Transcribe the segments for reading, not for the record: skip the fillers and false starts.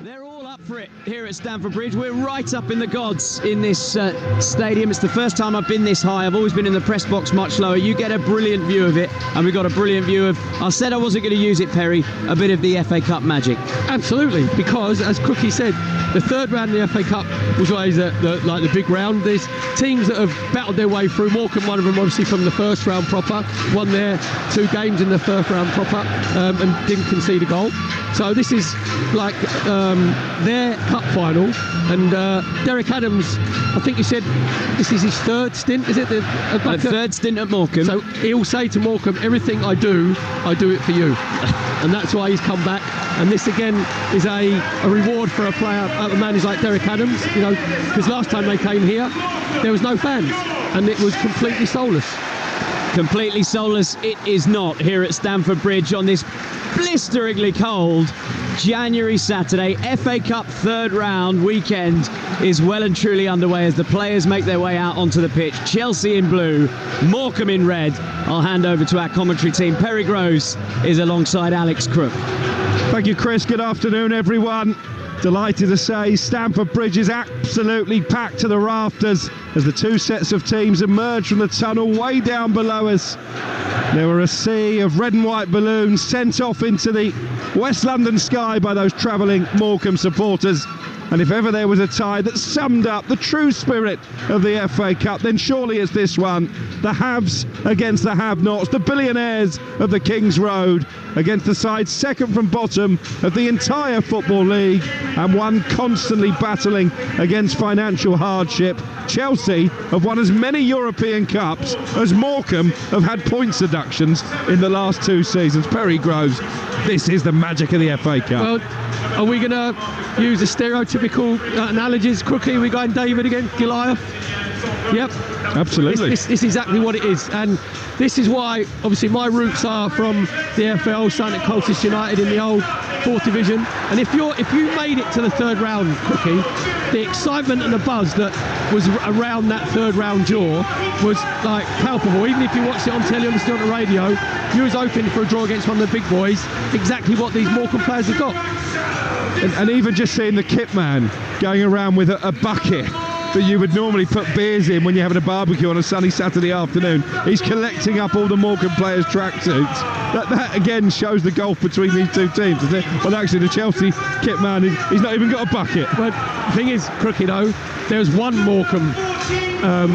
They're all up for it here at Stamford Bridge. We're right up in the gods in this stadium. It's the first time I've been this high. I've always been in the press box much lower. You get a brilliant view of it, and we've got a brilliant view of, I said I wasn't going to use it, Perry, a bit of the FA Cup magic. Absolutely, because as Crookie said, the third round of the FA Cup was always the big round. There's teams that have battled their way through. Morecambe, one of them obviously from the first round proper, won their 2 games in the first round proper and didn't concede a goal. So this is like their cup final, and Derek Adams, I think he said this is his third stint, is it? Third stint at Morecambe. So he'll say to Morecambe, everything I do it for you. And that's why he's come back. And this again is a reward for a player, a man who's like Derek Adams, you know, because last time they came here, there was no fans, and it was completely soulless. Completely soulless it is not here at Stamford Bridge on this blisteringly cold January Saturday. FA Cup third round weekend is well and truly underway as the players make their way out onto the pitch. Chelsea in blue, Morecambe in red. I'll hand over to our commentary team. Perry Groves is alongside Alex Crook. Thank you, Chris. Good afternoon, everyone. Delighted to say Stamford Bridge is absolutely packed to the rafters as the 2 sets of teams emerge from the tunnel way down below us. There were a sea of red and white balloons sent off into the West London sky by those travelling Morecambe supporters. And if ever there was a tie that summed up the true spirit of the FA Cup, then surely it's this one. The haves against the have-nots, the billionaires of the King's Road against the side second from bottom of the entire Football League, and one constantly battling against financial hardship. Chelsea have won as many European Cups as Morecambe have had point deductions in the last 2 seasons. Perry Groves, this is the magic of the FA Cup. Well, are we going to use the stereotypical analogies? Crookie, we going David against Goliath? Yep. Absolutely. This is exactly what it is, and this is why obviously my roots are from the EFL, starting at Colchester United in the old 4th division. And if you made it to the third round, Crookie, the excitement and the buzz that was around that third round draw was like palpable. Even if you watched it on telly or listened on the radio, you was hoping for a draw against one of the big boys. Exactly what these Morecambe players have got. And even just seeing the kit man going around with a bucket that you would normally put beers in when you're having a barbecue on a sunny Saturday afternoon. He's collecting up all the Morecambe players' tracksuits. That again shows the gulf between these 2 teams, isn't it? Well, actually, the Chelsea kit man, he's not even got a bucket. But the thing is, Crookie, though, there's one Morecambe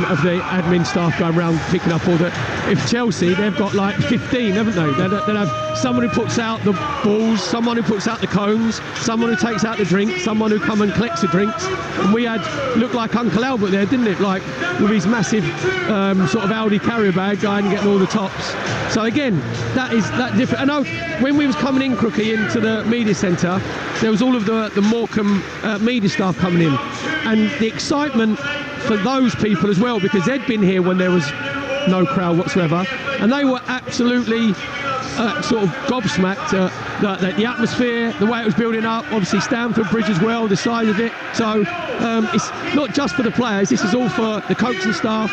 of the admin staff going around picking up all the... If Chelsea, they've got like 15, haven't they? They'll have someone who puts out the balls, someone who puts out the cones, someone who takes out the drinks, someone who come and collects the drinks. And we had, looked like Uncle Albert there, didn't it? Like with his massive sort of Aldi carrier bag going and getting all the tops. So again, that is that different. I know when we was coming in, Crookie, into the media centre, there was all of the Morecambe media staff coming in, and the excitement for those people as well, because they'd been here when there was no crowd whatsoever, and they were absolutely sort of gobsmacked at the atmosphere, the way it was building up. Obviously Stamford Bridge as well, the size of it. So it's not just for the players, this is all for the coaching staff,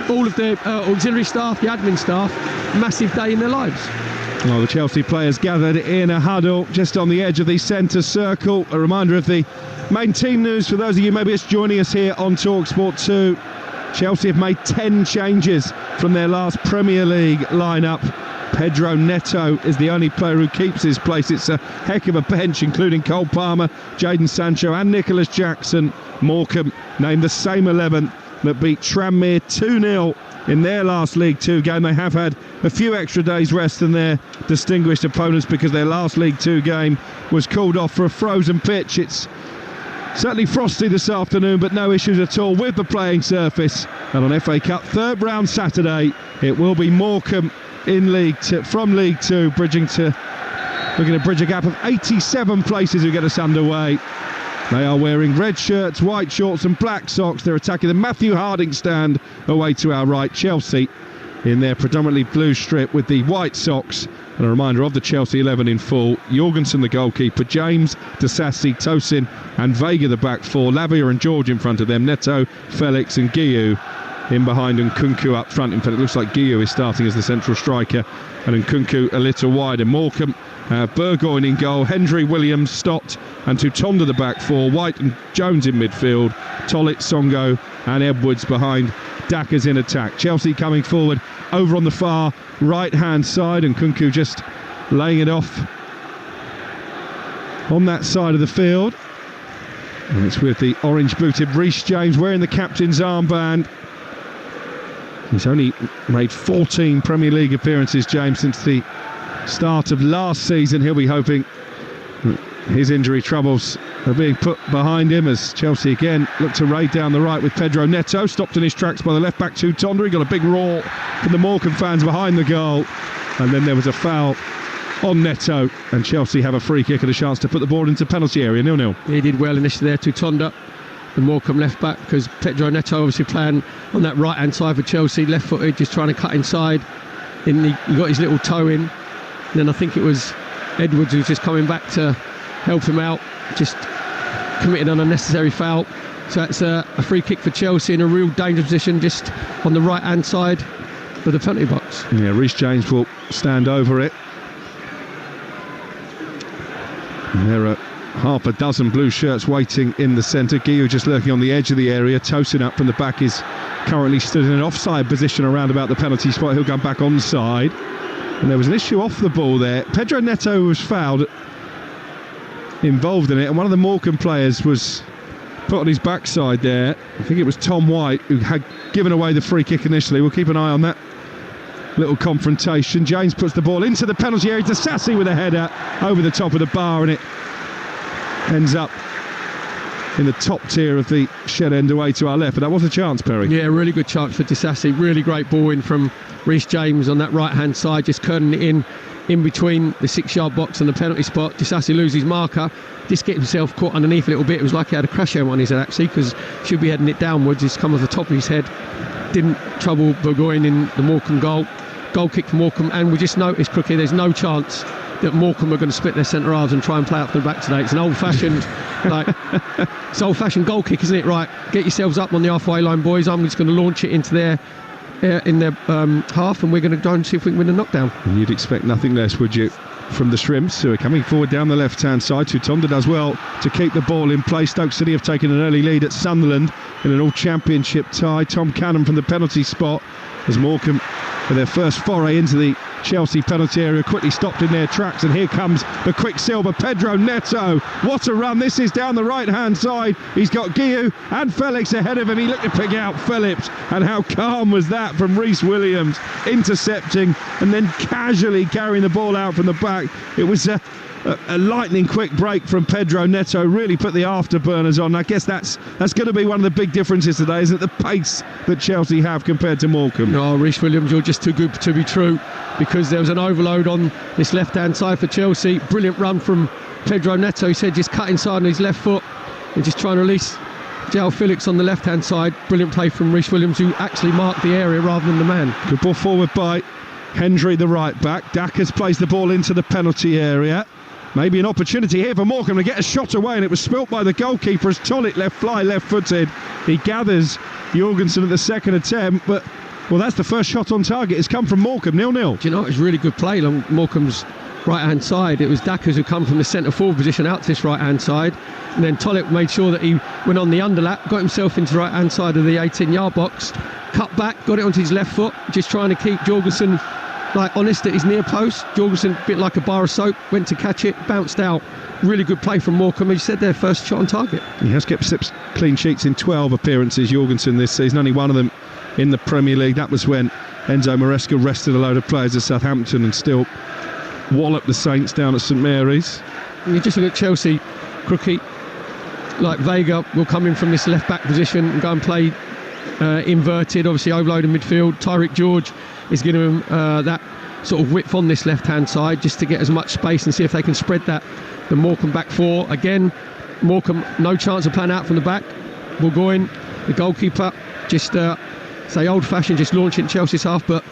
all of the auxiliary staff, the admin staff. Massive day in their lives. Well, the Chelsea players gathered in a huddle just on the edge of the centre circle. A reminder of the main team news for those of you maybe just joining us here on Talksport 2. Chelsea have made 10 changes from their last Premier League lineup. Pedro Neto is the only player who keeps his place. It's a heck of a bench, including Cole Palmer, Jadon Sancho and Nicholas Jackson. Morecambe named the same 11 that beat Tranmere 2-0 in their last League 2 game. They have had a few extra days rest than their distinguished opponents because their last League 2 game was called off for a frozen pitch. It's certainly frosty this afternoon, but no issues at all with the playing surface. And on FA Cup third round Saturday, it will be Morecambe in from League 2, looking to bridge a gap of 87 places who get us underway. They are wearing red shirts, white shorts and black socks. They're attacking the Matthew Harding stand away to our right. Chelsea in their predominantly blue strip with the white socks. And a reminder of the Chelsea 11 in full. Jorgensen the goalkeeper, James, Disasi, Tosin and Vega the back four. Lavia and George in front of them. Neto, Felix and Guiu in behind, and Nkunku up front. In fact, it looks like Guiu is starting as the central striker and Nkunku a little wider. Morecambe Burgoyne in goal, Hendry, Williams, Stott and Tutonda the back four, White and Jones in midfield, Tollett, Songo and Edwards behind Dacker's in attack. Chelsea coming forward over on the far right hand side, and Kunku just laying it off on that side of the field. And it's with the orange booted Reece James wearing the captain's armband. He's only made 14 Premier League appearances, James, since the start of last season. He'll be hoping his injury troubles are being put behind him as Chelsea again look to raid down the right with Pedro Neto. Stopped in his tracks by the left back Tutonda. He got a big roar from the Morecambe fans behind the goal, and then there was a foul on Neto, and Chelsea have a free kick and a chance to put the ball into penalty area. 0-0. He did well initially there, Tutonda, the Morecambe left back, because Pedro Neto obviously playing on that right hand side for Chelsea, left footed, just trying to cut inside. He got his little toe in, and then I think it was Edwards who's just coming back to help him out, just committed an unnecessary foul. So it's a free kick for Chelsea in a real dangerous position, just on the right hand side of the penalty box. Yeah, Reece James will stand over it. And there are half a dozen blue shirts waiting in the centre. Guillou just lurking on the edge of the area. Tosin up from the back is currently stood in an offside position around about the penalty spot. He'll go back onside. And there was an issue off the ball there. Pedro Neto was fouled, involved in it, and one of the Morecambe players was put on his backside there. I think it was Tom White, who had given away the free kick initially. We'll keep an eye on that little confrontation. James puts the ball into the penalty area to Sassy with a header over the top of the bar, and it ends up in the top tier of the shed end away to our left. But that was a chance, Perry. Yeah, really good chance for Disassi. Really great ball in from Reece James on that right hand side, just curling it in between the 6-yard box and the penalty spot. Disassi loses marker, just get himself caught underneath a little bit. It was like he had a crash helmet on his head actually, because should be heading it downwards. It's come off the top of his head, didn't trouble Burgoyne in the Morecambe goal kick for Morecambe. And we just noticed, Crookie, there's no chance that Morecambe are going to split their centre halves and try and play up to the back today. It's an old-fashioned it's old-fashioned goal kick, isn't it? Right, get yourselves up on the halfway line, boys. I'm just going to launch it into their half, and we're going to try and see if we can win a knockdown. And you'd expect nothing less, would you, from the Shrimps, who are coming forward down the left-hand side. Tutonda does well to keep the ball in play. Stoke City have taken an early lead at Sunderland in an all-championship tie. Tom Cannon from the penalty spot as Morecambe, for their first foray into the Chelsea penalty area, quickly stopped in their tracks, and here comes the quicksilver Pedro Neto. What a run this is down the right hand side. He's got Guillou and Felix ahead of him. He looked to pick out Phillips, and how calm was that from Reece Williams, intercepting and then casually carrying the ball out from the back. It was a lightning quick break from Pedro Neto, really put the afterburners on. I guess that's going to be one of the big differences today, isn't it? The pace that Chelsea have compared to Morecambe. No, Reece Williams, you're just too good to be true, because there was an overload on this left hand side for Chelsea. Brilliant run from Pedro Neto. He said just cut inside on his left foot and just trying to release João Felix on the left hand side. Brilliant play from Reece Williams, who actually marked the area rather than the man. Good ball forward by Hendry, the right back. Dackers plays the ball into the penalty area. Maybe an opportunity here for Morecambe to get a shot away, and it was spilt by the goalkeeper as Tollett let fly left-footed. He gathers Jorgensen at the second attempt, but well, that's the first shot on target. It's come from Morecambe, 0-0. Do you know, it was really good play along Morecambe's right-hand side. It was Dackers who come from the centre-forward position out to this right-hand side, and then Tollett made sure that he went on the underlap, got himself into the right-hand side of the 18-yard box, cut back, got it onto his left foot, just trying to keep Jorgensen honest at his near post. Jorgensen, a bit like a bar of soap, went to catch it, bounced out. Really good play from Morecambe. He said their first shot on target. He has kept 6 clean sheets in 12 appearances, Jorgensen, this season. Only one of them in the Premier League. That was when Enzo Maresca rested a load of players at Southampton and still walloped the Saints down at St Mary's. And you just look at Chelsea, Crookie, like Vega will come in from this left back position and go and play inverted, obviously overloaded midfield. Tyreek George is giving him that sort of width on this left hand side just to get as much space and see if they can spread that. The Morecambe back four again. Morecambe no chance of playing out from the back. Burgoyne, the goalkeeper, just say old fashioned, just launch it Chelsea's half, but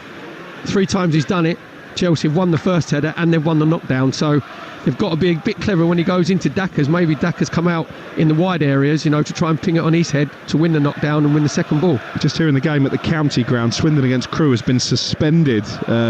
3 times he's done it. Chelsea have won the first header and they've won the knockdown, so they've got to be a bit clever when he goes into Dacker's. Maybe Dacker's come out in the wide areas, to try and ping it on his head to win the knockdown and win the second ball. Just here in the game at the county ground, Swindon against Crewe has been suspended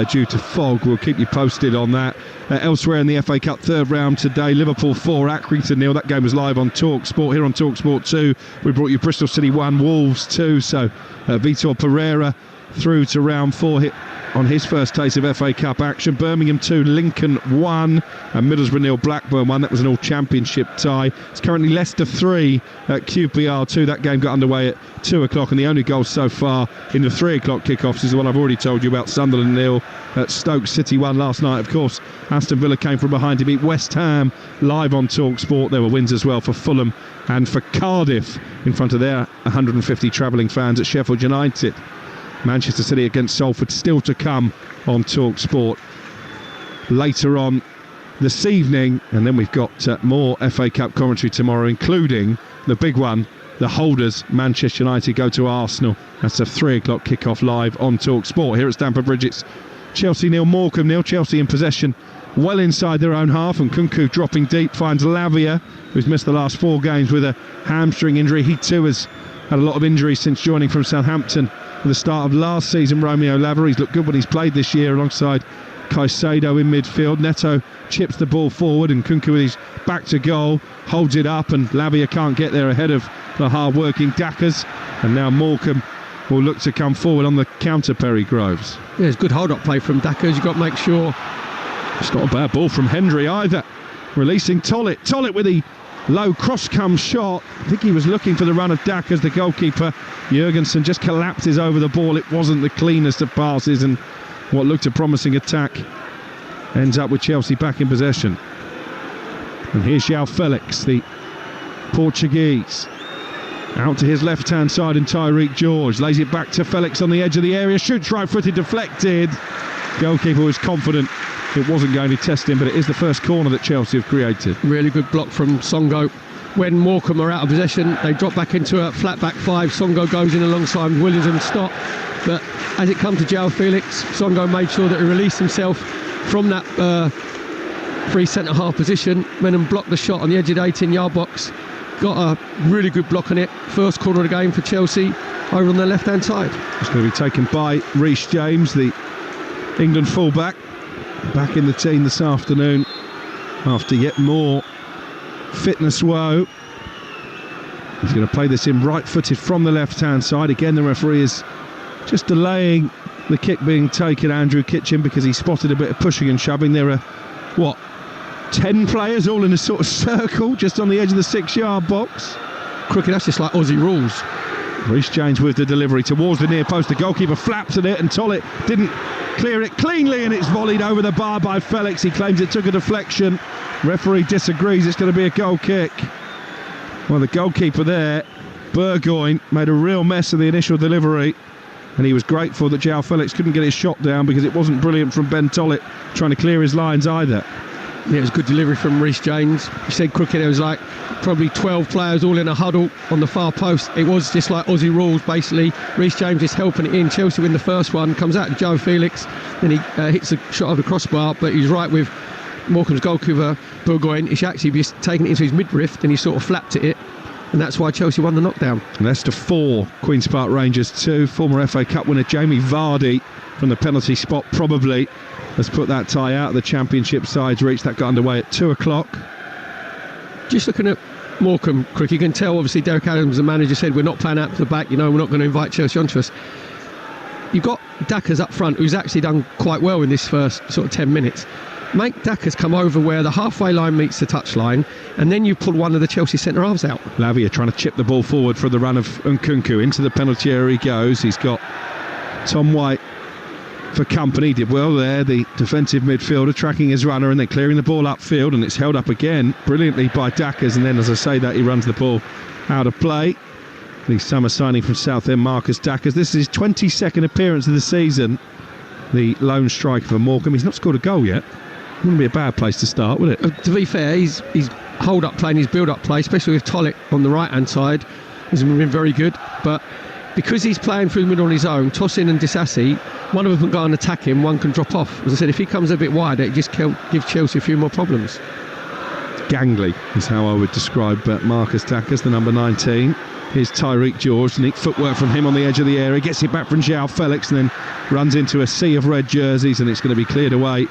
due to fog. We'll keep you posted on that. Elsewhere in the FA Cup third round today, Liverpool 4, Accrington 0. That game was live on Talksport. Here on Talksport 2, we brought you Bristol City 1, Wolves 2. So Vitor Pereira through to round 4, hit on his first taste of FA Cup action. Birmingham 2, Lincoln 1, and Middlesbrough 0, Blackburn 1. That was an all-championship tie. It's currently Leicester 3 at QPR 2. That game got underway at 2 o'clock, and the only goal so far in the 3 o'clock kickoffs is the one I've already told you about. Sunderland 0 at Stoke City 1 last night. Of course, Aston Villa came from behind to beat West Ham live on Talksport. There were wins as well for Fulham and for Cardiff in front of their 150 travelling fans at Sheffield United. Manchester City against Salford still to come on Talksport later on this evening, and then we've got more FA Cup commentary tomorrow, including the big one, the holders. Manchester United go to Arsenal. That's a 3 o'clock kickoff live on Talksport. Here at Stamford Bridge, it's Chelsea 0, Morecambe 0. Chelsea in possession well inside their own half, and Kunku dropping deep finds Lavia, who's missed the last 4 games with a hamstring injury. He too has had a lot of injuries since joining from Southampton at the start of last season. Romeo Lavia, he's looked good when he's played this year alongside Caicedo in midfield. Neto chips the ball forward, and Kunku with his back to goal holds it up, and Lavia can't get there ahead of the hard-working Dackers. And now Morecambe will look to come forward on the counter, Perry Groves. Yeah, it's good hold-up play from Dackers. You've got to make sure. It's not a bad ball from Hendry either. Releasing Tollett with the low cross-come shot. I think he was looking for the run of Dackers, the goalkeeper. Jurgensen just collapses over the ball. It wasn't the cleanest of passes, and what looked a promising attack ends up with Chelsea back in possession. And here's João Felix, the Portuguese. Out to his left-hand side, and Tyreek George lays it back to Felix on the edge of the area. Shoots right-footed, deflected. Goalkeeper was confident it wasn't going to test him, but it is the first corner that Chelsea have created. Really good block from Songo. When Morecambe are out of possession, they drop back into a flat back 5. Songo goes in alongside Williams and stop. But as it comes to João Felix, Songo made sure that he released himself from that free centre-half position, went and blocked the shot on the edge of the 18-yard box. Got a really good block on it. First corner of the game for Chelsea over on their left-hand side. It's going to be taken by Reece James, the England fullback, back in the team this afternoon after yet more fitness woe. He's going to play this in right-footed from the left-hand side. Again, the referee is just delaying the kick being taken, Andrew Kitchen, because he spotted a bit of pushing and shoving. There are, 10 players all in a sort of circle just on the edge of the 6-yard box. Cricket, that's just like Aussie rules. Reece James with the delivery towards the near post. The goalkeeper flaps at it, and Tollett didn't clear it cleanly, and it's volleyed over the bar by Felix. He claims it took a deflection. Referee disagrees. It's going to be a goal kick. Well, the goalkeeper there, Burgoyne, made a real mess of the initial delivery, and he was grateful that João Felix couldn't get his shot down, because it wasn't brilliant from Ben Tollett trying to clear his lines either. Yeah, it was good delivery from Reece James. You said Cricket, there was like probably 12 players all in a huddle on the far post. It was just like Aussie rules, basically. Reece James is helping it in. Chelsea win the first one, comes out to João Felix, then he hits a shot of the crossbar, but he's right with Morecambe's goalkeeper Burgoyne. He's actually just taken it into his midriff, and he sort of flapped at it, and that's why Chelsea won the knockdown. Leicester 4, Queen's Park Rangers 2. Former FA Cup winner Jamie Vardy from the penalty spot probably has put that tie out. The Championship sides reached that got underway at 2 o'clock. Just looking at Morecambe, Crick, you can tell obviously Derek Adams, the manager, said we're not playing out to the back, we're not going to invite Chelsea onto us. You've got Dackers up front, who's actually done quite well in this first sort of 10 minutes. Make Dackers come over where the halfway line meets the touchline, and then you pull one of the Chelsea centre-halves out. Lavia trying to chip the ball forward for the run of Nkunku. Into the penalty area he goes. He's got Tom White for company. Did well there, the defensive midfielder, tracking his runner and then clearing the ball upfield, and it's held up again brilliantly by Dackers, and then as I say that, he runs the ball out of play. The summer signing from Southend, Marcus Dackers. This is his 22nd appearance of the season, the lone striker for Morecambe. He's not scored a goal yet. Wouldn't be a bad place to start, would it? To be fair, his hold-up play and his build-up play, especially with Tollett on the right-hand side, has been very good. But because he's playing through the middle on his own, Tosin and Disassi, one of them can go and attack him, one can drop off. As I said, if he comes a bit wider, it just gives Chelsea a few more problems. Gangly is how I would describe Marcus Tackers, the number 19. Here's Tyreek George, neat footwork from him on the edge of the area, gets it back from João Felix and then runs into a sea of red jerseys, and it's going to be cleared away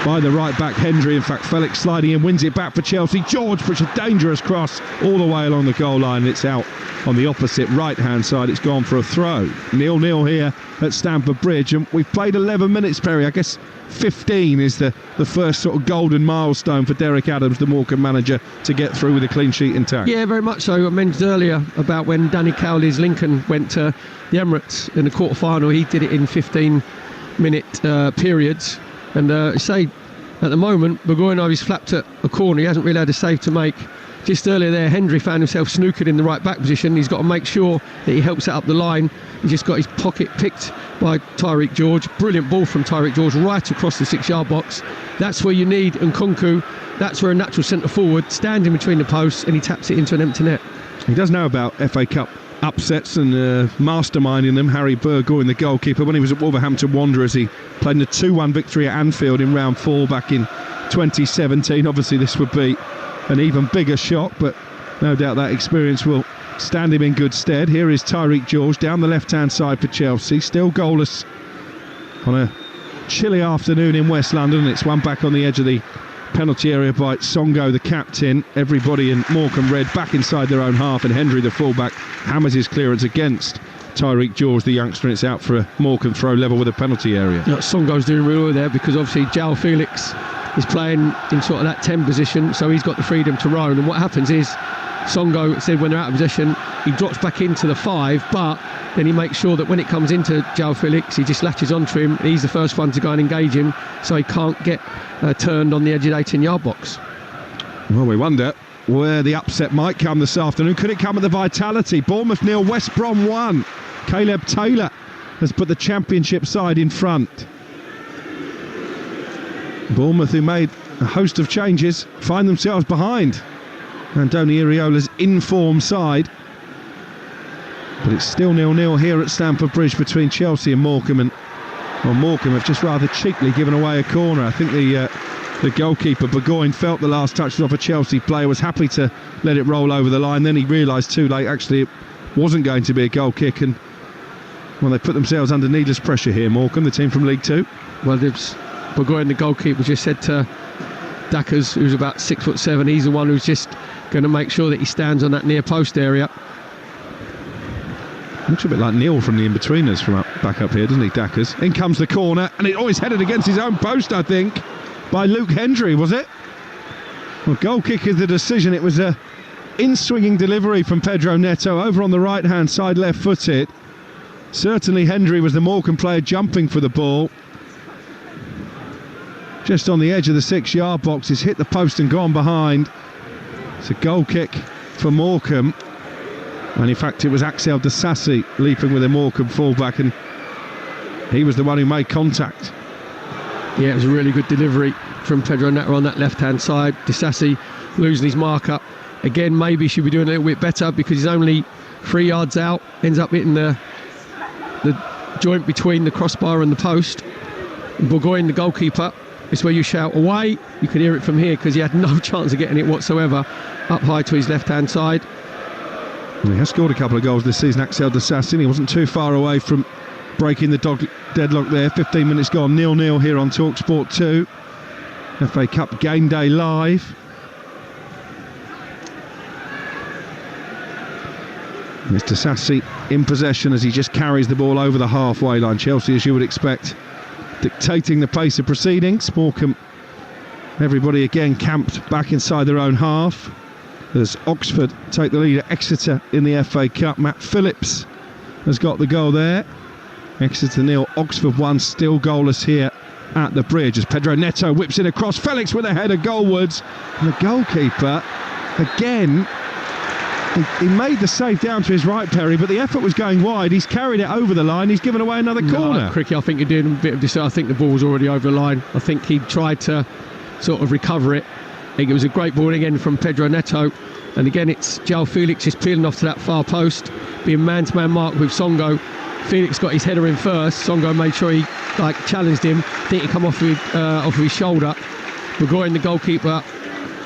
by the right back Hendry. In fact, Felix sliding in, wins it back for Chelsea. George puts a dangerous cross all the way along the goal line, and it's out on the opposite right hand side. It's gone for a throw. 0-0 here at Stamford Bridge, and we've played 11 minutes, Perry. I guess 15 is the first sort of golden milestone for Derek Adams, the Morecambe manager, to get through with a clean sheet intact. Yeah, very much so. I mentioned earlier about when Danny Cowley's Lincoln went to the Emirates in the quarter-final. He did it in 15-minute periods. And say, at the moment, Burgoyne he's flapped at a corner. He hasn't really had a save to make. Just earlier there, Hendry found himself snookered in the right back position. He's got to make sure that he helps set up the line. He's just got his pocket picked by Tyreek George. Brilliant ball from Tyreek George right across the 6-yard box. That's where you need Nkunku. That's where a natural centre forward stands in between the posts, and he taps it into an empty net. He does know about FA Cup upsets and masterminding them. Harry Burgoyne, the goalkeeper, when he was at Wolverhampton Wanderers, he played in a 2-1 victory at Anfield in round 4 back in 2017. Obviously this would be an even bigger shock, but no doubt that experience will stand him in good stead. Here is Tyreek George down the left hand side for Chelsea, still goalless on a chilly afternoon in West London. It's one back on the edge of the penalty area by Songo, the captain. Everybody in Morecambe red back inside their own half, and Hendry, the fullback, hammers his clearance against Tyreek George, the youngster, and it's out for a Morecambe throw level with a penalty area. Yeah, Songo's doing really well there, because obviously João Felix is playing in sort of that 10 position, so he's got the freedom to roam. And what happens is Songo said when they're out of possession, he drops back into the 5, but then he makes sure that when it comes into João Felix, he just latches onto him. He's the first one to go and engage him, so he can't get turned on the edge of the 18-yard box. Well, we wonder where the upset might come this afternoon. Could it come at the Vitality? Bournemouth 0, West Brom 1. Caleb Taylor has put the championship side in front. Bournemouth, who made a host of changes, find themselves behind Andoni Iraola's in-form side. But it's still 0-0 here at Stamford Bridge between Chelsea and Morecambe. And Morecambe have just rather cheekily given away a corner. I think the goalkeeper, Burgoyne, felt the last touches off a Chelsea player, was happy to let it roll over the line. Then he realised too late, actually, it wasn't going to be a goal kick. And, well, they put themselves under needless pressure here, Morecambe, the team from League 2. Well, Burgoyne, the goalkeeper, just said to Dackers, who's about 6'7", he's the one who's just going to make sure that he stands on that near post area. Looks a bit like Neil from the in-betweeners from back up here, doesn't he, Dackers? In comes the corner, and it always headed against his own post, I think, by Luke Hendry, was it? Well, goal kick is the decision. It was a in-swinging delivery from Pedro Neto over on the right-hand side, left-footed. Certainly Hendry was the Morecambe player jumping for the ball. Just on the edge of the 6-yard box, he's hit the post and gone behind. It's a goal kick for Morecambe. And in fact, it was Axel Disasi leaping with a Morecambe fullback, and he was the one who made contact. Yeah, it was a really good delivery from Pedro Neto on that left-hand side. Disasi losing his marker. Again, maybe he should be doing a little bit better, because he's only 3 yards out, ends up hitting the joint between the crossbar and the post. And Burgoyne, the goalkeeper, it's where you shout away. You can hear it from here, because he had no chance of getting it whatsoever up high to his left-hand side. Well, he has scored a couple of goals this season, Axel Disasi. He wasn't too far away from breaking the deadlock there. 15 minutes gone, 0-0 here on Talksport 2. FA Cup game day live. It's Disasi in possession as he just carries the ball over the halfway line. Chelsea, as you would expect, dictating the pace of proceedings. Morecambe, everybody again camped back inside their own half as Oxford take the lead at Exeter in the FA Cup. Matt Phillips has got the goal there. Exeter 0, Oxford 1, still goalless here at the Bridge as Pedro Neto whips it across. Felix with a header goalwards, and the goalkeeper again, he made the save down to his right, Perry, but the effort was going wide. He's carried it over the line. He's given away another corner. Cricky, I think you're doing a bit of this. I think the ball was already over the line. I think he tried to sort of recover it. I think it was a great ball again from Pedro Neto, and again it's João Felix just peeling off to that far post, being man-to-man marked with Songo. Felix got his header in first. Songo made sure he challenged him. I think he come off with his shoulder. Burgoyne, the goalkeeper,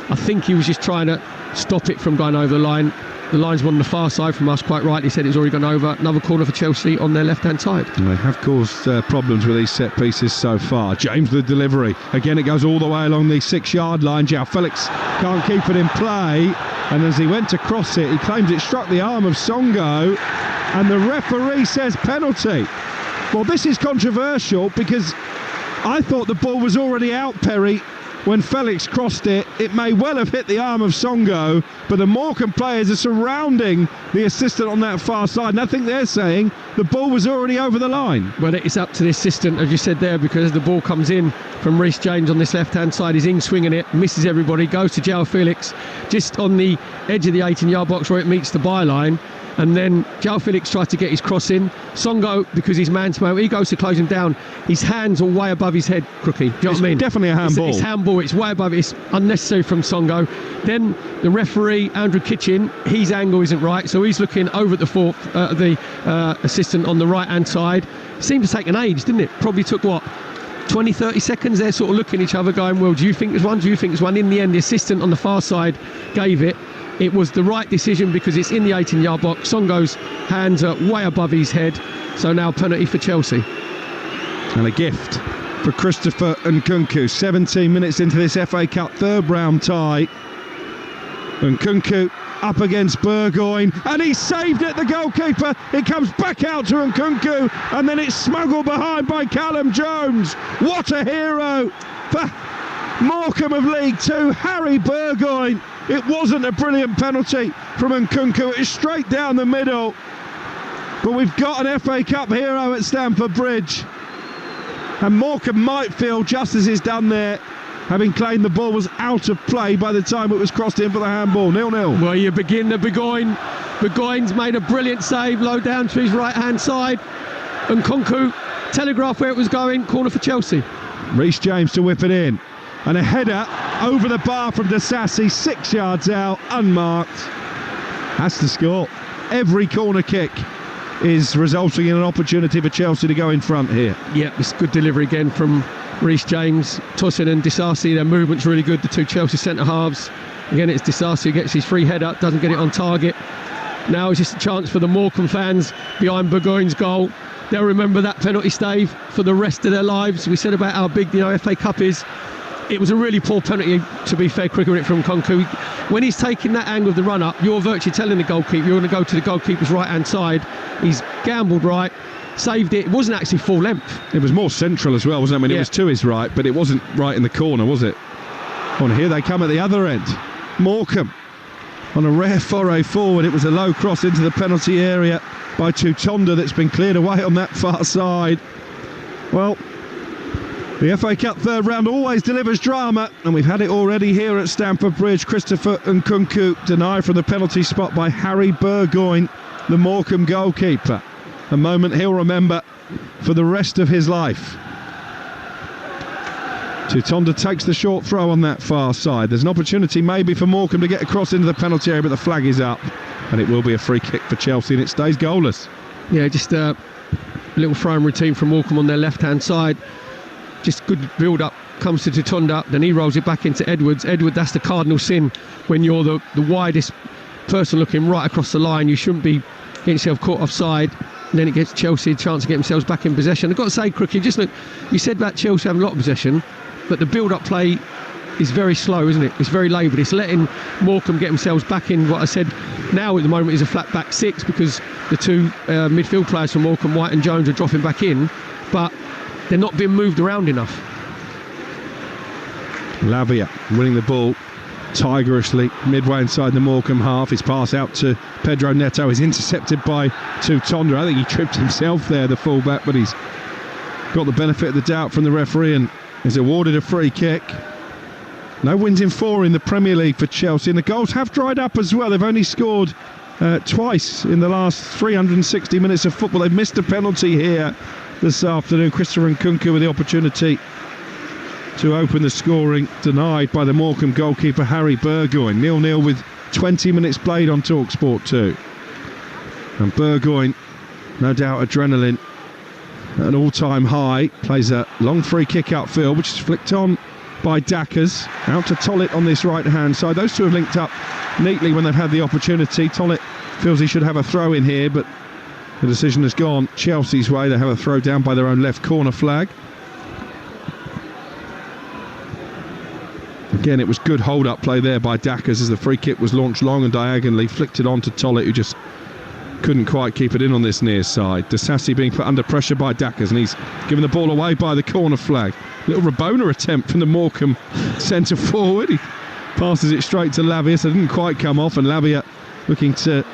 I think he was just trying to stop it from going over the line. The linesman on the far side from us quite rightly said it's already gone over. Another corner for Chelsea on their left-hand side. And they have caused problems with these set pieces so far. James with the delivery. Again, it goes all the way along the 6-yard line. João Felix can't keep it in play. And as he went to cross it, he claims it struck the arm of Songo. And the referee says penalty. Well, this is controversial because I thought the ball was already out, Perry. When Felix crossed it, it may well have hit the arm of Songo, but the Morecambe players are surrounding the assistant on that far side, and I think they're saying the ball was already over the line. Well, it's up to the assistant, as you said there, because as the ball comes in from Reece James on this left-hand side, he's in swinging it, misses everybody, goes to João Felix, just on the edge of the 18-yard box where it meets the byline. And then João Felix tries to get his cross in. Songo, because he's man-to-man, he goes to close him down. His hands are way above his head, Crookie. Do you know what I mean? Definitely a handball. It's handball. It's way above it. It's unnecessary from Songo. Then the referee, Andrew Kitchen, his angle isn't right, so he's looking over at the assistant on the right-hand side. Seemed to take an age, didn't it? Probably took, 20, 30 seconds? They're sort of looking at each other going, well, do you think there's one? Do you think there's one? In the end, the assistant on the far side gave it. It was the right decision because it's in the 18-yard box. Songo's hands are way above his head. So now penalty for Chelsea. And a gift for Christopher Nkunku. 17 minutes into this FA Cup third round tie. Nkunku up against Burgoyne. And he saved it, the goalkeeper. It comes back out to Nkunku. And then it's smuggled behind by Callum Jones. What a hero for Morecambe of League Two, Harry Burgoyne. It wasn't a brilliant penalty from Nkunku. It was straight down the middle. But we've got an FA Cup hero at Stamford Bridge. And Morecambe might feel just as he's done there, having claimed the ball was out of play by the time it was crossed in for the handball. 0-0. Well, you begin the Burgoyne. Burgoyne's made a brilliant save, low down to his right-hand side. Nkunku telegraphed where it was going. Corner for Chelsea. Reece James to whip it in. And a header over the bar from Disasi, 6 yards out, unmarked. Has to score. Every corner kick is resulting in an opportunity for Chelsea to go in front here. Yeah, it's good delivery again from Reece James. Tosin and Disasi, their movement's really good, the two Chelsea centre-halves. Again, it's Disasi who gets his free header, doesn't get it on target. Now it's just a chance for the Morecambe fans behind Burgoyne's goal. They'll remember that penalty stave for the rest of their lives. We said about how big the FA Cup is. It was a really poor penalty, to be fair, cricket from Nkunku. When he's taking that angle of the run-up, you're virtually telling the goalkeeper you're going to go to the goalkeeper's right-hand side. He's gambled right, saved it. It wasn't actually full length. It was more central as well, wasn't it? I mean, it was to his right, but it wasn't right in the corner, was it? On here they come at the other end. Morecambe on a rare foray forward. It was a low cross into the penalty area by Tutonda that's been cleared away on that far side. Well, the FA Cup third round always delivers drama, and we've had it already here at Stamford Bridge. Christopher Nkunku denied from the penalty spot by Harry Burgoyne, the Morecambe goalkeeper. A moment he'll remember for the rest of his life. Tutonda takes the short throw on that far side. There's an opportunity maybe for Morecambe to get across into the penalty area, but the flag is up, and it will be a free kick for Chelsea, and it stays goalless. Yeah, just a little throwing routine from Morecambe on their left-hand side. Just good build-up, comes to Tutonda, then he rolls it back into Edwards. Edward, that's the cardinal sin when you're the widest person looking right across the line. You shouldn't be getting yourself caught offside. And then it gets Chelsea a chance to get themselves back in possession. I've got to say, Crookie, just look, you said about Chelsea having a lot of possession, but the build-up play is very slow, isn't it? It's very laboured. It's letting Morecambe get themselves back in what I said now at the moment is a flat back six, because the two midfield players from Morecambe, White and Jones, are dropping back in, but they're not being moved around enough. Lavia winning the ball tigerishly midway inside the Morecambe half. His pass out to Pedro Neto is intercepted by Tutonda. I think he tripped himself there, the fullback, but he's got the benefit of the doubt from the referee and is awarded a free kick. No wins in 4 in the Premier League for Chelsea, and the goals have dried up as well. They've only scored twice in the last 360 minutes of football. They've missed a penalty here this afternoon. Christopher Nkunku with the opportunity to open the scoring, denied by the Morecambe goalkeeper Harry Burgoyne. 0-0 with 20 minutes played on Talksport 2. And Burgoyne, no doubt adrenaline at an all-time high, plays a long free kick upfield, which is flicked on by Dackers. Out to Tollett on this right-hand side. Those two have linked up neatly when they've had the opportunity. Tollett feels he should have a throw in here, but the decision has gone Chelsea's way. They have a throw down by their own left corner flag. Again, it was good hold-up play there by Dackers as the free kick was launched long and diagonally, flicked it on to Tollett, who just couldn't quite keep it in on this near side. Disassi being put under pressure by Dackers, and he's given the ball away by the corner flag. Little Rabona attempt from the Morecambe centre forward. He passes it straight to Lavia, so it didn't quite come off, and Lavia looking to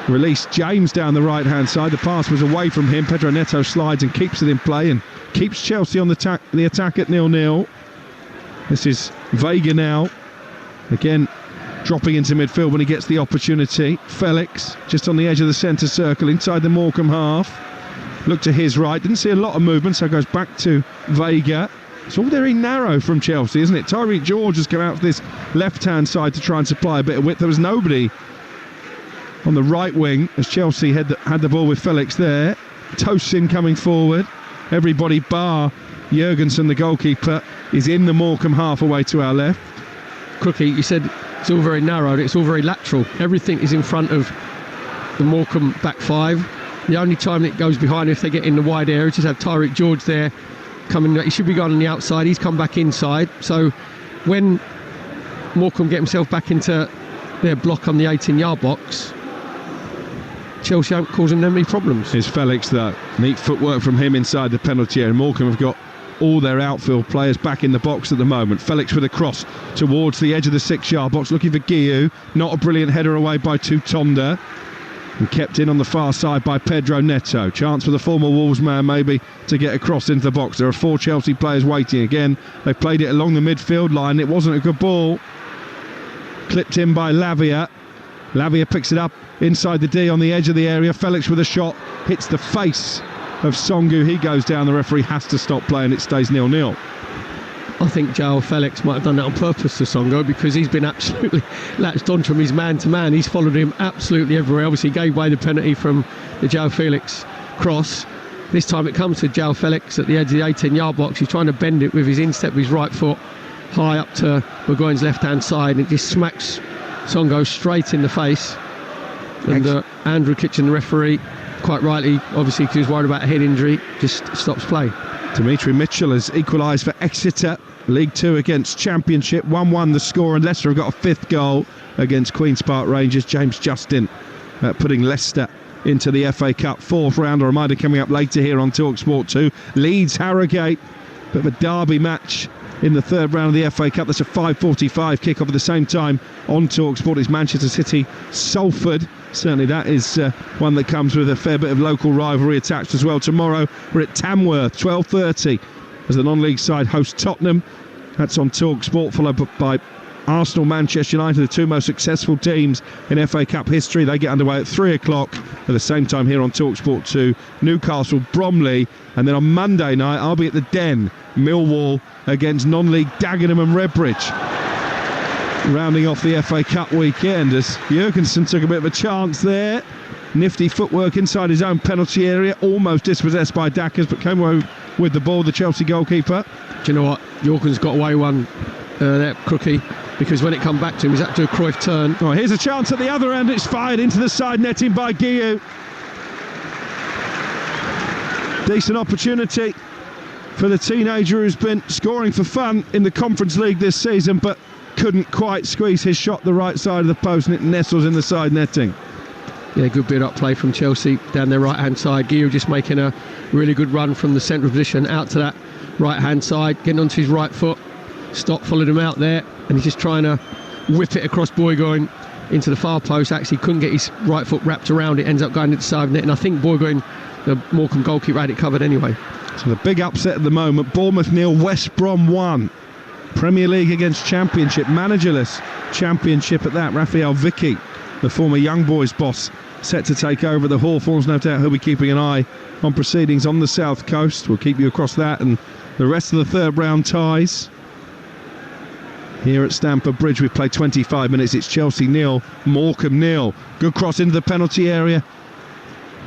release James down the right-hand side. The pass was away from him. Pedro Neto slides and keeps it in play and keeps Chelsea on the attack at 0-0. This is Vega now, again dropping into midfield when he gets the opportunity. Felix just on the edge of the centre circle inside the Morecambe half. Look to his right, didn't see a lot of movement, so goes back to Vega. It's all very narrow from Chelsea, isn't it? Tyreek George has come out to this left-hand side to try and supply a bit of width. There was nobody on the right wing as Chelsea had the ball with Felix there. Tosin coming forward. Everybody bar Jurgensen, the goalkeeper, is in the Morecambe half away to our left. Crookie, you said it's all very narrow, it's all very lateral. Everything is in front of the Morecambe back five. The only time it goes behind if they get in the wide area, just have Tyreek George there coming. He should be going on the outside, he's come back inside. So when Morecambe get himself back into their block on the 18-yard box, Chelsea aren't causing them any problems. Here's Felix though, neat footwork from him inside the penalty area. Morecambe have got all their outfield players back in the box at the moment. Felix with a cross towards the edge of the 6-yard box, looking for Guiu. Not a brilliant header away by Tutonda, and kept in on the far side by Pedro Neto. Chance for the former Wolves man maybe to get across into the box. There are 4 Chelsea players waiting again. They played it along the midfield line. It wasn't a good ball. Clipped in by Lavia. Lavia picks it up inside the D on the edge of the area. Felix with a shot, hits the face of Songu. He goes down. The referee has to stop play and it stays 0-0. I think Joao Felix might have done that on purpose to Songo, because he's been absolutely latched onto him. He's man-to-man. He's followed him absolutely everywhere. Obviously, he gave away the penalty from the Joao Felix cross. This time it comes to Joao Felix at the edge of the 18-yard box. He's trying to bend it with his instep with his right foot high up to Burgoyne's left-hand side, and it just smacks Songo straight in the face. And Andrew Kitchen, the referee, quite rightly, obviously because he was worried about a head injury, just stops play. Dimitri Mitchell has equalised for Exeter, League 2 against Championship. 1-1 the score, and Leicester have got a 5th goal against Queen's Park Rangers. James Justin putting Leicester into the FA Cup 4th round. A reminder coming up later here on Talksport 2. Leeds Harrogate, bit of a derby match in the 3rd round of the FA Cup. That's a 5:45 kick-off at the same time on Talksport. It's Manchester City Salford. Certainly that is one that comes with a fair bit of local rivalry attached as well. Tomorrow we're at Tamworth, 12:30, as the non-league side hosts Tottenham. That's on Talksport, followed by Arsenal, Manchester United, the 2 most successful teams in FA Cup history. They get underway at 3 o'clock. At the same time here on Talksport 2, Newcastle, Bromley, and then on Monday night I'll be at the Den, Millwall against non-league Dagenham and Redbridge. Rounding off the FA Cup weekend as Jurgensen took a bit of a chance there. Nifty footwork inside his own penalty area, almost dispossessed by Dackers, but came away with the ball, the Chelsea goalkeeper. Do you know what? Jorgen's got away one there, Crookie, because when it come back to him, he's had to do a Cruyff turn. Oh, here's a chance at the other end. It's fired into the side netting by Guiu. Decent opportunity for the teenager who's been scoring for fun in the Conference League this season, but couldn't quite squeeze his shot the right side of the post, and it nestles in the side netting. Yeah, good build-up play from Chelsea down their right-hand side. Guiu just making a really good run from the central position out to that right-hand side, getting onto his right foot. Stock followed him out there, and he's just trying to whip it across Burgoyne into the far post. Actually couldn't get his right foot wrapped around it, ends up going into the side net, and I think Burgoyne, the Morecambe goalkeeper, had it covered anyway. So the big upset at the moment, Bournemouth 0, West Brom 1. Premier League against Championship, managerless Championship at that. Raphael Vicky, the former Young Boys boss, set to take over the Hawthorns. No doubt he'll be keeping an eye on proceedings on the south coast. We'll keep you across that and the rest of the 3rd round ties. Here at Stamford Bridge, we've played 25 minutes. It's Chelsea 0, Morecambe 0. Good cross into the penalty area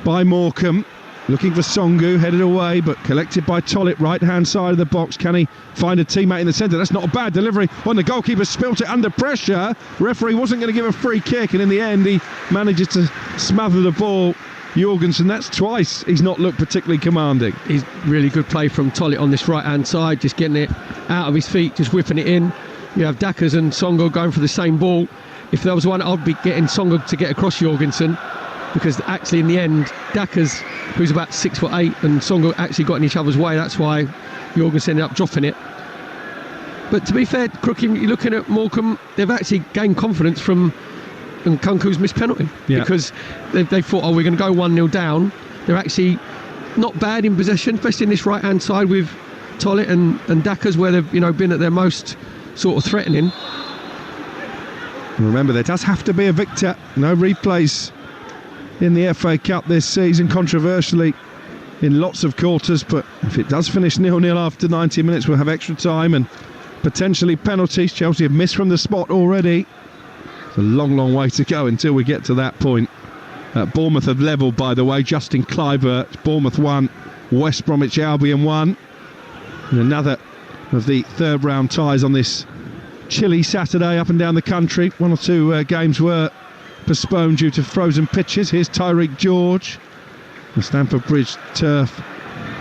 by Morecambe. looking for Songu, headed away, but collected by Tollitt, right-hand side of the box. Can he find a teammate in the centre? That's not a bad delivery when the goalkeeper spilt it under pressure. Referee wasn't going to give a free kick, and in the end he manages to smother the ball. Jorgensen, that's twice he's not looked particularly commanding. He's really good play from Tollitt on this right-hand side, just getting it out of his feet, just whipping it in. You have Dackers and Songu going for the same ball. If there was one, I'd be getting Songu to get across Jorgensen, because actually in the end Dackers, who's about 6'8", and Songu actually got in each other's way. That's why Jorgensen ended up dropping it. But to be fair, Crookie, you're looking at Morecambe, they've actually gained confidence from Nkunku's missed penalty, because they thought, we're going to go 1-0 down. They're actually not bad in possession, especially in this right hand side with Tollitt and Dackers, where they've been at their most sort of threatening. Remember, there does have to be a victor. No replays in the FA Cup this season, controversially in lots of quarters, but if it does finish 0-0 after 90 minutes, we'll have extra time and potentially penalties. Chelsea have missed from the spot already. It's a long way to go until we get to that point. Bournemouth have levelled, by the way. Justin Kluivert, Bournemouth 1, West Bromwich Albion 1. And another of the third round ties on this chilly Saturday up and down the country. One or two games were postponed due to frozen pitches. Here's Tyreek George. The Stamford Bridge turf,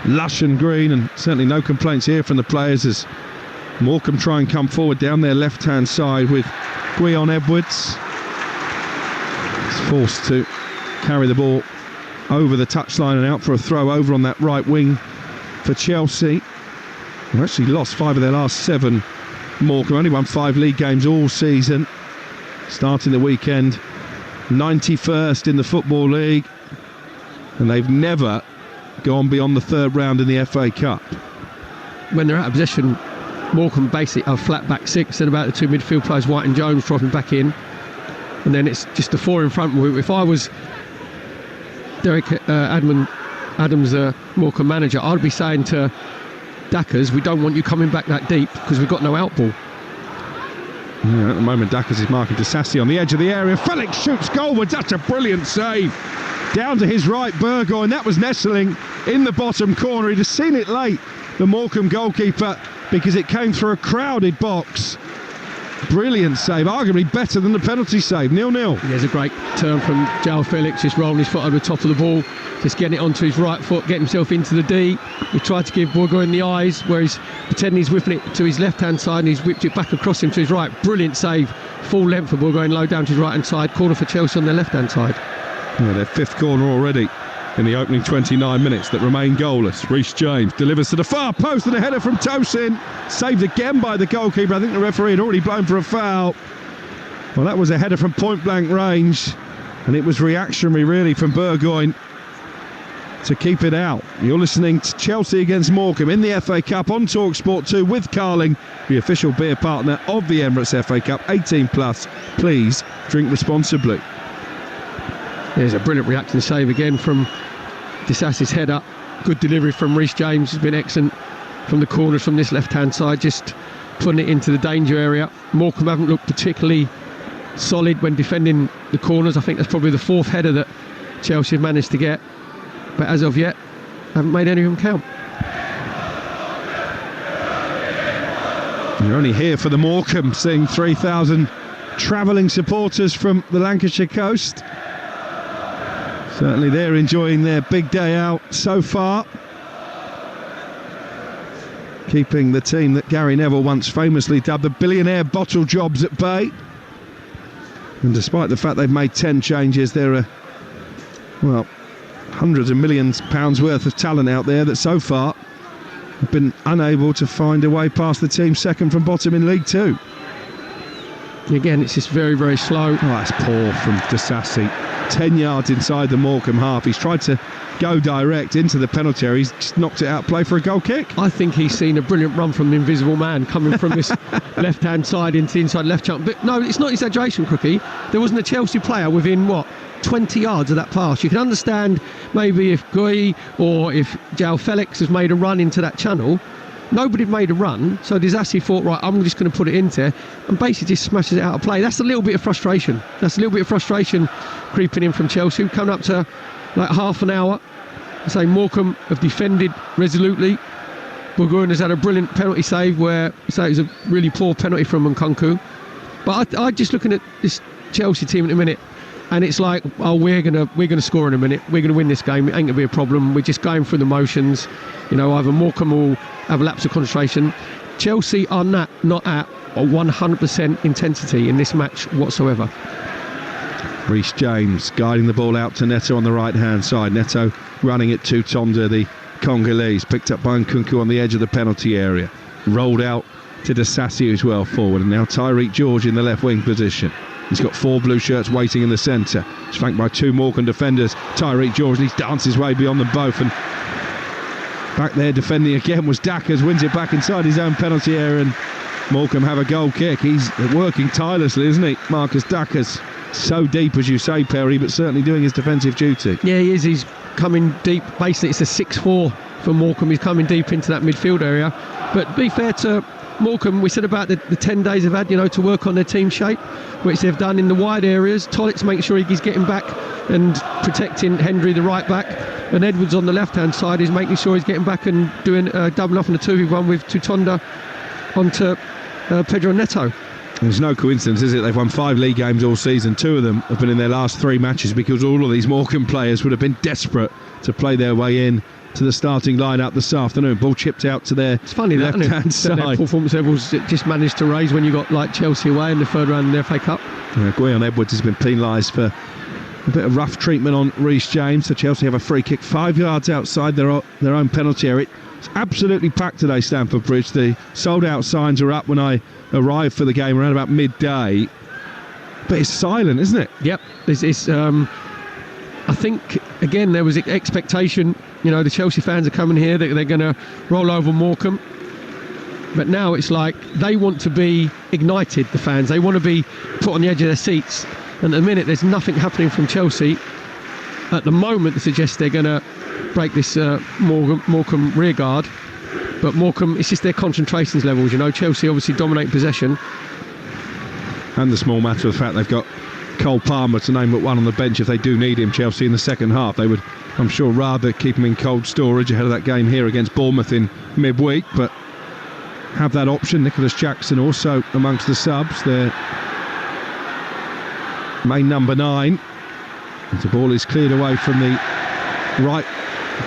lush and green, and certainly no complaints here from the players as Morecambe try and come forward down their left-hand side with Guion Edwards. He's forced to carry the ball over the touchline and out for a throw over on that right wing for Chelsea. They've actually lost 5 of their last 7. Morecambe only won 5 league games all season. Starting the weekend 91st in the Football League, and they've never gone beyond the third round in the FA Cup. When they're out of possession, Morecambe basically are flat back 6, then about the 2 midfield players, White and Jones, dropping back in, and then it's just the 4 in front. If I was Derek Adams, Morecambe manager, I'd be saying to Dackers, we don't want you coming back that deep because we've got no outball. Yeah, at the moment Dackers is marking Disassi on the edge of the area. Felix shoots goalwards. That's a brilliant save. Down to his right, Burgoyne. That was nestling in the bottom corner. He'd have seen it late, the Morecambe goalkeeper, because it came through a crowded box. Brilliant save, arguably better than the penalty save. 0-0. There's a great turn from João Felix, just rolling his foot over the top of the ball, just getting it onto his right foot, getting himself into the D. He tried to give Burgoyne the eyes, where he's pretending he's whipping it to his left-hand side, and he's whipped it back across him to his right. Brilliant save, full length for Burgoyne, low down to his right-hand side. Corner for Chelsea on their left-hand side. Yeah, their 5th corner already in the opening 29 minutes that remain goalless. Reece James delivers to the far post, and a header from Tosin, saved again by the goalkeeper. I think the referee had already blown for a foul. Well, that was a header from point blank range, and it was reactionary really from Burgoyne to keep it out. You're listening to Chelsea against Morecambe in the FA Cup on Talksport 2 with Carling, the official beer partner of the Emirates FA Cup. 18 plus, please drink responsibly. There's a brilliant reaction save again from Disassi's header. Good delivery from Reece James, has been excellent from the corners from this left-hand side, just putting it into the danger area. Morecambe haven't looked particularly solid when defending the corners. I think that's probably the 4th header that Chelsea have managed to get, but as of yet, haven't made any of them count. You're only here for the Morecambe, seeing 3,000 travelling supporters from the Lancashire coast. Certainly they're enjoying their big day out so far, keeping the team that Gary Neville once famously dubbed the billionaire bottle jobs at bay. And despite the fact they've made 10 changes, there are, well, hundreds of millions pounds worth of talent out there that so far have been unable to find a way past the team second from bottom in League 2. Again, it's just very slow. Oh, that's poor from Disassi. 10 yards inside the Morecambe half. He's tried to go direct into the penalty area. He's just knocked it out, play for a goal kick. I think he's seen a brilliant run from the invisible man coming from this left-hand side into the inside left chunk. But no, it's not exaggeration, Crookie. There wasn't a Chelsea player within, 20 yards of that pass. You can understand maybe if Guy or if João Felix has made a run into that channel. Nobody made a run, so Disassi thought, right, I'm just going to put it into, and basically just smashes it out of play. That's a little bit of frustration. That's a little bit of frustration creeping in from Chelsea, coming up to like half an hour. I say Morecambe have defended resolutely. Burgoyne has had a brilliant penalty save where it was a really poor penalty from Nkunku. But I just looking at this Chelsea team at a minute, and it's like, oh, we're gonna score in a minute. We're gonna win this game. It ain't gonna be a problem. We're just going through the motions. You know, either Morecambe will have a lapse of concentration. Chelsea are not at a 100% intensity in this match whatsoever. Reece James guiding the ball out to Neto on the right hand side. Neto running it to Tonda, the Congolese, picked up by Nkunku on the edge of the penalty area, rolled out to Disasi, who's well forward, and now Tyreek George in the left wing position. He's got 4 blue shirts waiting in the centre. He's flanked by 2 Morecambe defenders. Tyreek George, and he's danced his way beyond them both, and back there defending again was Dackers, wins it back inside his own penalty area, and Morecambe have a goal kick. He's working tirelessly, isn't he, Marcus Dackers? So deep, as you say, Perry, but certainly doing his defensive duty. Yeah, he is. He's coming deep. Basically, it's a 6-4 for Morecambe. He's coming deep into that midfield area. But be fair to Morecambe, we said about the 10 days they've had, to work on their team shape, which they've done in the wide areas. Tollett's making sure he's getting back and protecting Hendry, the right back, and Edwards on the left-hand side is making sure he's getting back and doing double off on the 2v1 with Tutonda onto Pedro Neto. There's no coincidence, is it? They've won 5 league games all season. 2 of them have been in their last 3 matches because all of these Morecambe players would have been desperate to play their way in to the starting lineup this afternoon. Ball chipped out to their left-hand side. Their performance levels just managed to raise when you got like Chelsea away in the third round in the FA Cup. Guion Edwards has been penalised for a bit of rough treatment on Reece James. So Chelsea have a free kick 5 yards outside their own penalty area. It's absolutely packed today, Stamford Bridge. The sold-out signs are up when I arrived for the game around about midday. But it's silent, isn't it? Yep. I think, again, there was expectation. The Chelsea fans are coming here. They're going to roll over Morecambe. But now it's like they want to be ignited, the fans. They want to be put on the edge of their seats. And at the minute, there's nothing happening from Chelsea at the moment that suggests they're going to break this Morecambe rear guard. But Morecambe, it's just their concentrations levels. Chelsea obviously dominate possession. And the small matter of the fact they've got Cole Palmer to name but one on the bench if they do need him. Chelsea in the second half, they would, I'm sure, rather keep him in cold storage ahead of that game here against Bournemouth in midweek, but have that option. Nicholas Jackson also amongst the subs, their main number 9. The ball is cleared away from the right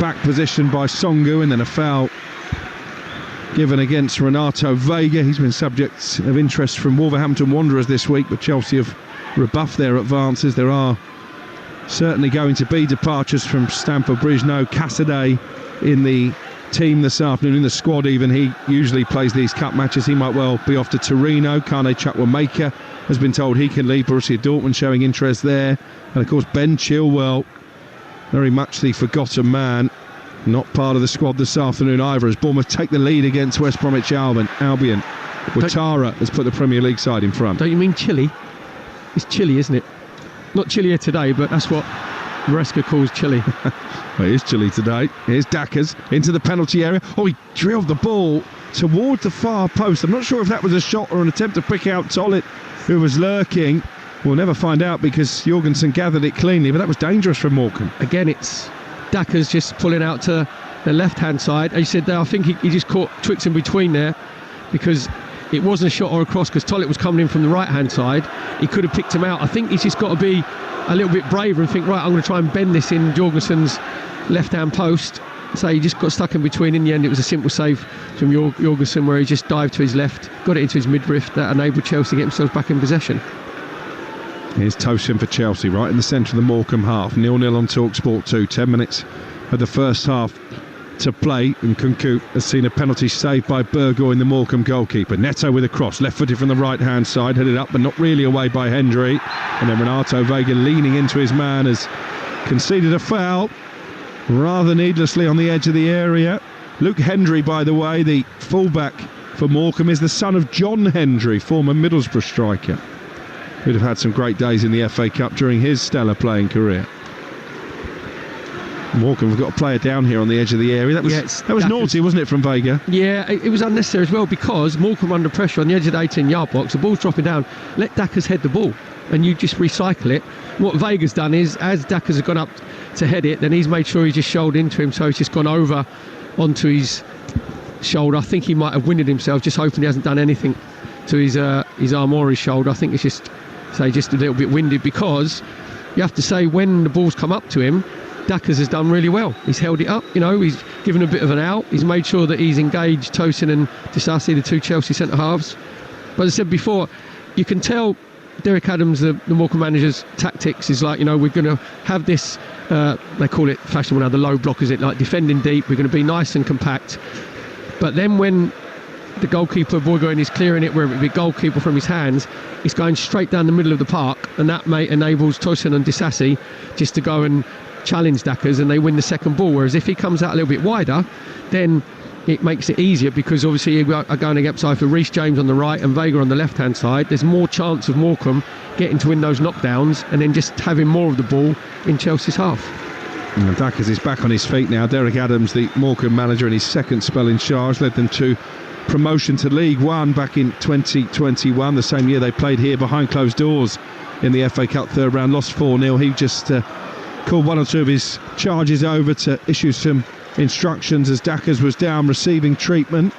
back position by Songu, and then a foul given against Renato Vega. He's been subject of interest from Wolverhampton Wanderers this week, but Chelsea have rebuffed their advances. There are certainly going to be departures from Stamford Bridge. No Cassidy in the team this afternoon, in the squad even. He usually plays these cup matches. He might well be off to Torino. Kane Chukwuemeka has been told he can leave Borussia Dortmund, showing interest there. And of course Ben Chilwell, very much the forgotten man, not part of the squad this afternoon either, as Bournemouth take the lead against West Bromwich Albion. Ouattara has put the Premier League side in front. Don't you mean chilly? It's chilly, isn't it? Not chillier today, but that's what Maresca calls chilly. Well, it is chilly today. Here's Dackers into the penalty area. Oh, he drilled the ball towards the far post. I'm not sure if that was a shot or an attempt to pick out Tollett, who was lurking. We'll never find out because Jorgensen gathered it cleanly, but that was dangerous from Morecambe. Again, it's Dackers just pulling out to the left-hand side. As you said there, I think he just caught Twix in between there, because it wasn't a shot or a cross, because Tollett was coming in from the right-hand side. He could have picked him out. I think he's just got to be a little bit braver and think, right, I'm going to try and bend this in Jorgensen's left-hand post. So he just got stuck in between. In the end, it was a simple save from Jorgensen, where he just dived to his left, got it into his midriff. That enabled Chelsea to get themselves back in possession. Here's Tosin for Chelsea, right in the centre of the Morecambe half. 0-0 on Talksport 2. 10 minutes of the first half to play, and Nkunku has seen a penalty saved by Burgoyne, the Morecambe goalkeeper. Neto with a cross, left-footed from the right-hand side, headed up but not really away by Hendry. And then Renato Vega, leaning into his man, has conceded a foul rather needlessly on the edge of the area. Luke Hendry, by the way, the fullback for Morecambe, is the son of John Hendry, former Middlesbrough striker, who'd have had some great days in the FA Cup during his stellar playing career. Morecambe have got a player down here on the edge of the area. That was naughty, wasn't it, from Vega? Yeah, it was unnecessary as well, because Morecambe under pressure on the edge of the 18-yard box, the ball's dropping down, let Dackers head the ball and you just recycle it. What Vega's done is, as Dackers have gone up to head it, then he's made sure he just shouldered into him, so he's just gone over onto his shoulder. I think he might have winded himself, just hoping he hasn't done anything to his arm or his shoulder. I think it's just a little bit winded, because you have to say, when the ball's come up to him, Dackers has done really well. He's held it up, he's given a bit of an out. He's made sure that he's engaged Tosin and Disasi, the two Chelsea centre-halves. But as I said before, you can tell Derek Adams, the Morecambe manager's tactics is like, we're going to have this, they call it fashionable now, the low block, is it, like defending deep. We're going to be nice and compact. But then when the goalkeeper, Boygoin, is clearing it, wherever it be goalkeeper from his hands, he's going straight down the middle of the park, and that enables Tosin and Disasi just to go and challenge Dackers, and they win the second ball. Whereas if he comes out a little bit wider, then it makes it easier, because obviously you are going against either Reece James on the right and Vega on the left hand side. There's more chance of Morecambe getting to win those knockdowns and then just having more of the ball in Chelsea's half. And Dackers is back on his feet now. Derek Adams, the Morecambe manager, in his second spell in charge, led them to promotion to League One back in 2021, the same year they played here behind closed doors in the FA Cup third round, lost 4-0. He just called one or two of his charges over to issue some instructions as Dackers was down receiving treatment.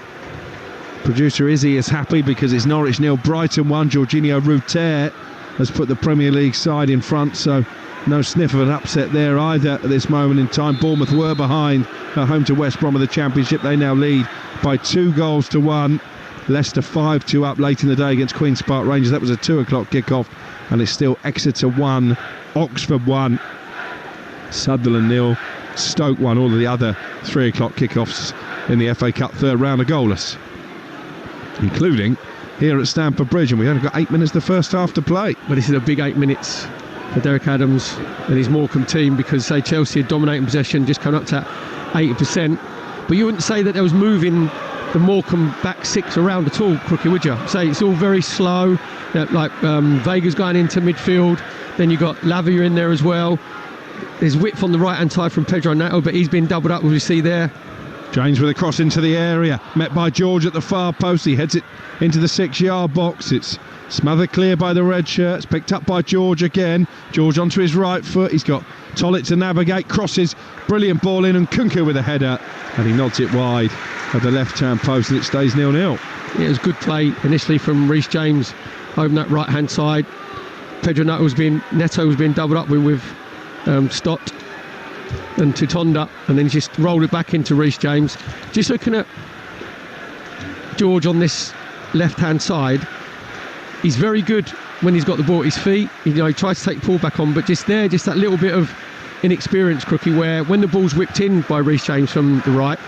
Producer Izzy is happy because it's Norwich 0, Brighton 1. Jorginho Ruter has put the Premier League side in front, so no sniff of an upset there either at this moment in time. Bournemouth were behind at home to West Brom of the Championship. They now lead by 2-1. Leicester 5-2 up late in the day against Queen's Park Rangers. That was a 2 o'clock kickoff, and it's still Exeter 1, Oxford 1, Sunderland 0, Stoke 1. All of the other 3 o'clock kickoffs in the FA Cup third round are goalless, including here at Stamford Bridge, and we only got 8 minutes the first half to play. But this is a big 8 minutes for Derek Adams and his Morecambe team, because say Chelsea had dominating possession, just coming up to 80%, but you wouldn't say that there was moving the Morecambe back six around at all, Crookie, would you? Say it's all very slow, like Vega's going into midfield, then you got Lavia in there as well. There's width on the right hand side from Pedro Neto, but he's been doubled up, as we see there. James with a cross into the area, met by George at the far post. He heads it into the 6-yard box. It's smothered clear by the red shirts, picked up by George again. George onto his right foot. He's got Tollett to navigate, crosses, brilliant ball in, and Kunku with a header, and he nods it wide at the left hand post, and it stays 0-0. Yeah, it was good play initially from Reece James over that right hand side. Pedro Neto was being doubled up with Stott and Tutonda, and then just rolled it back into Reece James. Just looking at George on this left hand side, he's very good when he's got the ball at his feet. He tries to take the ball back on, but just that little bit of inexperience, Crookie, where when the ball's whipped in by Reece James from the right,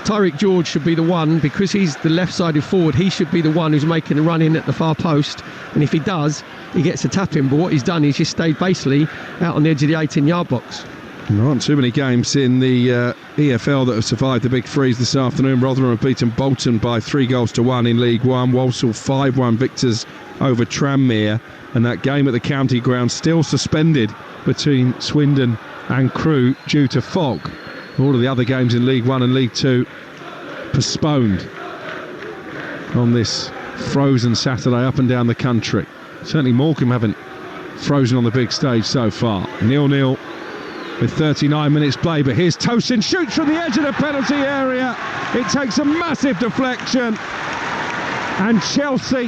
Tyreek George should be the one, because he's the left-sided forward, he should be the one who's making the run in at the far post, and if he does, he gets a tap in. But what he's done is just stayed basically out on the edge of the 18-yard box. There aren't too many games in the EFL that have survived the big freeze this afternoon. Rotherham have beaten Bolton by 3-1 in League One. Walsall 5-1 victors over Tranmere, and that game at the county ground still suspended between Swindon and Crewe due to fog. All of the other games in League One and League Two postponed on this frozen Saturday up and down the country. Certainly Morecambe haven't frozen on the big stage so far. 0-0 with 39 minutes play, but here's Tosin, shoots from the edge of the penalty area. It takes a massive deflection, and Chelsea,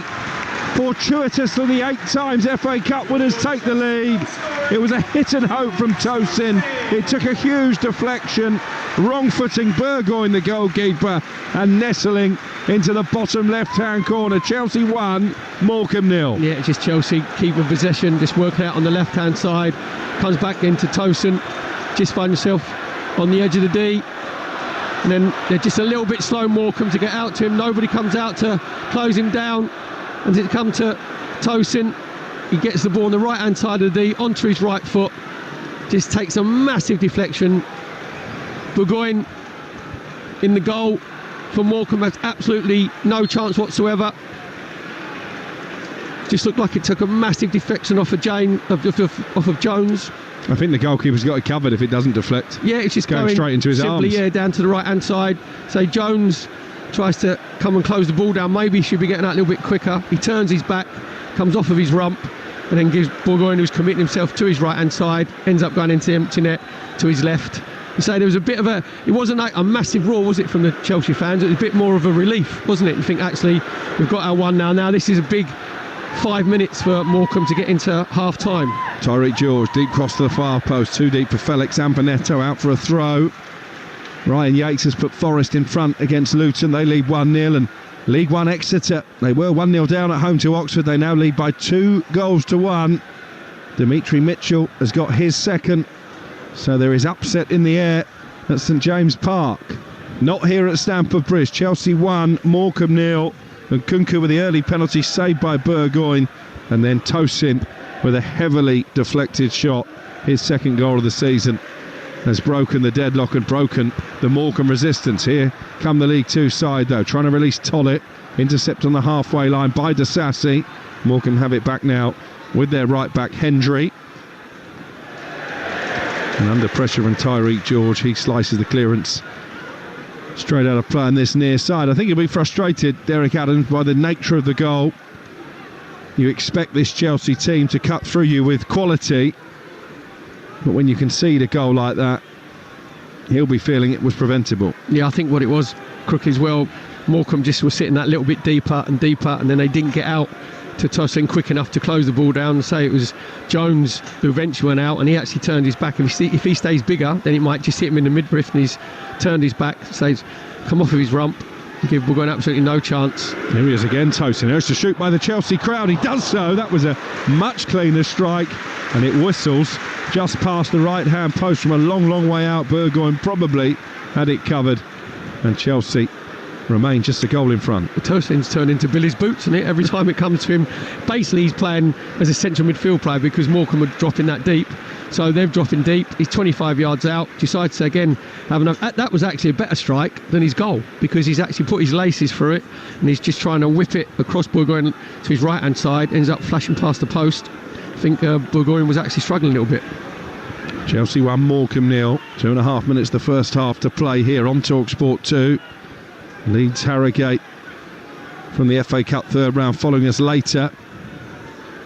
fortuitously the 8 times FA Cup winners, take the lead. It was a hit and hope from Tosin. It took a huge deflection, wrong-footing Burgoyne, the goalkeeper, and nestling into the bottom left-hand corner. Chelsea 1, Morecambe 0. Yeah, just Chelsea keeping possession, just working out on the left-hand side. Comes back into Tosin, just finds himself on the edge of the D. And then they're just a little bit slow, Morecambe, to get out to him. Nobody comes out to close him down. And it come to Tosin, he gets the ball on the right hand side of the D onto his right foot, just takes a massive deflection. Burgoyne in the goal for Morecambe has absolutely no chance whatsoever. Just looked like it took a massive deflection off of Jones. I think the goalkeeper's got it covered if it doesn't deflect. Yeah, it's just going straight into his simply, arms. Yeah, down to the right hand side. So Jones tries to come and close the ball down. Maybe he should be getting out a little bit quicker. He turns his back, comes off of his rump, and then gives Burgoyne, who's committing himself to his right-hand side, ends up going into the empty net to his left. So there was a bit of it wasn't like a massive roar, was it, from the Chelsea fans? It was a bit more of a relief, wasn't it? You think, actually, we've got our one now. Now this is a big 5 minutes for Morecambe to get into half-time. Tyreek George, deep cross to the far post, too deep for Felix. Ampanetto out for a throw. Ryan Yates has put Forest in front against Luton. They lead 1-0, and League One Exeter, they were 1-0 down at home to Oxford. They now lead by 2-1. Dimitri Mitchell has got his second. So there is upset in the air at St James Park. Not here at Stamford Bridge. Chelsea 1, Morecambe 0. And Kunku with the early penalty saved by Burgoyne. And then Tosin with a heavily deflected shot. His second goal of the season has broken the deadlock and broken the Morecambe resistance. Here come the League Two side, though, trying to release Tollett. Intercept on the halfway line by Disasi. Morecambe have it back now with their right back Hendry. And under pressure from Tyreek George, he slices the clearance straight out of play on this near side. I think he'll be frustrated, Derek Adams, by the nature of the goal. You expect this Chelsea team to cut through you with quality, but when you concede a goal like that, he'll be feeling it was preventable. Yeah, I think what it was, Crook, as well, Morecambe just was sitting that little bit deeper and deeper, and then they didn't get out to Tosin quick enough to close the ball down. Say it was Jones who eventually went out, and he actually turned his back. If he stays bigger, then it might just hit him in the midriff, and he's turned his back, says come off of his rump and give Burgoyne absolutely no chance. Here he is again, Tosin. There's to shoot by the Chelsea crowd. He does so. That was a much cleaner strike, and it whistles just past the right hand post from a long way out. Burgoyne probably had it covered, and Chelsea remain just a goal in front. Tosin's turned into Billy's boots, isn't it? Every time it comes to him, basically he's playing as a central midfield player because Morecambe are dropping that deep. So they're dropping deep. He's 25 yards out. Decides to again have enough. That was actually a better strike than his goal because he's actually put his laces through it, and he's just trying to whip it across Burgoyne to his right hand side. Ends up flashing past the post. I think Burgoyne was actually struggling a little bit. Chelsea 1, Morecambe 0. 2.5 minutes the first half to play here on Talksport 2. Leeds Harrogate from the FA Cup third round following us later,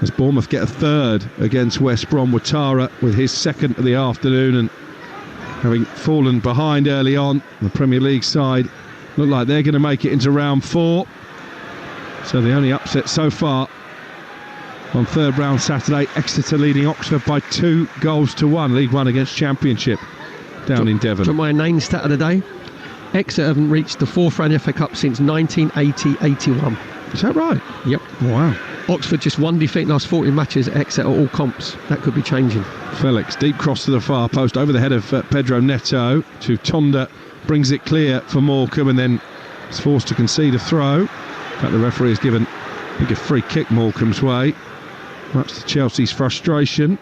as Bournemouth get a third against West Brom. Ouattara with his second of the afternoon, and having fallen behind early on, the Premier League side look like they're going to make it into round 4. So the only upset so far on third round Saturday, Exeter leading Oxford by 2-1. League One against Championship down in Devon. Do you want my name stat of the day? Exeter haven't reached the fourth round FA Cup since 1980-81. Is that right? Yep. Wow. Oxford just one defeat in the last 40 matches at Exeter, all comps. That could be changing. Felix, deep cross to the far post over the head of Pedro Neto to Tonda, brings it clear for Morecambe, and then is forced to concede a throw. In fact, the referee has given, I think, a free kick Morecambe's way. Much to Chelsea's frustration.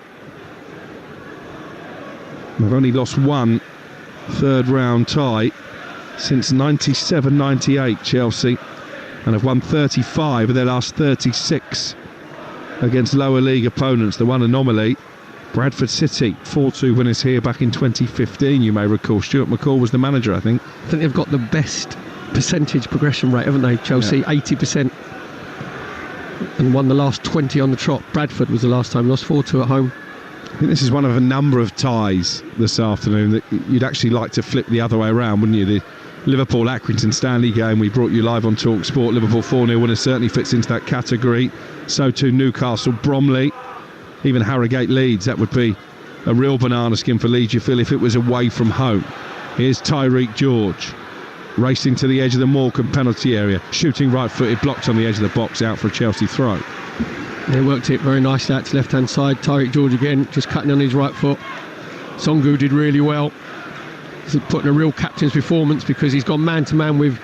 They've only lost one third round tie since 97-98, Chelsea, and have won 35 of their last 36 against lower league opponents. The one anomaly, Bradford City 4-2 winners here back in 2015, you may recall. Stuart McCall was the manager, I think. I think they've got the best percentage progression rate, haven't they, Chelsea? Yeah. 80%, and won the last 20 on the trot. Bradford was the last time, lost 4-2 at home. I think this is one of a number of ties this afternoon that you'd actually like to flip the other way around, wouldn't you? The Liverpool-Accrington Stanley game we brought you live on Talksport. Liverpool 4-0 winner certainly fits into that category. So too Newcastle-Bromley. Even Harrogate-Leeds, that would be a real banana skin for Leeds, you feel, if it was away from home. Here's Tyreek George racing to the edge of the Morecambe penalty area, shooting right-footed, blocked on the edge of the box, out for a Chelsea throw. They worked it very nicely out to left-hand side. Tyreek George again, just cutting on his right foot. Songu did really well. He's putting a real captain's performance because he's gone man-to-man with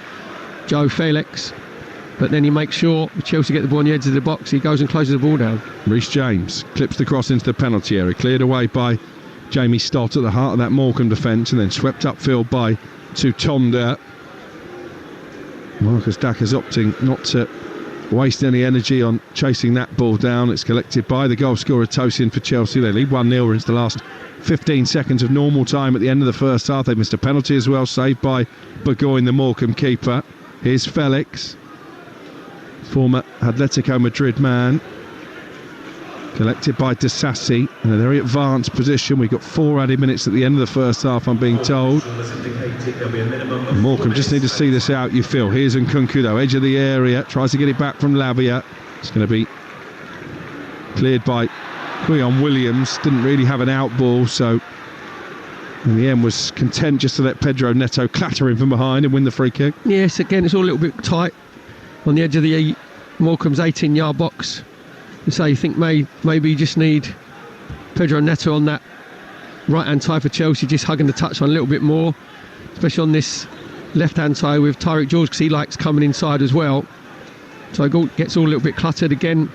Joe Felix. But then he makes sure Chelsea get the ball on the edge of the box. He goes and closes the ball down. Reece James clips the cross into the penalty area, cleared away by Jamie Stott at the heart of that Morecambe defence, and then swept upfield by Tutonda. Marcus Dacker's opting not to waste any energy on chasing that ball down. It's collected by the goal scorer Tosin for Chelsea. They lead 1-0 into the last 15 seconds of normal time at the end of the first half. They missed a penalty as well, saved by Burgoyne, the Morecambe keeper. Here's Felix, former Atletico Madrid man. Collected by Disassi in a very advanced position. We've got 4 added minutes at the end of the first half, I'm being told. And Morecambe just need to see this out, you feel. Here's Nkunku though, edge of the area, tries to get it back from Lavia. It's going to be cleared by Guillaume Williams. Didn't really have an out ball, so in the end was content just to let Pedro Neto clatter him from behind and win the free kick. Yes, again, it's all a little bit tight on the edge of the Morecambe's 18-yard box. So you think maybe you just need Pedro Neto on that right-hand side for Chelsea, just hugging the touchline a little bit more, especially on this left-hand side with Tyreek George, because he likes coming inside as well. So it gets all a little bit cluttered again.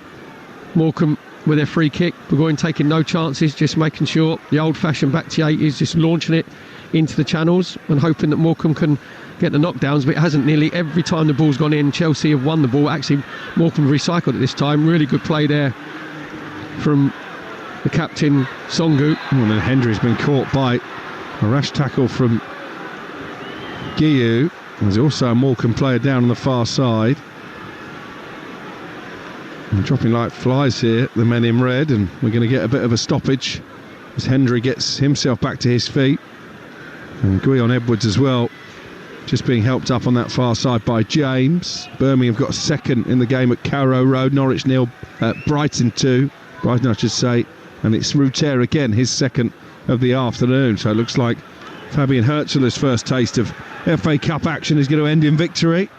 Morecambe with their free kick. Burgoyne taking no chances, just making sure the old-fashioned back to 80s, just launching it into the channels and hoping that Morecambe can get the knockdowns, but it hasn't. Nearly every time the ball's gone in, Chelsea have won the ball. Actually, Morecambe recycled it this time. Really good play there from the captain, Songu. And then Hendry's been caught by a rash tackle from Guiu. There's also a Morecambe player down on the far side. And dropping like flies here, the men in red, and we're going to get a bit of a stoppage as Hendry gets himself back to his feet. And Guion Edwards as well, just being helped up on that far side by James. Birmingham got a second in the game at Carrow Road. Norwich 0, Brighton 2. Brighton, I should say. And it's Ruter again, his second of the afternoon. So it looks like Fabian Hertzler's first taste of FA Cup action is going to end in victory.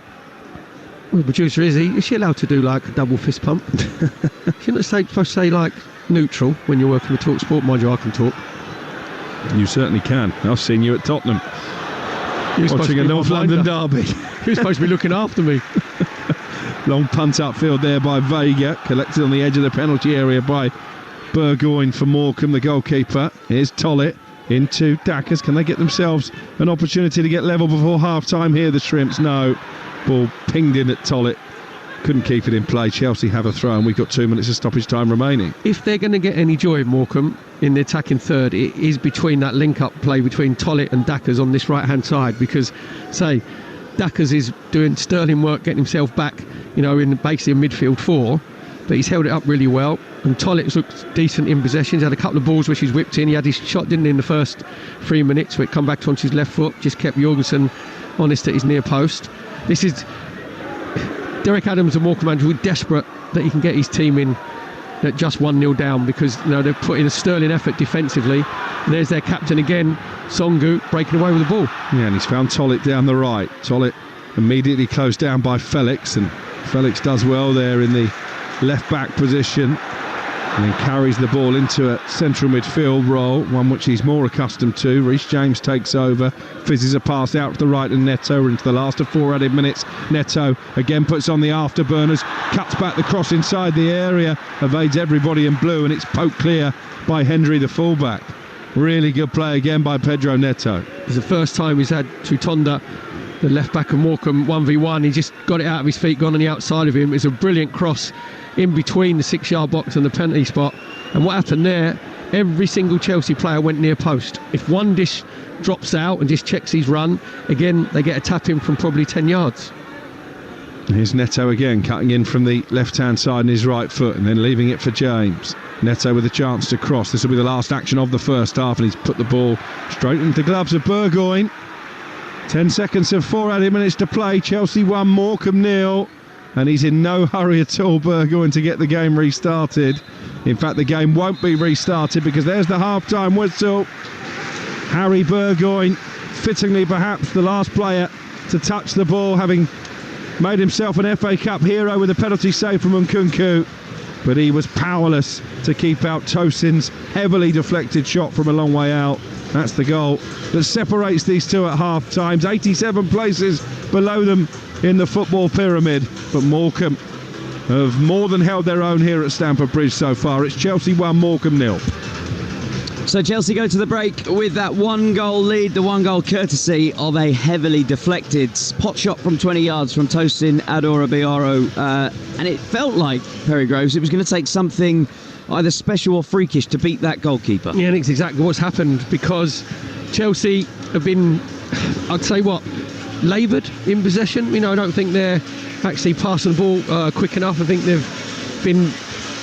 Well, the producer, is she allowed to do like a double fist pump? She's not supposed to say like neutral when you're working with Talksport. Mind you, I can talk. You certainly can. I've seen you at Tottenham watching a North London derby. You're supposed to be looking after me. Long punt upfield there by Vega, collected on the edge of the penalty area by Burgoyne for Morecambe, the goalkeeper. Here's Tollett into Dackers. Can they get themselves an opportunity to get level before half time here, the Shrimps? No. Ball pinged in at Tollett. Couldn't keep it in play. Chelsea have a throw and we've got 2 minutes of stoppage time remaining. If they're going to get any joy of Morecambe in the attacking third, it is between that link-up play between Tollett and Dackers on this right-hand side, because, say, Dackers is doing sterling work getting himself back, in basically a midfield 4, but he's held it up really well. And Tollett looks decent in possession. He's had a couple of balls which he's whipped in. He had his shot, didn't he, in the first 3 minutes, where it come back onto his left foot, just kept Jorgensen honest at his near post. This is Derek Adams, the Morecambe manager, who's desperate that he can get his team in at just 1-0 down, because they've put in a sterling effort defensively. And there's their captain again, Songu, breaking away with the ball. Yeah, and he's found Tollett down the right. Tollett immediately closed down by Felix, and Felix does well there in the left back position, and then carries the ball into a central midfield role, one which he's more accustomed to. Reece James takes over, fizzes a pass out to the right, and Neto into the last of 4 added minutes. Neto again puts on the afterburners, cuts back the cross inside the area, evades everybody in blue, and it's poked clear by Hendry, the fullback. Really good play again by Pedro Neto. It's the first time he's had Tutonda, the left back of Morecambe, 1v1. He just got it out of his feet, gone on the outside of him. It's a brilliant cross in between the 6-yard box and the penalty spot. And what happened there, every single Chelsea player went near post. If one dish drops out and just checks his run, again they get a tap in from probably 10 yards. Here's Neto again, cutting in from the left-hand side on his right foot and then leaving it for James. Neto with a chance to cross. This will be the last action of the first half, and he's put the ball straight into the gloves of Burgoyne. 10 seconds of 4 added minutes to play. Chelsea 1, Morecambe 0. And he's in no hurry at all, Burgoyne, to get the game restarted. In fact, the game won't be restarted because there's the half-time whistle. Harry Burgoyne, fittingly perhaps the last player to touch the ball, having made himself an FA Cup hero with a penalty save from Nkunku. But he was powerless to keep out Tosin's heavily deflected shot from a long way out. That's the goal that separates these two at half times. 87 places below them in the football pyramid, but Morecambe have more than held their own here at Stamford Bridge so far. It's Chelsea 1, Morecambe 0. So Chelsea go to the break with that 1-goal lead, the 1-goal courtesy of a heavily deflected pot shot from 20 yards from Tosin Adora-Biaro, and it felt like, Perry Groves, it was going to take something either special or freakish to beat that goalkeeper. Yeah, and it's exactly what's happened, because Chelsea have been, I'd say laboured in possession. I don't think they're actually passing the ball quick enough. I think they've been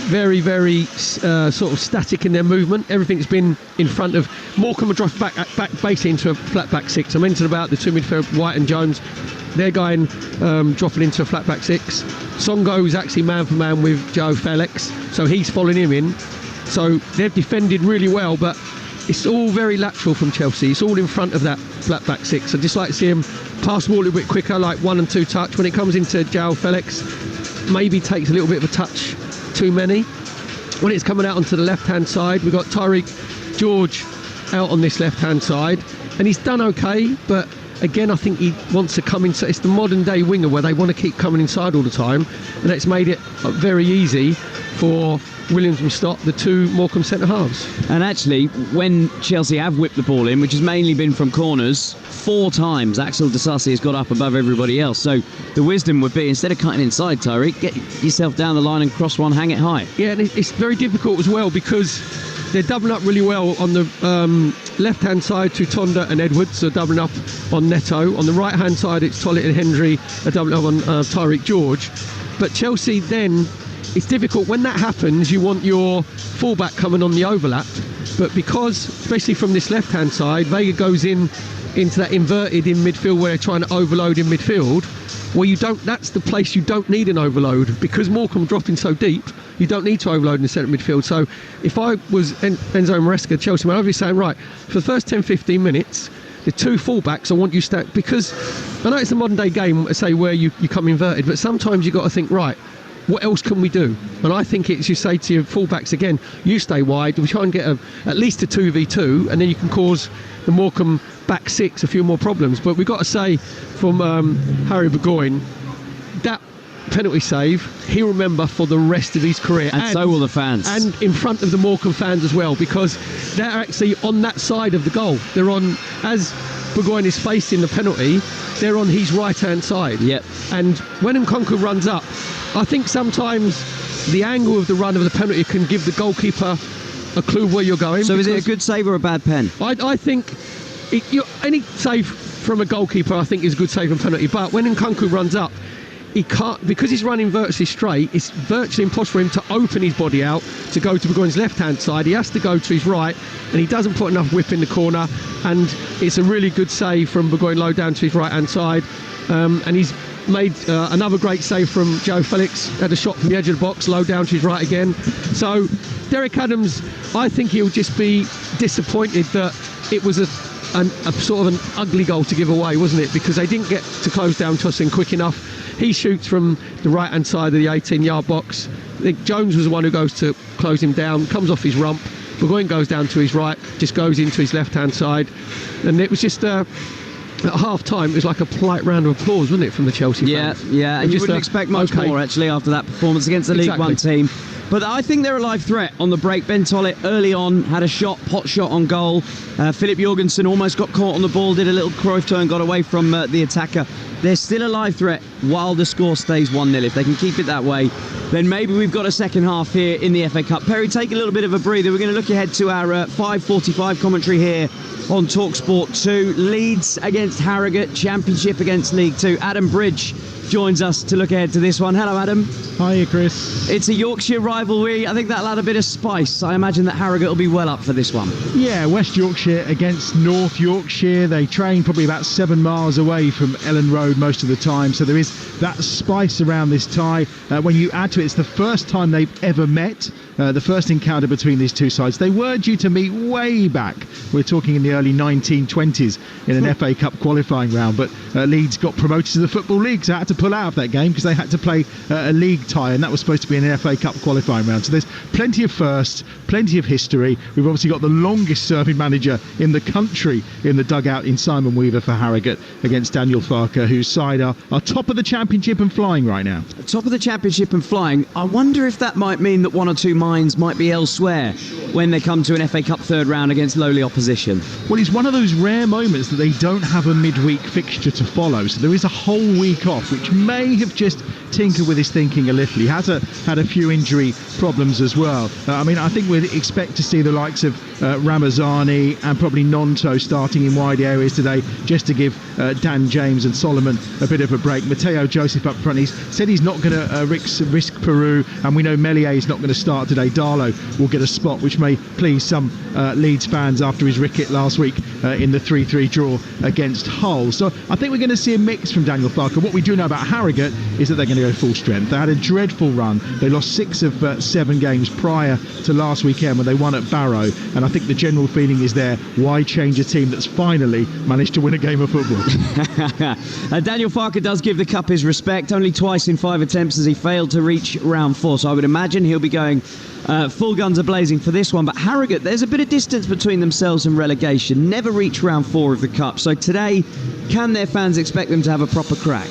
very, very sort of static in their movement. Everything's been in front of Morecambe. Dropped back basically into a flat back six. I mentioned about the two midfield, White and Jones. They're going dropping into a flat back six. Songo is actually man for man with Joe Felix, so he's following him in. So they've defended really well, but it's all very lateral from Chelsea. It's all in front of that flat back six. I'd just like to see him pass the ball a little bit quicker, like 1 and 2 touch. When it comes into Joe Felix, maybe takes a little bit of a touch too many. When it's coming out onto the left-hand side, we've got Tyreek George out on this left-hand side, and he's done okay, but again, I think he wants to come inside. It's the modern-day winger where they want to keep coming inside all the time, and it's made it very easy for Williams and Stott, the two Morecambe centre-halves. And actually, when Chelsea have whipped the ball in, which has mainly been from corners, 4 times Axel Disasi has got up above everybody else. So the wisdom would be, instead of cutting inside, Tyreek, get yourself down the line and cross one, hang it high. Yeah, and it's very difficult as well because they're doubling up really well on the left-hand side. Tutonda and Edwards are doubling up on Neto. On the right-hand side, it's Tollett and Hendry are doubling up on Tyreek George. But Chelsea then, it's difficult. When that happens, you want your fullback coming on the overlap. But because, especially from this left-hand side, Vega goes into that inverted in midfield where they're trying to overload in midfield, well, that's the place you don't need an overload, because Morecambe dropping so deep, you don't need to overload in the centre midfield. So if I was Enzo Maresca, Chelsea, I'd be saying, right, for the first 10-15 minutes, the two fullbacks, I want you stacked, because I know it's a modern day game, say, where you come inverted, but sometimes you've got to think, right, what else can we do? And I think it's, you say to your fullbacks again, you stay wide, we try and get at least a 2v2, and then you can cause the Morecambe back six a few more problems. But we've got to say, from Harry Burgoyne, that penalty save he'll remember for the rest of his career, and so will the fans, and in front of the Morecambe fans as well, because they're actually on that side of the goal. They're on, as Burgoyne is facing the penalty, they're on his right hand side. Yep. And when Nkunku runs up, I think sometimes the angle of the run of the penalty can give the goalkeeper a clue where you're going. So is it a good save or a bad pen? I think any save from a goalkeeper, I think, is a good save and penalty. But when Nkunku runs up, he can't, because he's running virtually straight, it's virtually impossible for him to open his body out to go to Burgoyne's left-hand side. He has to go to his right, and he doesn't put enough whip in the corner, and it's a really good save from Burgoyne low down to his right-hand side. And he's made another great save from Joe Felix, had a shot from the edge of the box, low down to his right again. So Derek Adams, I think he'll just be disappointed that it was a sort of an ugly goal to give away, wasn't it? Because they didn't get to close down Tosin quick enough. He shoots from the right-hand side of the 18-yard box. I think Jones was the one who goes to close him down, comes off his rump. Burgoyne goes down to his right, just goes into his left-hand side. And it was just... at half-time, it was like a polite round of applause, wasn't it, from the Chelsea fans? Yeah, and you wouldn't expect much more, actually, after that performance against the League One team. But I think they're a live threat on the break. Ben Tollett early on had a pot shot on goal. Philip Jorgensen almost got caught on the ball, did a little Cruyff turn, got away from the attacker. They're still a live threat while the score stays 1-0. If they can keep it that way, then maybe we've got a second half here in the FA Cup. Perry, take a little bit of a breather. We're going to look ahead to our 5:45 commentary here on Talksport 2. Leeds against Harrogate, Championship against League 2. Adam Bridge joins us to look ahead to this one. Hello, Adam. Hiya, Chris. It's a Yorkshire rivalry. I think that'll add a bit of spice. I imagine that Harrogate will be well up for this one. Yeah, West Yorkshire against North Yorkshire. They train probably about 7 miles away from Ellen Road most of the time, so there is that spice around this tie. When you add to it, it's the first time they've ever met. The first encounter between these two sides. They were due to meet way back. We're talking in the early 1920s in an FA Cup qualifying round, but Leeds got promoted to the Football League, so I had to pull out of that game because they had to play a league tie, and that was supposed to be an FA Cup qualifying round. So there's plenty of firsts, plenty of history. We've obviously got the longest serving manager in the country in the dugout in Simon Weaver for Harrogate against Daniel Farker, whose side are top of the Championship and flying right now. Top of the Championship and flying. I wonder if that might mean that one or two minds might be elsewhere when they come to an FA Cup third round against lowly opposition. Well, it's one of those rare moments that they don't have a midweek fixture to follow, so there is a whole week off, which may have just tinkered with his thinking a little. He has had a few injury problems as well. I mean, I think we'd expect to see the likes of Ramazani and probably Nonto starting in wide areas today, just to give Dan James and Solomon a bit of a break. Mateo Joseph up front. He's said he's not going to risk Peru, and we know Meslier is not going to start today. Darlow will get a spot, which may please some Leeds fans after his ricket last week in the 3-3 draw against Hull. So I think we're going to see a mix from Daniel Farke. What we do know about Harrogate is that they're going to go full strength. They had a dreadful run. They lost 6 of 7 games prior to last weekend when they won at Barrow, and I think the general feeling is there, why change a team that's finally managed to win a game of football? Daniel Farke does give the cup his respect. Only twice in 5 attempts has he failed to reach round 4, so I would imagine he'll be going full guns a-blazing for this one. But Harrogate, there's a bit of distance between themselves and relegation, never reached round 4 of the cup, so today can their fans expect them to have a proper crack?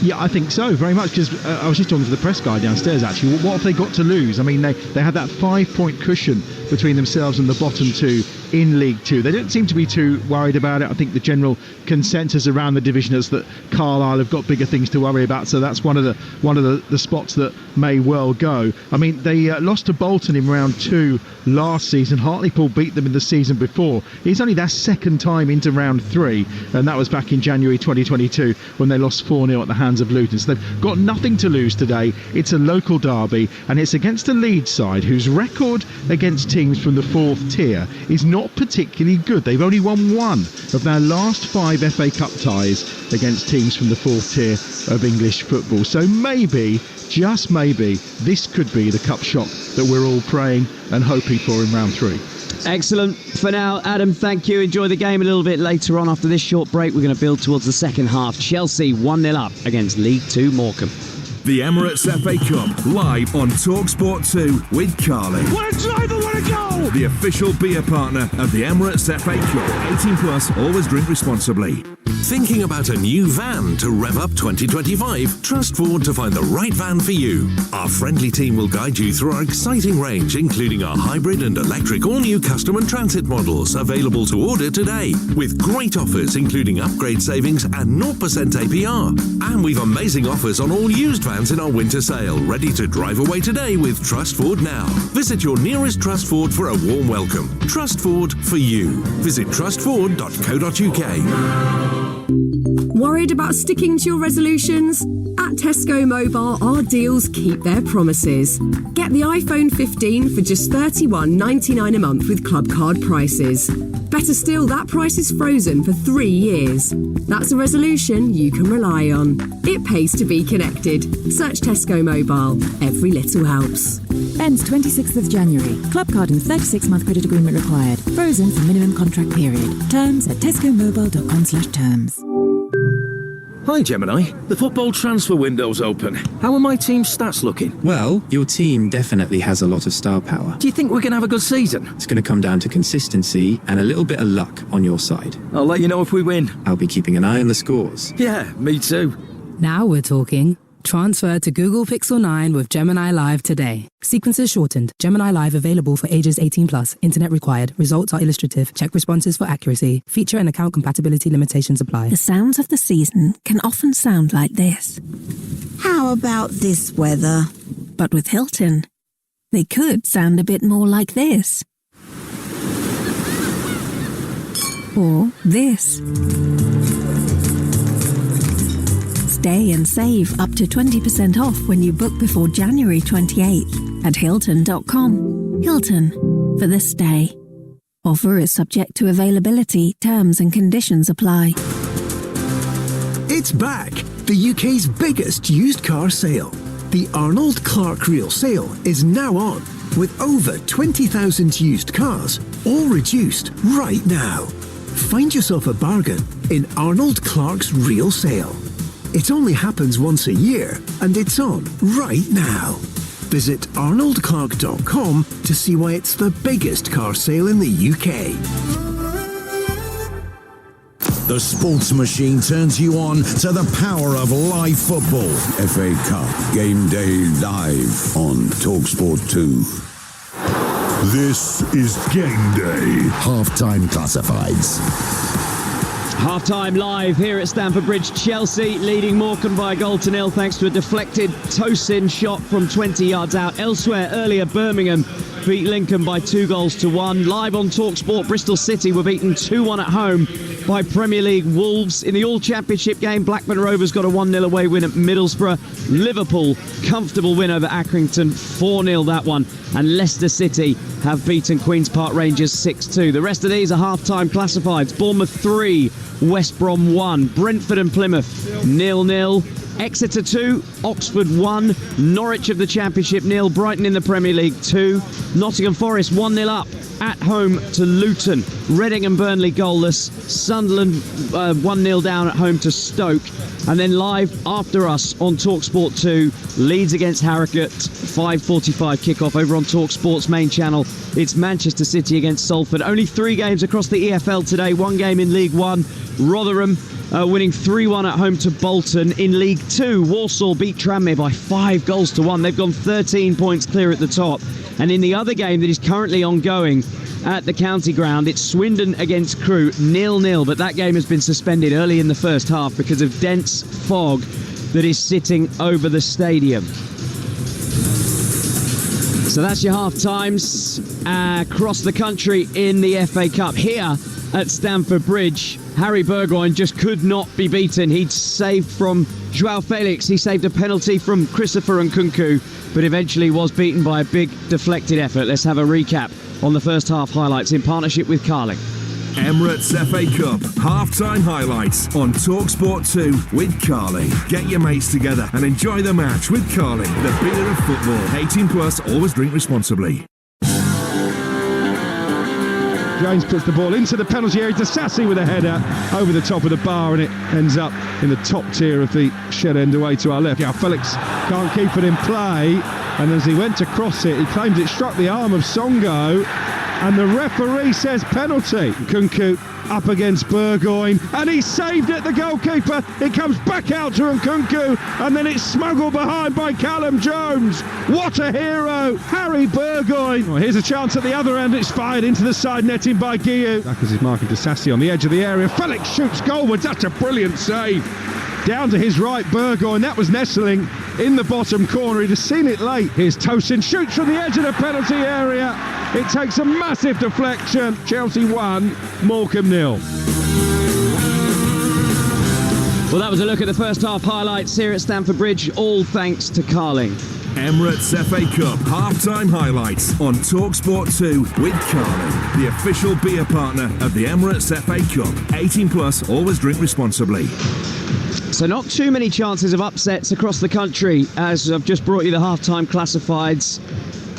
Yeah, I think so, very much, because I was just talking to the press guy downstairs actually. What have they got to lose? I mean, they had that 5-point cushion between themselves and the bottom 2 in League 2. They don't seem to be too worried about it. I think the general consensus around the division is that Carlisle have got bigger things to worry about, so that's one of the spots that may well go. I mean, they lost to Bolton in round 2 last season. Hartlepool beat them in the season before. It's only their second time into round 3, and that was back in January 2022 when they lost 4-0 at the hands of Luton. So they've got nothing to lose today. It's a local derby, and it's against a Leeds side whose record against teams from the 4th tier is not particularly good. They've only won 1 of their last 5 FA Cup ties against teams from the 4th tier of English football. So maybe, just maybe, this could be the cup shot that we're all praying and hoping for in round 3. Excellent. For now, Adam, thank you. Enjoy the game a little bit later on. After this short break, we're going to build towards the second half. Chelsea 1-0 up against League 2 Morecambe. The Emirates FA Cup, live on Talksport 2 with Carly. What a driver, what a goal! The official beer partner of the Emirates FA Cup. 18 plus, always drink responsibly. Thinking about a new van to rev up 2025? Trust Ford to find the right van for you. Our friendly team will guide you through our exciting range, including our hybrid and electric all-new custom and transit models available to order today, with great offers including upgrade savings and 0% APR. And we've amazing offers on all used vans in our winter sale, ready to drive away today with Trust Ford now. Visit your nearest Trust Ford for a warm welcome. Trust Ford for you. Visit trustford.co.uk. Worried about sticking to your resolutions? At Tesco Mobile, our deals keep their promises. Get the iPhone 15 for just $31.99 a month with Club Card prices. Better still, that price is frozen for 3 years. That's a resolution you can rely on. It pays to be connected. Search Tesco Mobile. Every little helps. Ends 26th of January. Club Card and 36-month credit agreement required. Frozen for minimum contract period. Terms at tescomobile.com/terms. Hi Gemini, the football transfer window's open. How are my team's stats looking? Well, your team definitely has a lot of star power. Do you think we're going to have a good season? It's going to come down to consistency and a little bit of luck on your side. I'll let you know if we win. I'll be keeping an eye on the scores. Yeah, me too. Now we're talking. Transfer to Google Pixel 9 with Gemini Live today. Sequences shortened. Gemini Live available for ages 18+. Internet required. Results are illustrative. Check responses for accuracy. Feature and account compatibility limitations apply. The sounds of the season can often sound like this. How about this weather? But with Hilton, they could sound a bit more like this. Or this. Stay and save up to 20% off when you book before January 28th at Hilton.com. Hilton, for the stay. Offer is subject to availability, terms and conditions apply. It's back! The UK's biggest used car sale. The Arnold Clark Real Sale is now on, with over 20,000 used cars, all reduced right now. Find yourself a bargain in Arnold Clark's Real Sale. It only happens once a year, and it's on right now. Visit arnoldclark.com to see why it's the biggest car sale in the UK. The sports machine turns you on to the power of live football. FA Cup Game Day live on Talksport 2. This is Game Day. Half-time classifieds. Half-time live here at Stamford Bridge. Chelsea leading Morecambe by a goal to nil thanks to a deflected Tosin shot from 20 yards out. Elsewhere, earlier Birmingham beat Lincoln by 2-1. Live on Talksport, Bristol City were beaten 2-1 at home by Premier League Wolves. In the All-Championship game, Blackburn Rovers got a 1-0 away win at Middlesbrough. Liverpool, comfortable win over Accrington, 4-0 that one. And Leicester City have beaten Queen's Park Rangers 6-2. The rest of these are half-time classifieds. Bournemouth 3, West Brom 1. Brentford and Plymouth 0-0. Exeter 2, Oxford 1, Norwich of the Championship 0, Brighton in the Premier League 2, Nottingham Forest 1-0 up at home to Luton, Reading and Burnley goalless, Sunderland 1-0 down at home to Stoke, and then live after us on Talksport 2, Leeds against Harrogate, 5:45 kickoff over on Talksport's main channel. It's Manchester City against Salford. Only 3 games across the EFL today, 1 game in League 1, Rotherham winning 3-1 at home to Bolton. In League 2, Walsall beat Tranmere by 5-1. They've gone 13 points clear at the top. And in the other game that is currently ongoing at the county ground, it's Swindon against Crewe, 0-0. But that game has been suspended early in the first half because of dense fog that is sitting over the stadium. So that's your half-times across the country in the FA Cup. Here at Stamford Bridge, Harry Burgoyne just could not be beaten. He'd saved from Joao Felix. He saved a penalty from Christopher Nkunku, but eventually was beaten by a big deflected effort. Let's have a recap on the first half highlights in partnership with Carling. Emirates FA Cup half-time highlights on Talksport 2 with Carling. Get your mates together and enjoy the match with Carling, the beer of football. 18 plus, always drink responsibly. James puts the ball into the penalty area to Sassy with a header over the top of the bar, and it ends up in the top tier of the shed end away to our left. Yeah, Felix can't keep it in play, and as he went to cross it, he claims it struck the arm of Songo, and the referee says penalty. Nkunku up against Burgoyne, and he saved it, the goalkeeper. It comes back out to Nkunku, and then it's smuggled behind by Callum Jones. What a hero, Harry Burgoyne. Well, here's a chance at the other end. It's fired into the side netting by Guillou. Dackers is marking to Sassy on the edge of the area. Felix shoots goalwards. That's a brilliant save. Down to his right, Burgoyne. That was nestling in the bottom corner. He'd have seen it late. Here's Tosin, shoots from the edge of the penalty area. It takes a massive deflection. Chelsea 1, Morecambe 0. Well, that was a look at the first half highlights here at Stamford Bridge, all thanks to Carling. Emirates FA Cup half-time highlights on Talksport 2 with Carling, the official beer partner of the Emirates FA Cup. 18 plus, always drink responsibly. So not too many chances of upsets across the country, as I've just brought you the half-time classifieds.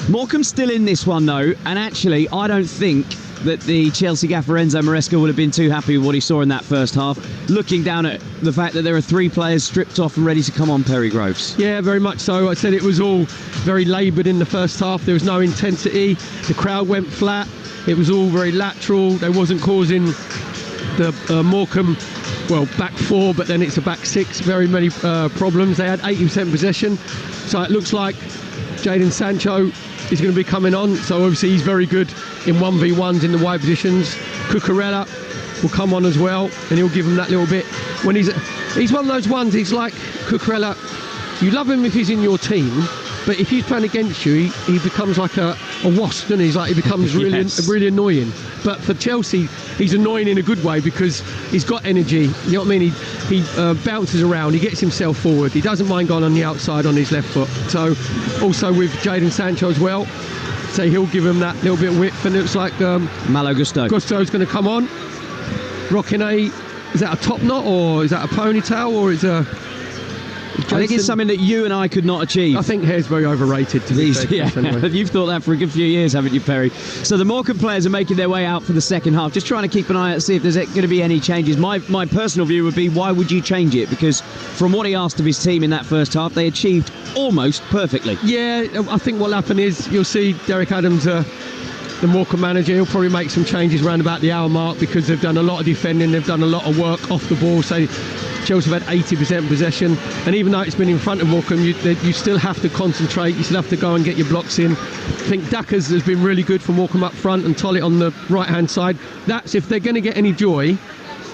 Morecambe's still in this one though, and actually I don't think that the Chelsea gaffer Enzo Maresca would have been too happy with what he saw in that first half, looking down at the fact that there are 3 players stripped off and ready to come on, Perry Groves. Yeah, very much so. I said it was all very laboured in the first half. There was no intensity. The crowd went flat. It was all very lateral. They wasn't causing the Morecambe, well, back 4, but then it's a back 6, very many problems. They had 80% possession, so it looks like Jadon Sancho is going to be coming on, so obviously he's very good in 1v1s in the wide positions. Cucurella will come on as well, and he'll give him that little bit. When he's one of those ones, he's like Cucurella, you love him if he's in your team, but if he's playing against you, he becomes like a wasp, doesn't he? He's like, he becomes really, really annoying. But for Chelsea, he's annoying in a good way because he's got energy. You know what I mean? He bounces around, he gets himself forward. He doesn't mind going on the outside on his left foot. So also with Jadon Sancho as well, so he'll give him that little bit of width, and it looks like Malo Gusto. Gusto's going to come on. Rocking is that a top knot, or is that a ponytail, or is a... I think it's something that you and I could not achieve. I think hair's very overrated to be fair. Anyway. You've thought that for a good few years, haven't you, Perry? So the Morecambe players are making their way out for the second half, just trying to keep an eye out to see if there's going to be any changes. My personal view would be, why would you change it? Because from what he asked of his team in that first half, they achieved almost perfectly. Yeah, I think what'll happen is you'll see Derek Adams, the Morecambe manager, he'll probably make some changes around about the hour mark, because they've done a lot of defending, they've done a lot of work off the ball. So Chelsea have had 80% possession, and even though it's been in front of Morecambe, you still have to concentrate, you still have to go and get your blocks in. I think Dackers has been really good for Morecambe up front, and Tollett on the right hand side. That's, if they're going to get any joy,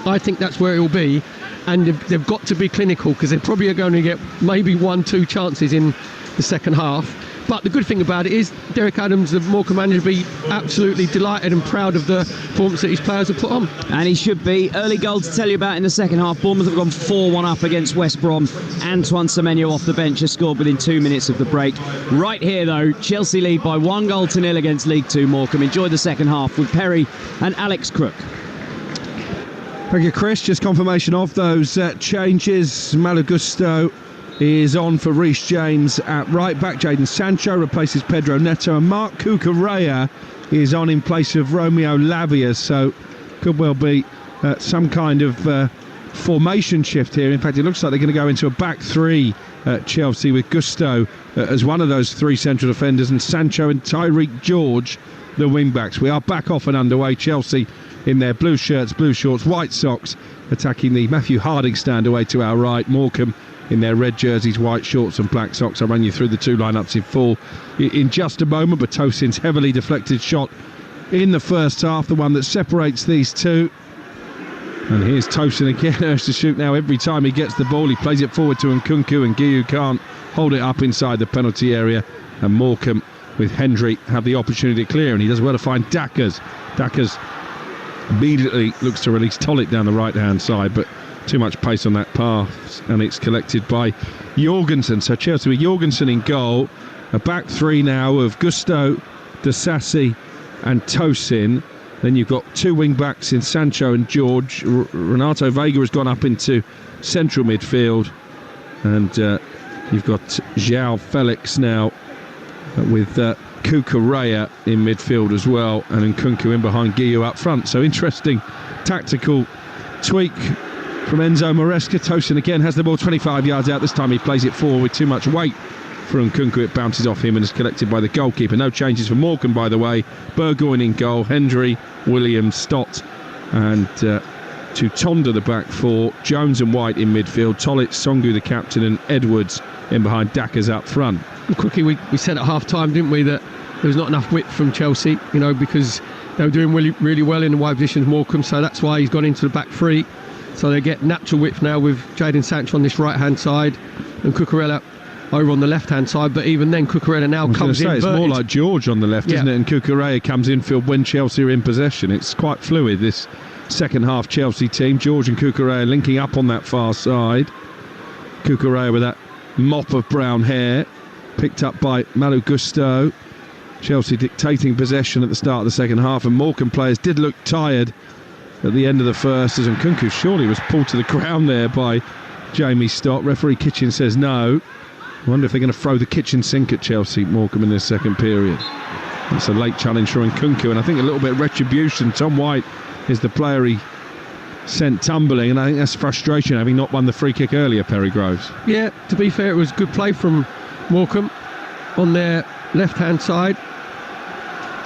I think that's where it will be. And they've got to be clinical, because they're probably going to get maybe 1-2 chances in the second half. But the good thing about it is Derek Adams, the Morecambe manager, will be absolutely delighted and proud of the performance that his players have put on. And he should be. Early goal to tell you about in the second half. Bournemouth have gone 4-1 up against West Brom. Antoine Semenyo off the bench has scored within 2 minutes of the break. Right here, though, Chelsea lead by 1-0 against League Two Morecambe. Enjoy the second half with Perry and Alex Crook. Thank you, Chris. Just confirmation of those changes. Malo Gusto is on for Reece James at right back. Jadon Sancho replaces Pedro Neto, and Mark Cucurella is on in place of Romeo Lavia. So could well be some kind of formation shift here. In fact, it looks like they're going to go into a back three at Chelsea with Gusto as one of those three central defenders, and Sancho and Tyreek George the wing backs. We are back off and underway. Chelsea in their blue shirts, blue shorts, white socks, attacking the Matthew Harding stand away to our right. Morecambe in their red jerseys, white shorts and black socks. I'll run you through the two lineups in full in just a moment, but Tosin's heavily deflected shot in the first half, the one that separates these two. And here's Tosin again, urged to shoot now every time he gets the ball. He plays it forward to Nkunku, and Guiu can't hold it up inside the penalty area, and Morecambe with Hendry have the opportunity to clear, and he does well to find Dackers. Dackers immediately looks to release Tollett down the right hand side, but too much pace on that pass, and it's collected by Jorgensen. So Chelsea with Jorgensen in goal, a back three now of Gusto, Disasi and Tosin. Then you've got two wing backs in Sancho and George. Renato Vega has gone up into central midfield, and you've got João Felix now with Cucurella in midfield as well, and Nkunku in behind Guiu up front. So interesting tactical tweak from Enzo Maresca. Tosin again has the ball 25 yards out. This time he plays it forward with too much weight for Nkunku. It bounces off him and is collected by the goalkeeper. No changes for Morecambe, by the way. Burgoyne in goal, Hendry, Williams, Stott and Tutonda the back four, Jones and White in midfield, Tollett, Songu the captain and Edwards in behind, Dackers up front. Quickly, we said at half time, didn't we, that there was not enough width from Chelsea, because they were doing really, really well in the wide positions, Morecambe, so that's why he's gone into the back three. So they get natural width now with Jadon Sancho on this right hand side and Cucurella over on the left hand side. But even then, Cucurella now comes in. It's more like George on the left, isn't it? And Cucurella comes infield when Chelsea are in possession. It's quite fluid, this second half Chelsea team. George and Cucurella linking up on that far side. Cucurella with that mop of brown hair, picked up by Malo Gusto. Chelsea dictating possession at the start of the second half, and Morecambe players did look tired at the end of the first, as Nkunku surely was pulled to the ground there by Jamie Stott. Referee Kitchen says no. I wonder if they're going to throw the kitchen sink at Chelsea, Morecambe, in this second period. It's a late challenge for Nkunku, and I think a little bit of retribution. Tom White is the player he sent tumbling, and I think that's frustration, having not won the free kick earlier, Perry Groves. Yeah, to be fair, it was good play from Morecambe on their left hand side.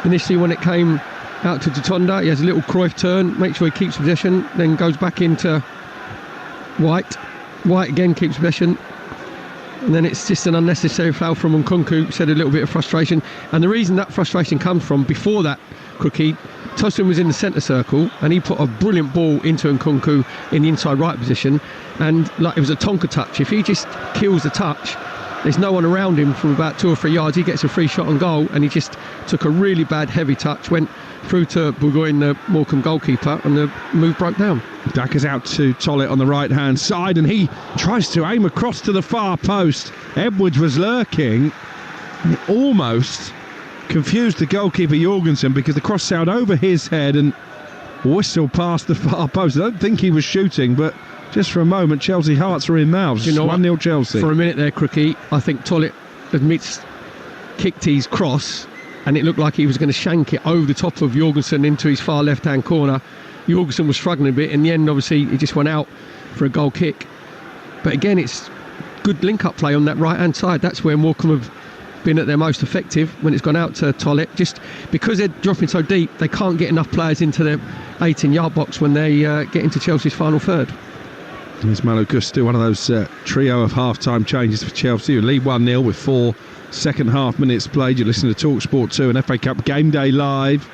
Initially, when it came out to Tutonda, he has a little Cruyff turn, makes sure he keeps possession, then goes back into White. White again keeps possession, and then it's just an unnecessary foul from Nkunku. Said a little bit of frustration, and the reason that frustration comes from, before that Crookie, Tosin was in the centre circle and he put a brilliant ball into Nkunku in the inside right position, and like it was a Tonka touch. If he just kills the touch, there's no one around him from about 2 or 3 yards, he gets a free shot on goal, and he just took a really bad heavy touch, went through to Burgoyne, the Morecambe goalkeeper, and the move broke down. Dackers out to Tollett on the right hand side, and he tries to aim across to the far post. Edwards was lurking, and it almost confused the goalkeeper Jorgensen, because the cross sailed over his head and whistled past the far post. I don't think he was shooting, but just for a moment Chelsea hearts were in mouths. 1-0 Chelsea. For a minute there, Crookie, I think Tollett admits kicked his cross, and it looked like he was going to shank it over the top of Jorgensen into his far left hand corner. Jorgensen was struggling a bit. In the end, obviously, he just went out for a goal kick. But again, it's good link up play on that right hand side. That's where Morecambe have been at their most effective, when it's gone out to Tollett. Just because they're dropping so deep, they can't get enough players into their 18-yard box when they get into Chelsea's final third. There's Malo Gusto, one of those trio of half-time changes for Chelsea, who lead 1-0 with 4 second half minutes played. You listen to Talksport 2 and FA Cup Game Day Live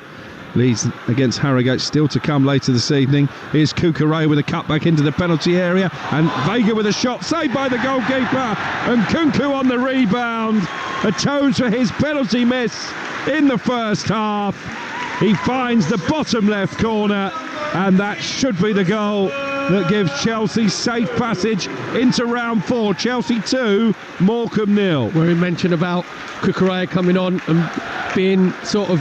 Leeds against Harrogate still to come later this evening. Here's Cucurella with a cut back into the penalty area, and Vega with a shot saved by the goalkeeper, and Nkunku on the rebound atones for his penalty miss in the first half. He finds the bottom left corner, and that should be the goal that gives Chelsea safe passage into round 4. Chelsea 2, Morecambe 0. Where we mentioned about Cucurella coming on and being sort of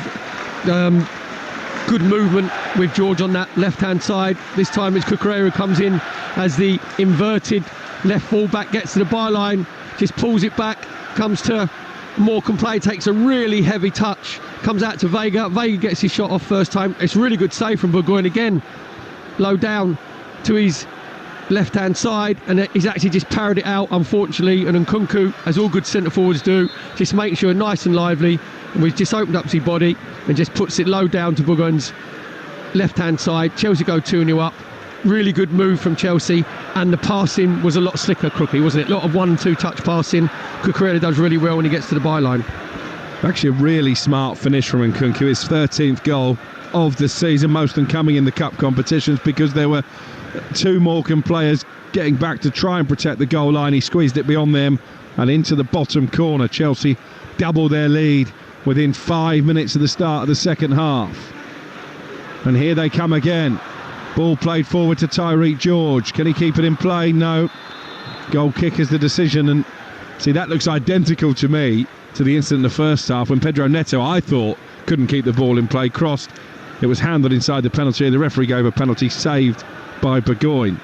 good movement with George on that left-hand side. This time it's Cucurella who comes in as the inverted left full-back, gets to the byline, just pulls it back, comes to Morecambe play, takes a really heavy touch, comes out to Vega. Vega gets his shot off first time. It's a really good save from Burgoyne again. Low down to his left-hand side, and he's actually just parried it out, unfortunately, and Nkunku, as all good centre-forwards do, just making sure nice and lively, and we've just opened up his body and just puts it low down to Burgoyne's left-hand side. Chelsea go 2-0 up. Really good move from Chelsea, and the passing was a lot slicker, Crookie, wasn't it? A lot of 1 and 2 touch passing. Cucurella does really well when he gets to the byline. Actually a really smart finish from Nkunku, his 13th goal of the season, most of them coming in the cup competitions, because there were 2 Morecambe players getting back to try and protect the goal line. He squeezed it beyond them and into the bottom corner. Chelsea double their lead within 5 minutes of the start of the second half. And here they come again. Ball played forward to Tyreek George. Can he keep it in play? No. Goal kick is the decision. And see, that looks identical to me to the incident in the first half when Pedro Neto, I thought, couldn't keep the ball in play. Crossed. It was handled inside the penalty area. The referee gave a penalty, saved by Burgoyne.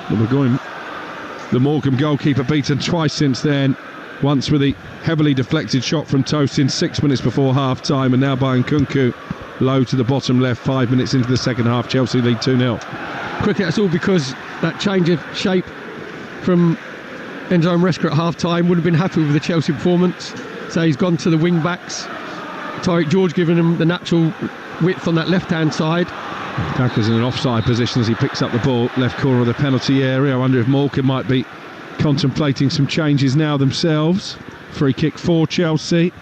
The Morecambe goalkeeper, beaten twice since then. Once with a heavily deflected shot from Tosin 6 minutes before half time, and now by Nkunku, low to the bottom left 5 minutes into the second half. Chelsea lead 2-0. Cricket, that's all because that change of shape from Enzo Maresca at half time. Would have been happy with the Chelsea performance, so he's gone to the wing backs. Tyreek George giving him the natural width on that left hand side. Dacker's in an offside position as he picks up the ball, left corner of the penalty area. I wonder if Morecambe might be contemplating some changes now themselves. Free kick for Chelsea.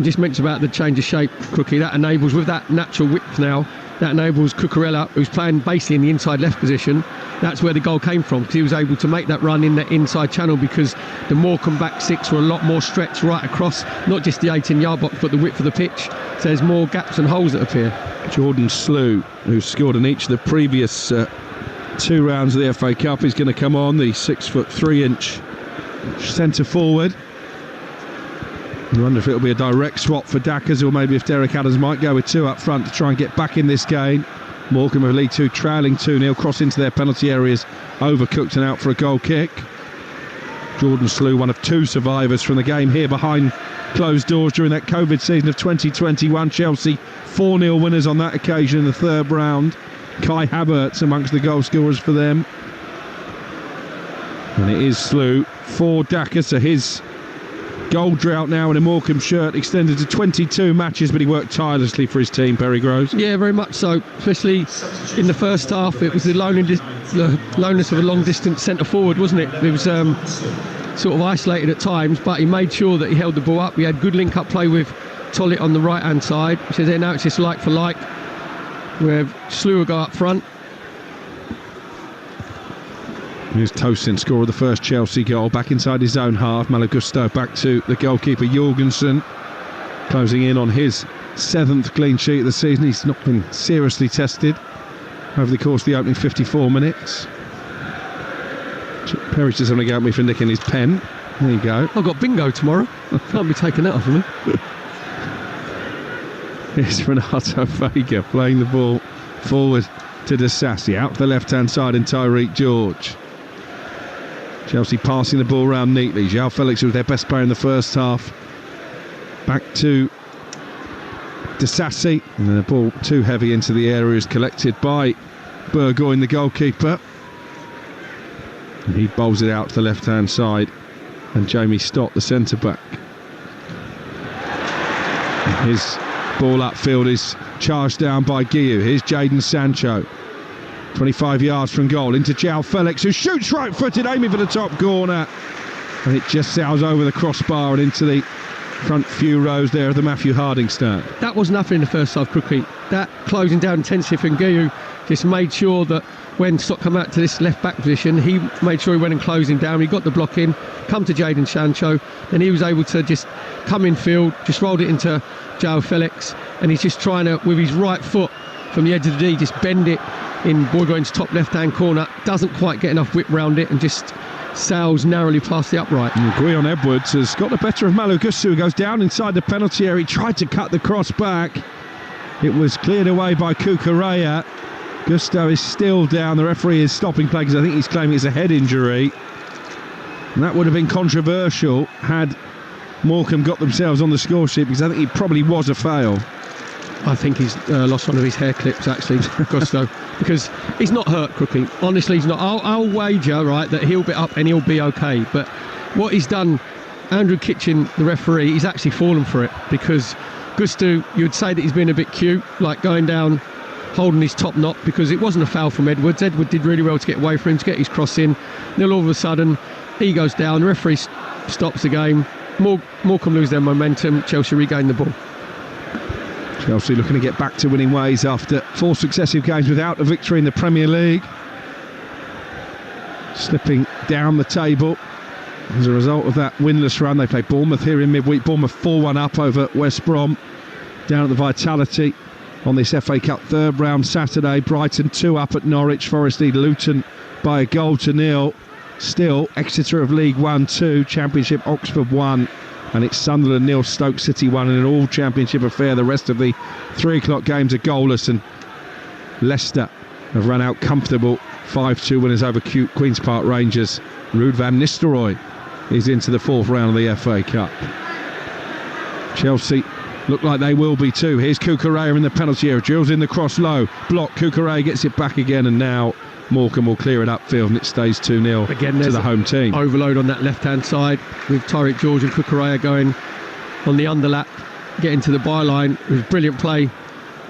Just mentioned about the change of shape, Crookie. That enables, with that natural width now, that enables Cucurella, who's playing basically in the inside left position. That's where the goal came from, because he was able to make that run in that inside channel, because the Morecambe back six were a lot more stretched right across, not just the 18-yard box, but the width of the pitch. So there's more gaps and holes that appear. Jordan Slew, who's scored in each of the previous 2 rounds of the FA Cup, is going to come on, the 6'3" centre forward. I wonder if it'll be a direct swap for Dackers, or maybe if Derek Adams might go with 2 up front to try and get back in this game. Morecambe with League 2 trailing 2-0, cross into their penalty areas, overcooked and out for a goal kick. Jordan Slew, one of 2 survivors from the game here behind closed doors during that COVID season of 2021. Chelsea 4-0 winners on that occasion in the 3rd round. Kai Havertz amongst the goal scorers for them. And it is Slew for Dackers, so his goal drought now in a Morecambe shirt extended to 22 matches, but he worked tirelessly for his team, Perry Groves. Yeah, very much so, especially in the first half. It was the loneliness of a long-distance centre forward, wasn't it? It was sort of isolated at times, but he made sure that he held the ball up. We had good link-up play with Tollett on the right-hand side. So there now it's just like for like, where Slew will go up front. Here's Tosin, scorer of the first Chelsea goal, back inside his own half. Malagusto back to the goalkeeper Jorgensen, closing in on his 7th clean sheet of the season. He's not been seriously tested over the course of the opening 54 minutes. Perry's just having a go at me for nicking his pen. There you go. I've got bingo tomorrow. Can't be taking that off of me. Here's Renato Vega playing the ball forward to Disasi, out to the left-hand side, and Tyreek George. Chelsea passing the ball around neatly. João Felix, who was their best player in the first half, back to Disasi, and then the ball too heavy into the area is collected by Burgoyne, the goalkeeper, and he bowls it out to the left-hand side, and Jamie Stott, the centre-back. His ball upfield is charged down by Guiu. Here's Jadon Sancho, 25 yards from goal, into João Felix, who shoots right-footed, aiming for the top corner, and it just sails over the crossbar and into the front few rows there of the Matthew Harding stand. That was nothing in the first half, Crookie. That closing down intensity for Nguyu just made sure that when Stock come out to this left back position, he made sure he went and closed him down. He got the block in, come to Jadon Sancho, and he was able to just come in field, just rolled it into Joao Felix, and he's just trying to, with his right foot from the edge of the D, just bend it in Boygoin's top left-hand corner. Doesn't quite get enough whip round it and just sails narrowly past the upright. Guion Edwards has got the better of Malo Gusto, who goes down inside the penalty area. He tried to cut the cross back. It was cleared away by Cucurella. Gusto is still down. The referee is stopping play because I think he's claiming it's a head injury. And that would have been controversial had Morecambe got themselves on the score sheet, because I think it probably was a fail. I think he's lost one of his hair clips, actually, Gusto, because he's not hurt, Crookie. Honestly, he's not. I'll wager, right, that he'll be up and he'll be okay. But what he's done, Andrew Kitchen, the referee, he's actually fallen for it, because Gusto, you would say that he's been a bit cute, like going down, holding his top knot, because it wasn't a foul from Edwards. Edward did really well to get away from him, to get his cross in. Then all of a sudden, he goes down, the referee stops the game. Morecambe lose their momentum, Chelsea regain the ball. Chelsea looking to get back to winning ways after 4 successive games without a victory in the Premier League. Slipping down the table as a result of that winless run. They play Bournemouth here in midweek. Bournemouth 4-1 up over West Brom down at the Vitality on this FA Cup third round Saturday. Brighton 2 up at Norwich. Forest lead Luton by a goal to nil. Still, Exeter of League 1 2, Championship Oxford 1, and it's Sunderland 0, Stoke City 1 in an all-championship affair. The rest of the 3 o'clock games are goalless, and Leicester have run out comfortable 5-2 winners over Queen's Park Rangers. Ruud van Nistelrooy is into the 4th round of the FA Cup. Chelsea look like they will be too. Here's Cucurella in the penalty area, drills in the cross low, block, Cucurella gets it back again, and now Morecambe will clear it upfield, and it stays 2-0 again to the home team. Overload on that left-hand side with Tyreek George and Cucurella going on the underlap, getting to the byline. It was brilliant play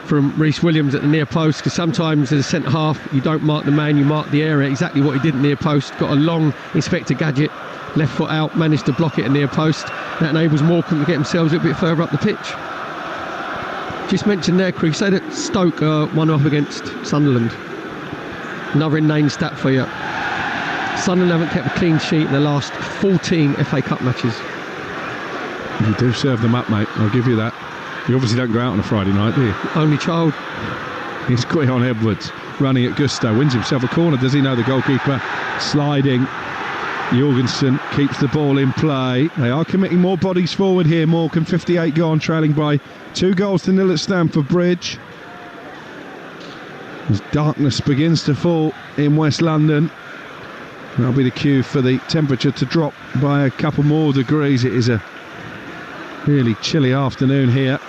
from Reece Williams at the near post, because sometimes as a centre half you don't mark the man, you mark the area. Exactly what he did at near post. Got a long Inspector Gadget, left foot out, managed to block it at near post. That enables Morecambe to get themselves a bit further up the pitch. Just mentioned there, Chris, say that Stoke are 1-up against Sunderland. Another inane stat for you. Sunderland haven't kept a clean sheet in the last 14 FA Cup matches. You do serve them up, mate, I'll give you that. You obviously don't go out on a Friday night, do you? Only child. He's Guion Edwards running at Gusto, wins himself a corner. Does he know the goalkeeper? Sliding. Jorgensen keeps the ball in play. They are committing more bodies forward here. Morecambe 58 gone, trailing by 2-0 at Stamford Bridge. As darkness begins to fall in West London, that'll be the cue for the temperature to drop by a couple more degrees. It is a really chilly afternoon here.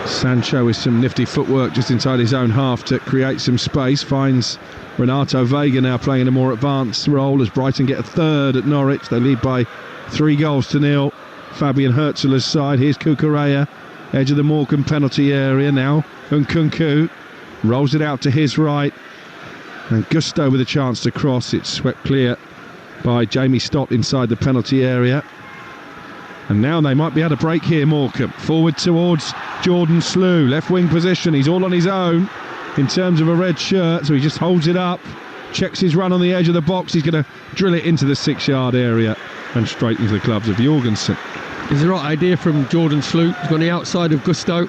Sancho with some nifty footwork just inside his own half to create some space, finds Renato Vega now playing a more advanced role as Brighton get a third at Norwich. They lead by 3-0. Fabian Herzler's side. Here's Cucurella, edge of the Morecambe penalty area now. Nkunku rolls it out to his right, and Gusto with a chance to cross. It's swept clear by Jamie Stott inside the penalty area. And now they might be able to break here, Morecambe. Forward towards Jordan Slew, left wing position. He's all on his own in terms of a red shirt, so he just holds it up, checks his run on the edge of the box. He's going to drill it into the 6-yard area and straight into the clubs of Jorgensen. It's the right idea from Jordan Slew. He's on the outside of Gusto.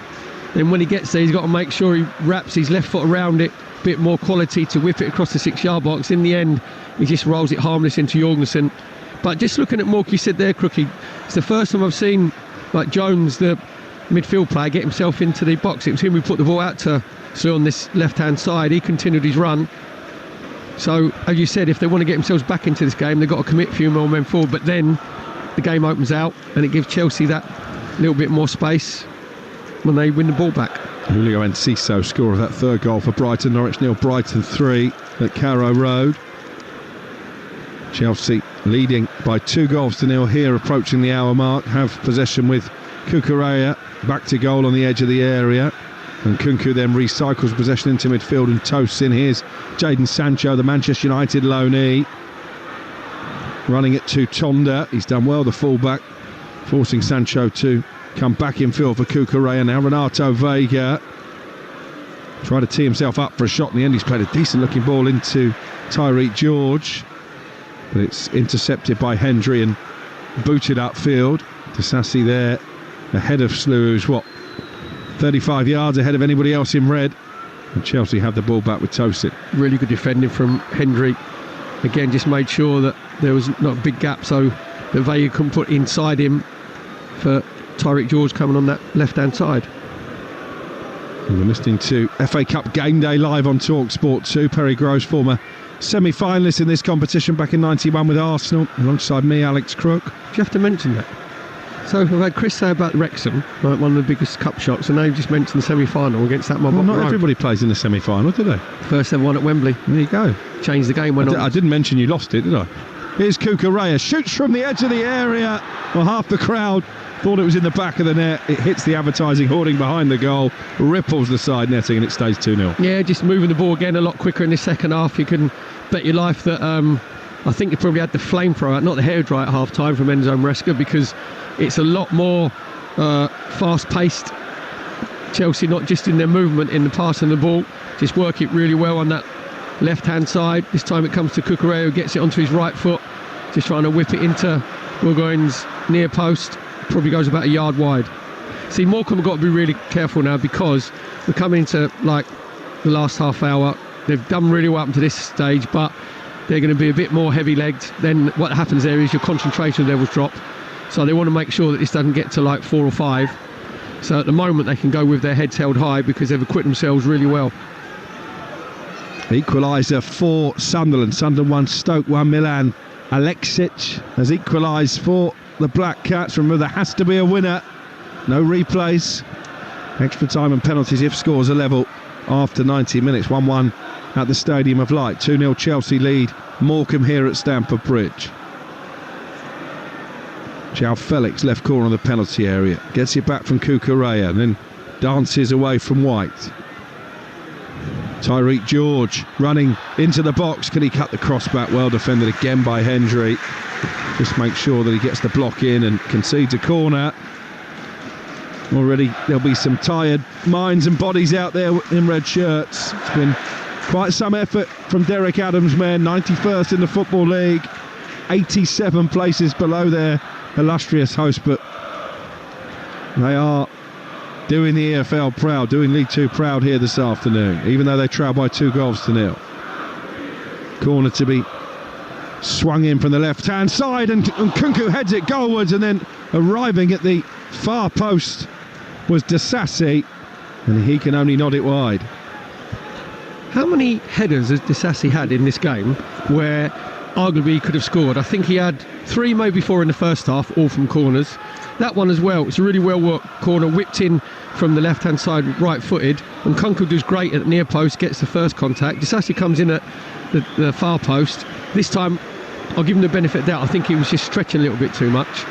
Then when he gets there, he's got to make sure he wraps his left foot around it, a bit more quality to whip it across the 6-yard box. In the end, he just rolls it harmless into Jorgensen. But just looking at Mork, you said there, Crookie, it's the first time I've seen like Jones, the midfield player, get himself into the box. It was him who put the ball out to Slew on this left-hand side. He continued his run. So, as you said, if they want to get themselves back into this game, they've got to commit a few more men forward. But then the game opens out and it gives Chelsea that little bit more space when they win the ball back. Julio Enciso, scorer of that third goal for Brighton. Norwich 0, Brighton 3 at Carrow Road. Chelsea leading by 2-0 here, approaching the hour mark. Have possession with Cucurella, back to goal on the edge of the area. And Nkunku then recycles possession into midfield and toasts in. Here's Jadon Sancho, the Manchester United loanee. running it to Tonda. He's done well, the fullback, forcing Sancho to come back in field for Cucurella. Now Renato Vega tried to tee himself up for a shot in the end. He's played a decent looking ball into Tyreek George, but it's intercepted by Hendry and booted upfield. Disasi there ahead of Slew, who's 35 yards ahead of anybody else in red, and Chelsea have the ball back with Tosin. Really good defending from Hendry. Again, just made sure that there was not a big gap so that Vega couldn't put inside him for Tyreek George coming on that left-hand side. And we're listening to FA Cup Game Day live on Talksport 2. Perry Groves, former semi-finalist in this competition back in 91 with Arsenal, alongside me, Alex Crook. Do you have to mention that? So I've had Chris say about Wrexham, like one of the biggest cup shots, and now you've just mentioned the semi-final against that mob. Well, not everybody plays in the semi-final, do they? First ever one at Wembley. There you go. Changed the game, went on. I didn't mention you lost it, did I? Here's Cucurella, shoots from the edge of the area. Well, half the crowd thought it was in the back of the net. It hits the advertising hoarding behind the goal, ripples the side netting, and it stays 2-0. Yeah, just moving the ball again a lot quicker in the second half. You can bet your life that I think they probably had the flamethrower out, not the hairdryer at half time from Enzo Maresca, because it's a lot more fast-paced. Chelsea, not just in their movement in the passing the ball, just work it really well on that left-hand side. This time it comes to Cucurella, who gets it onto his right foot, just trying to whip it into Burgoyne's near post. Probably goes about a yard wide. See, Morecambe have got to be really careful now, because we're coming into like the last half hour. They've done really well up to this stage, but they're going to be a bit more heavy-legged. Then what happens there is your concentration levels drop. So they want to make sure that this doesn't get to like 4 or 5. So at the moment they can go with their heads held high because they've equipped themselves really well. Equaliser for Sunderland. Sunderland 1, Stoke 1, Milan. Alexic has equalised for the Black Cats. Remember, there has to be a winner. No replays. Extra time and penalties if scores are level after 90 minutes. 1-1 at the Stadium of Light. 2-0 Chelsea lead Morecambe here at Stamford Bridge. João Felix, left corner of the penalty area, gets it back from Cucurella and then dances away from White. Tyreek George running into the box. Can he cut the cross back? Well defended again by Hendry. Just make sure that he gets the block in and concedes a corner. Already there'll be some tired minds and bodies out there in red shirts. It's been quite some effort from Derek Adams' men. 91st in the Football League, 87 places below their illustrious host, but they are doing the EFL proud, doing League 2 proud here this afternoon, even though they trail by 2-0. Corner to be swung in from the left-hand side, and Kunku heads it goalwards, and then arriving at the far post was Disasi, and he can only nod it wide. How many headers has Disasi had in this game where arguably he could have scored? I think he had 3, maybe 4 in the first half, all from corners. That one as well, it's a really well worked corner, whipped in from the left hand side, right footed, and Kunku does great at the near post, gets the first contact. Disasi comes in at the far post. This time I'll give him the benefit of the doubt. I think he was just stretching a little bit too much,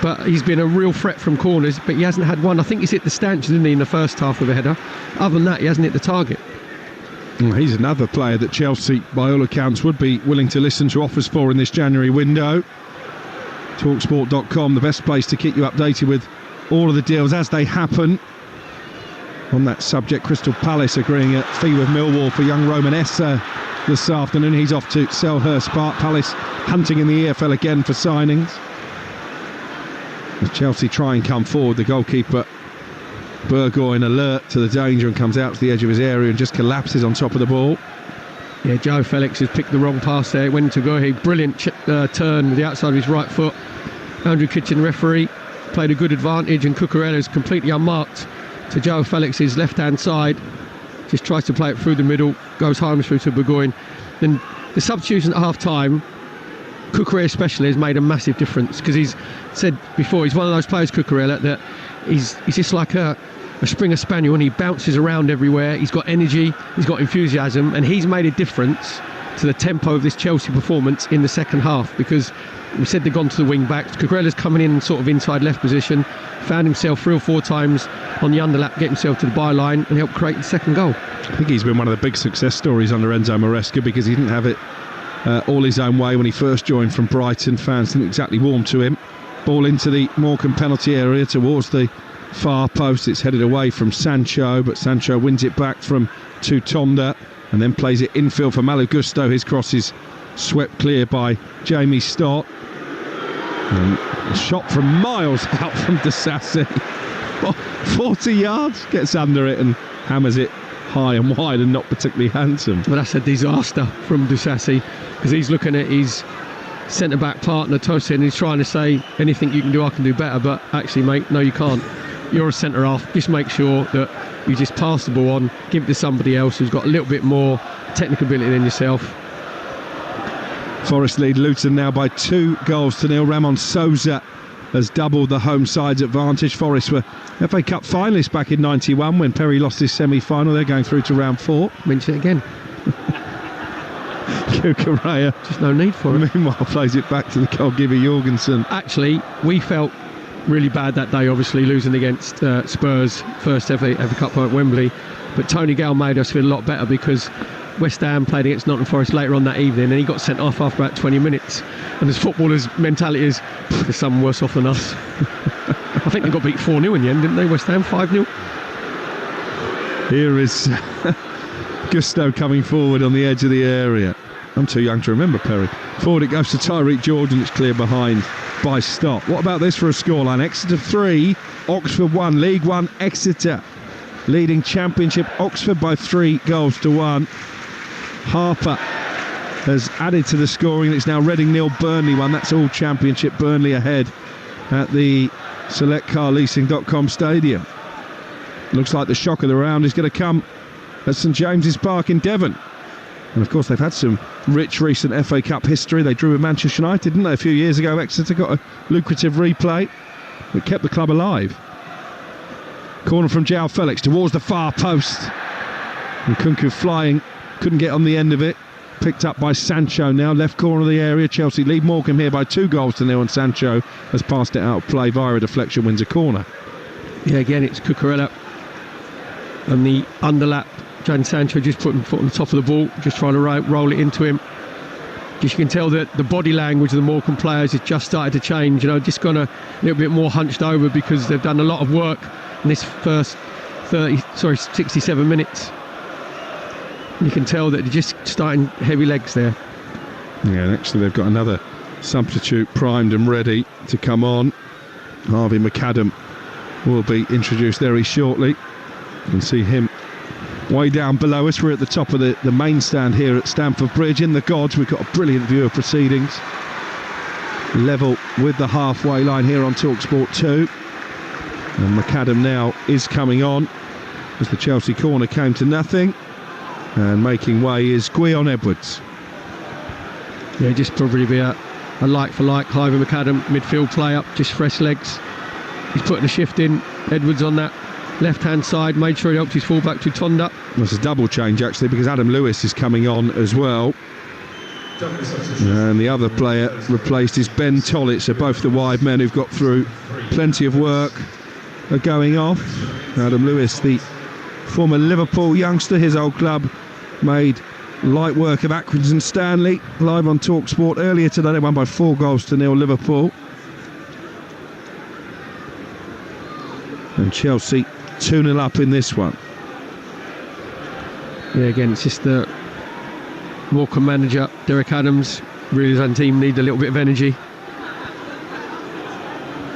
but he's been a real threat from corners, but he hasn't had one. I think he's hit the stanchions, didn't he, in the first half with a header. Other than that, he hasn't hit the target. He's another player that Chelsea, by all accounts, would be willing to listen to offers for in this January window. Talksport.com, the best place to keep you updated with all of the deals as they happen. On that subject, Crystal Palace agreeing a fee with Millwall for young Roman Essa this afternoon. He's off to Selhurst Park. Palace hunting in the EFL again for signings. As Chelsea try and come forward, the goalkeeper Burgoyne alert to the danger and comes out to the edge of his area and just collapses on top of the ball. Yeah, João Felix has picked the wrong pass there. It went to Gohi, brilliant turn with the outside of his right foot. Andrew Kitchen, referee, played a good advantage, and Cucurella is completely unmarked to João Felix's left-hand side. Just tries to play it through the middle, goes harmless through to Burgoyne. Then the substitution at half-time, Cucurella especially, has made a massive difference, because he's said before, he's one of those players, Cucurella, that he's just like a Springer Spaniel, and he bounces around everywhere. He's got energy, he's got enthusiasm, and he's made a difference to the tempo of this Chelsea performance in the second half, because we said they've gone to the wing backs. Cucurella's coming in sort of inside left position, found himself 3 or 4 times on the underlap, get himself to the byline and helped create the second goal. I think he's been one of the big success stories under Enzo Maresca, because he didn't have it all his own way when he first joined from Brighton. Fans didn't exactly warm to him. Ball into the Morecambe penalty area towards the far post. It's headed away from Sancho, but Sancho wins it back from Tutonda and then plays it infield for Malo Gusto. His cross is swept clear by Jamie Stott. And a shot from miles out from Disasi. 40 yards, gets under it and hammers it high and wide and not particularly handsome. Well, that's a disaster from Disasi, because he's looking at his centre-back partner Tosin and he's trying to say, anything you can do, I can do better, but actually, mate, no, you can't. You're a centre-half. Just make sure that you just pass the ball on, give it to somebody else who's got a little bit more technical ability than yourself. Forest lead Luton now by 2-0. Ramon Sousa has doubled the home side's advantage. Forest were FA Cup finalists back in 91 when Perry lost his semi-final. They're going through to round 4. Mention it again. Kukurea, just no need for it. Meanwhile, plays it back to the goalkeeper Jorgensen. Actually, we felt really bad that day, obviously losing against Spurs, first ever Cup at Wembley. But Tony Gale made us feel a lot better, because West Ham played against Nottingham Forest later on that evening and he got sent off after about 20 minutes. And as footballers' mentality is, there's someone worse off than us. I think they got beat 4-0 in the end, didn't they, West Ham? 5-0. Here is Gusto coming forward on the edge of the area. I'm too young to remember Perry. Forward it goes to Tyreek George and it's clear behind by Stott. What about this for a scoreline? Exeter 3, Oxford 1. League 1 Exeter leading Championship Oxford by 3-1. Harper has added to the scoring. It's now Reading 0, Burnley 1. That's all Championship. Burnley ahead at the selectcarleasing.com stadium. Looks like the shock of the round is going to come at St James's Park in Devon. And of course they've had some rich recent FA Cup history. They drew with Manchester United, didn't they, a few years ago? Exeter got a lucrative replay that kept the club alive. Corner from João Felix towards the far post. And Kunku flying, couldn't get on the end of it. Picked up by Sancho now, left corner of the area. Chelsea lead Morecambe here by 2-0 and Sancho has passed it out of play via a deflection, wins a corner. Yeah, again, it's Cucurella. And the underlap, Jadon Sancho just putting the foot on the top of the ball, just trying to roll it into him. Just you can tell that the body language of the Morecambe players has just started to change. Just gone a little bit more hunched over because they've done a lot of work in this first 67 minutes. And you can tell that they're just starting heavy legs there. Yeah, and actually they've got another substitute primed and ready to come on. Harvey McAdam will be introduced very shortly. You can see him way down below us. We're at the top of the main stand here at Stamford Bridge. In the gods, we've got a brilliant view of proceedings. Level with the halfway line here on Talksport 2. And McAdam now is coming on as the Chelsea corner came to nothing. And making way is Gwion Edwards. Yeah, just probably be a like for like. Harvey McAdam, midfield play up, just fresh legs. He's putting a shift in. Edwards on that left-hand side, made sure he helped his fullback to Tonda. That's a double change actually, because Adam Lewis is coming on as well. And the other player replaced is Ben Tollett. So both the wide men who've got through plenty of work are going off. Adam Lewis, the former Liverpool youngster, his old club made light work of Accrington Stanley. Live on Talksport earlier today, they won by 4-0 Liverpool. And Chelsea 2-0 up in this one. Yeah, again, it's just the Morecambe manager, Derek Adams, really as a team need a little bit of energy.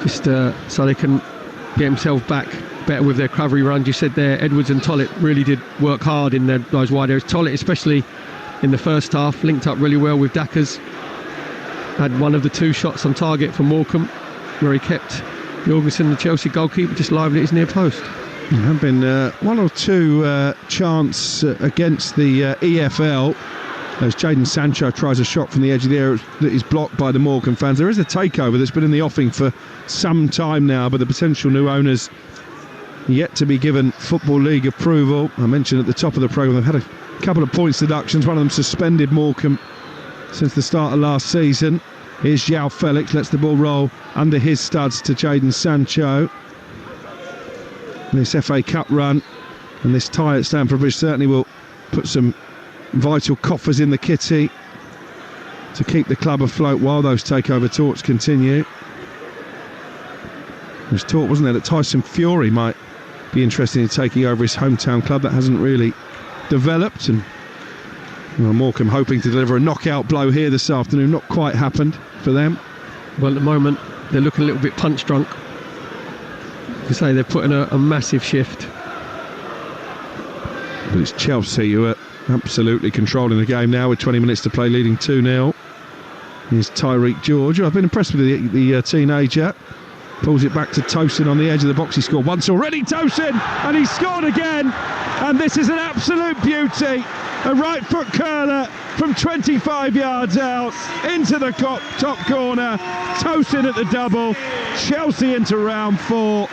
Just so they can get themselves back better with their recovery run. You said there, Edwards and Tollett really did work hard in those wide areas. Tollett, especially in the first half, linked up really well with Dackers. Had one of the 2 shots on target for Morecambe, where he kept Jorgensen, the Chelsea goalkeeper, just live at his near post. There have been 1 or 2 chants against the EFL as Jadon Sancho tries a shot from the edge of the area that is blocked by the Morecambe fans. There is a takeover that's been in the offing for some time now, but the potential new owners yet to be given Football League approval. I mentioned at the top of the programme they've had a couple of points deductions, one of them suspended Morecambe since the start of last season. Here's João Felix, lets the ball roll under his studs to Jadon Sancho. This FA Cup run and this tie at Stamford Bridge certainly will put some vital coffers in the kitty to keep the club afloat while those takeover talks continue. There's talk, wasn't there, that Tyson Fury might be interested in taking over his hometown club. That hasn't really developed, and Morecambe hoping to deliver a knockout blow here this afternoon. Not quite happened for them. Well, at the moment they're looking a little bit punch drunk. To say they're putting a massive shift. But it's Chelsea who are absolutely controlling the game now with 20 minutes to play, leading 2-0. Here's Tyreek George. I've been impressed with the teenager. Pulls it back to Tosin on the edge of the box. He scored once already, Tosin, and he scored again. And this is an absolute beauty. A right foot curler from 25 yards out into the top corner. Tosin at the double. Chelsea into round 4.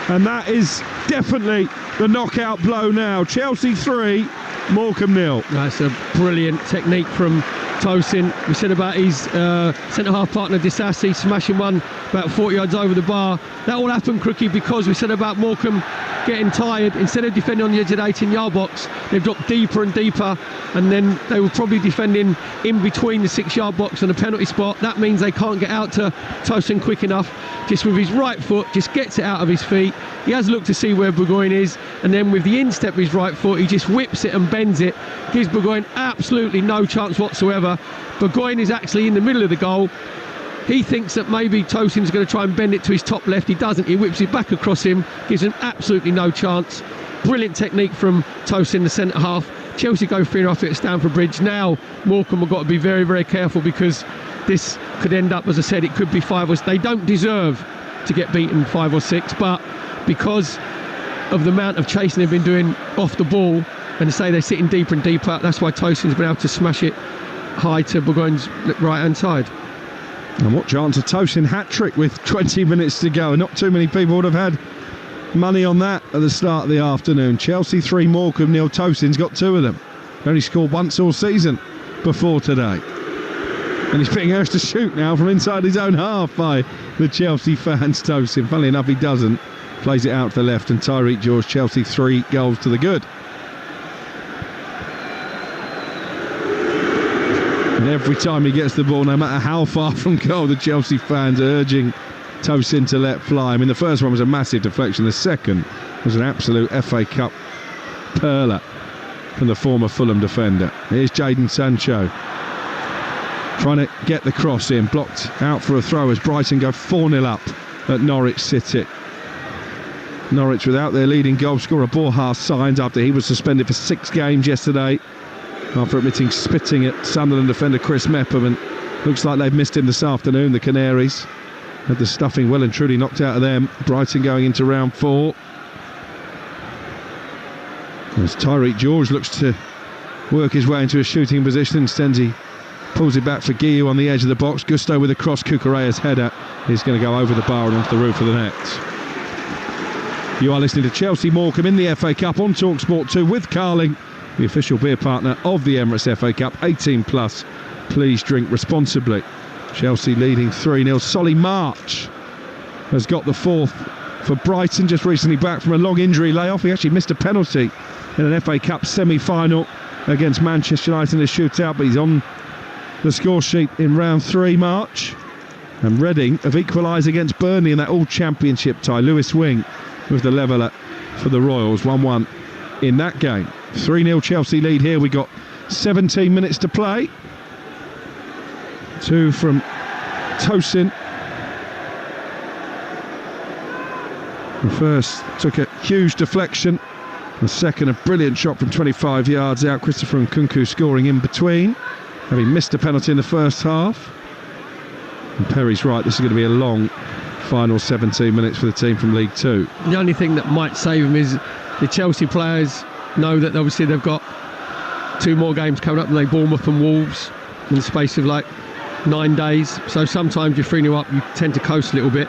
And that is definitely the knockout blow now. Chelsea 3, Morecambe 0. That's a brilliant technique from Tosin. We said about his centre-half partner Disassi smashing one about 40 yards over the bar. That all happened, Crookie, because we said about Morecambe getting tired. Instead of defending on the edge of the 18-yard box, they've dropped deeper and deeper, and then they were probably defending in between the 6-yard box and the penalty spot. That means they can't get out to Tosin quick enough. Just with his right foot, just gets it out of his feet. He has looked to see where Burgoyne is, and then with the instep of his right foot, he just whips it and bends it. Gives Burgoyne absolutely no chance whatsoever. Burgoyne is actually in the middle of the goal. He thinks that maybe Tosin's going to try and bend it to his top left. He doesn't. He whips it back across him. Gives him absolutely no chance. Brilliant technique from Tosin, the centre half. Chelsea go 3.5 at Stamford Bridge. Now Morecambe have got to be very, very careful, because this could end up, as I said, it could be 5 or 6. They don't deserve to get beaten 5 or 6, but because of the amount of chasing they've been doing off the ball, and to say they're sitting deeper and deeper, that's why Tosin's been able to smash it high to Burgoyne's right hand side. And what chance a Tosin hat-trick with 20 minutes to go. Not too many people would have had money on that at the start of the afternoon. Chelsea 3, Morecambe 0. Tosin's got 2 of them. He only scored once all season before today. And he's being urged to shoot now from inside his own half by the Chelsea fans. Tosin, funnily enough, he doesn't. Plays it out to the left, and Tyreek George, Chelsea 3 goals to the good. And every time he gets the ball, no matter how far from goal, the Chelsea fans are urging Tosin to let fly. I mean, the first one was a massive deflection. The second was an absolute FA Cup perler from the former Fulham defender. Here's Jadon Sancho trying to get the cross in, blocked out for a throw as Brighton go 4-0 up at Norwich City. Norwich without their leading goal scorer Borja signed after he was suspended for 6 games yesterday after admitting spitting at Sunderland defender Chris Mepham, and looks like they've missed him this afternoon. The Canaries had the stuffing well and truly knocked out of them. Brighton going into round 4. As Tyreek George looks to work his way into a shooting position, instead he pulls it back for Guiu on the edge of the box. Gusto with a cross. Cucurella's header is going to go over the bar and onto the roof of the net. You are listening to Chelsea Morecambe in the FA Cup on Talksport 2 with Carling, the official beer partner of the Emirates FA Cup. 18 plus. Please drink responsibly. Chelsea leading 3-0. Solly March has got the 4th for Brighton, just recently back from a long injury layoff. He actually missed a penalty in an FA Cup semi-final against Manchester United in a shootout, but he's on the score sheet in round 3, March. And Reading have equalised against Burnley in that all-championship tie. Lewis Wing with the leveller for the Royals. 1-1 in that game. 3-0 Chelsea lead here. We got 17 minutes to play. 2 from Tosin. The first took a huge deflection. The second, a brilliant shot from 25 yards out. Christopher Nkunku scoring in between, having missed a penalty in the first half. And Perry's right, this is going to be a long final 17 minutes for the team from League 2. The only thing that might save them is the Chelsea players know that obviously they've got 2 more games coming up, and they Bournemouth and Wolves in the space of like 9 days. So sometimes you're 3-0 up, you tend to coast a little bit.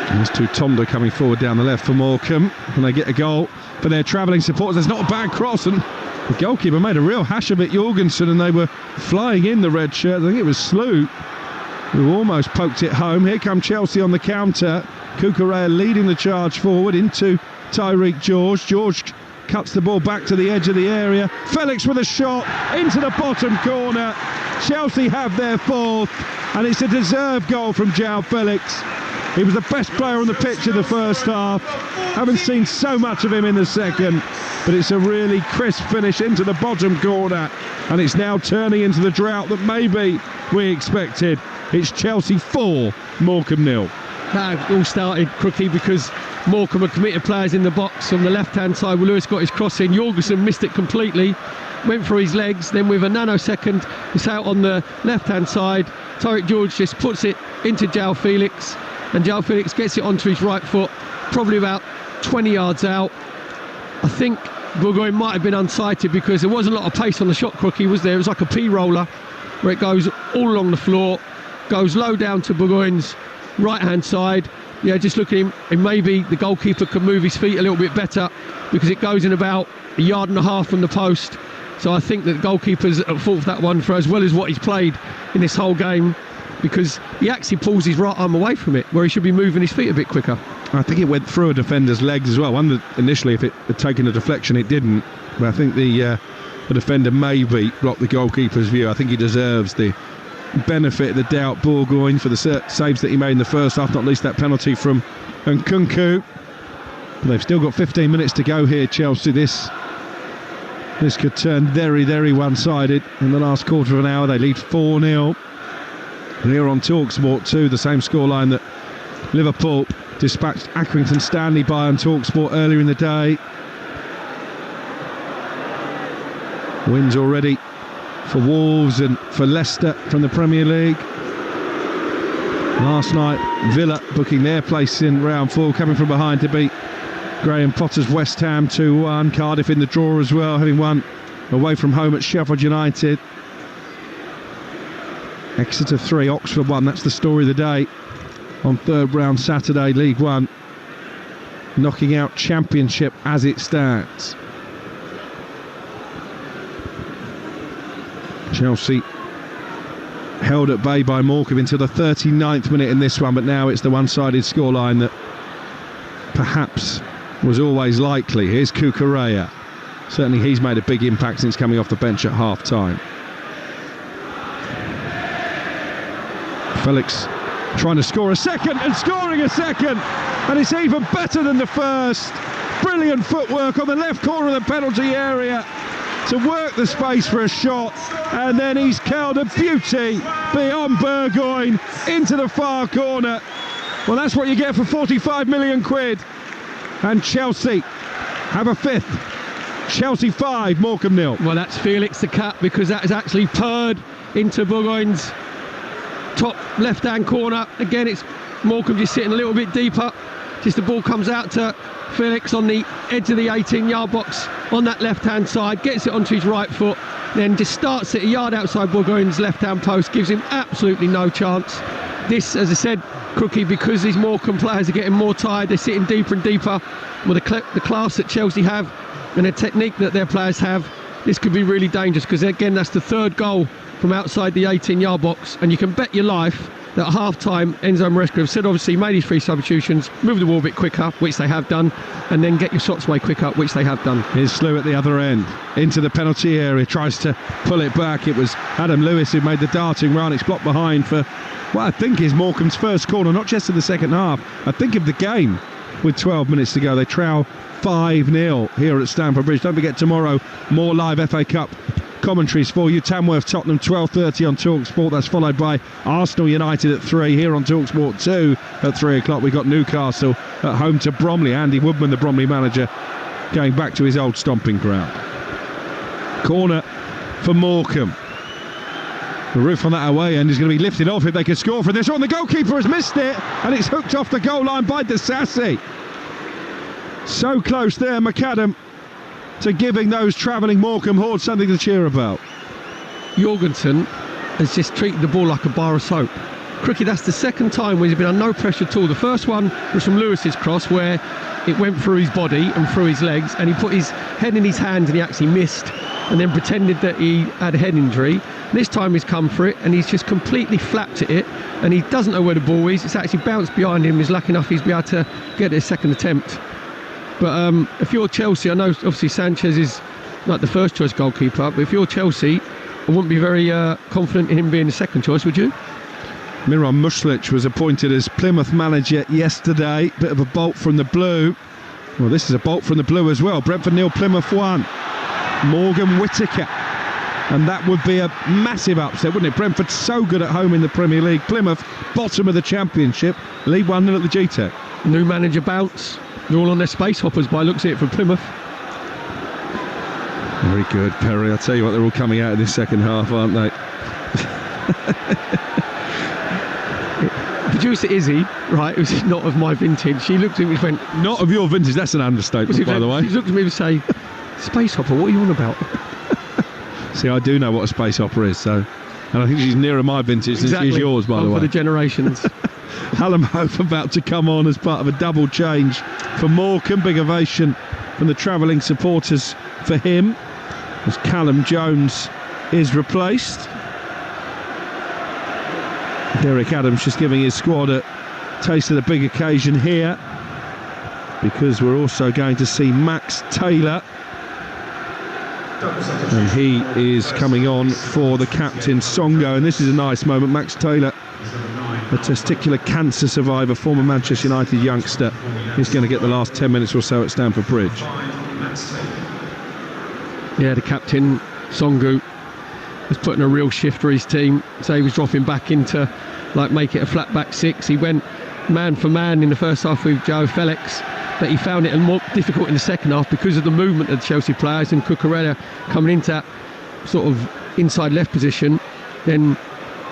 There's Tutonda coming forward down the left for Morecambe, and they get a goal for their travelling supporters. There's not a bad cross, and the goalkeeper made a real hash of it, Jorgensen, and they were flying in the red shirt. I think it was Sloot who almost poked it home. Here come Chelsea on the counter. Cucurella leading the charge forward into Tyreek George. George cuts the ball back to the edge of the area. Felix with a shot into the bottom corner. Chelsea have their fourth, and it's a deserved goal from João Felix. He was the best player on the pitch in the first half. Haven't seen so much of him in the second, but it's a really crisp finish into the bottom corner, and it's now turning into the drought that maybe we expected. It's Chelsea 4, Morecambe 0. That all started, Crookie, because Morecambe had committed players in the box on the left-hand side. Well, Lewis got his cross in. Jorgensen missed it completely, went for his legs. Then with a nanosecond, it's out on the left-hand side. Tariq George just puts it into João Felix, and João Felix gets it onto his right foot, probably about 20 yards out. I think Burgoyne might have been unsighted because there wasn't a lot of pace on the shot, Crookie, was there? It was like a P-roller where it goes all along the floor, goes low down to Burgoyne's right-hand side. Yeah, just looking, and maybe the goalkeeper can move his feet a little bit better because it goes in about 1.5 yards from the post. So I think that the goalkeeper's at fault for that one, for as well as what he's played in this whole game, because he actually pulls his right arm away from it where he should be moving his feet a bit quicker. I think it went through a defender's legs as well. Initially, if it had taken a deflection, it didn't. But I think the defender maybe blocked the goalkeeper's view. I think he deserves the benefit of the doubt, Burgoyne, for the saves that he made in the first half, not least that penalty from Nkunku. But they've still got 15 minutes to go here, Chelsea. This could turn very, very one-sided. In the last quarter of an hour, they lead 4-0. And here on Talksport 2, the same scoreline that Liverpool dispatched Accrington Stanley by on Talksport earlier in the day. Wins already for Wolves and for Leicester from the Premier League. Last night, Villa booking their place in round 4, coming from behind to beat Graham Potter's West Ham 2-1. Cardiff in the draw as well, having won away from home at Sheffield United. Exeter 3, Oxford 1. That's the story of the day on third round Saturday, League One. Knocking out Championship as it stands. Chelsea held at bay by Morecambe until the 39th minute in this one, but now it's the one-sided scoreline that perhaps was always likely. Here's Cucurella. Certainly he's made a big impact since coming off the bench at half-time. Felix trying to score a second and scoring a second, and it's even better than the first. Brilliant footwork on the left corner of the penalty area to work the space for a shot, and then he's curled a beauty beyond Burgoyne into the far corner. Well, that's what you get for 45 million quid. And Chelsea have a fifth. Chelsea 5, Morecambe 0. Well, that's Felix the cap, because that is actually purred into Burgoyne's top left-hand corner. Again, it's Morecambe just sitting a little bit deeper. Just the ball comes out to Felix on the edge of the 18-yard box on that left-hand side, gets it onto his right foot, then just starts it a yard outside Burgoyne's left-hand post, gives him absolutely no chance. This, as I said, Crookie, because these Morecambe players are getting more tired, they're sitting deeper and deeper. With the class that Chelsea have and the technique that their players have, this could be really dangerous, because again, that's the third goal from outside the 18-yard box, and you can bet your life that at half-time, Enzo Maresca have said, obviously, made his 3 substitutions, move the ball a bit quicker, which they have done, and then get your shots away quicker, which they have done. Here's Slew at the other end, into the penalty area, tries to pull it back. It was Adam Lewis who made the darting run. It's blocked behind for what I think is Morecambe's first corner, not just in the second half, I think of the game. With 12 minutes to go, they trail 5-0 here at Stamford Bridge. Don't forget, tomorrow, more live FA Cup commentaries for you. Tamworth Tottenham 12:30 on Talksport. That's followed by Arsenal United at 3 here on Talksport 2 at 3 o'clock. We've got Newcastle at home to Bromley. Andy Woodman, the Bromley manager, going back to his old stomping ground. Corner for Morecambe. The roof on that away end is going to be lifted off if they can score from this one. The goalkeeper has missed it, and it's hooked off the goal line by Disasi. So close there, McAdam, to giving those travelling Morecambe hordes something to cheer about. Jorgensen has just treated the ball like a bar of soap. Crookie, that's the second time where he's been under no pressure at all. The first one was from Lewis's cross, where it went through his body and through his legs, and he put his head in his hands and he actually missed, and then pretended that he had a head injury. This time he's come for it, and he's just completely flapped at it, and he doesn't know where the ball is. It's actually bounced behind him. He's lucky enough he's been able to get his second attempt. But if you're Chelsea, I know obviously Sanchez is like the first choice goalkeeper, but if you're Chelsea, I wouldn't be very confident in him being the second choice, would you? Miran Mušlić was appointed as Plymouth manager yesterday. Bit of a bolt from the blue. Well, this is a bolt from the blue as well. Brentford 0, Plymouth 1. Morgan Whittaker. And that would be a massive upset, wouldn't it? Brentford so good at home in the Premier League. Plymouth, bottom of the Championship. League 1-0 at the GTEC. New manager bounce. They're all on their space hoppers by looks of it for Plymouth. Very good, Perry. I tell you what, they're all coming out in this second half, aren't they? Producer Izzy, right, who's not of my vintage, she looked at me and went... Not of your vintage, that's an understatement, by the way. She looked at me and say, space hopper, what are you on about? See, I do know what a space hopper is, so... And I think she's nearer my vintage than she's yours, by the way. For the generations. Hallam Hope about to come on as part of a double change for Morecambe. Big ovation from the travelling supporters for him as Callum Jones is replaced. Derek Adams just giving his squad a taste of the big occasion here, because we're also going to see Max Taylor, and he is coming on for the captain Songo. And this is a nice moment. Max Taylor, a testicular cancer survivor, former Manchester United youngster, is going to get the last 10 minutes or so at Stamford Bridge. Yeah, the captain Songo was putting a real shift for his team, so he was dropping back into make it a flat back six. He went man for man in the first half with Joao Felix, but he found it more difficult in the second half because of the movement of the Chelsea players and Cucurella coming into that sort of inside left position. Then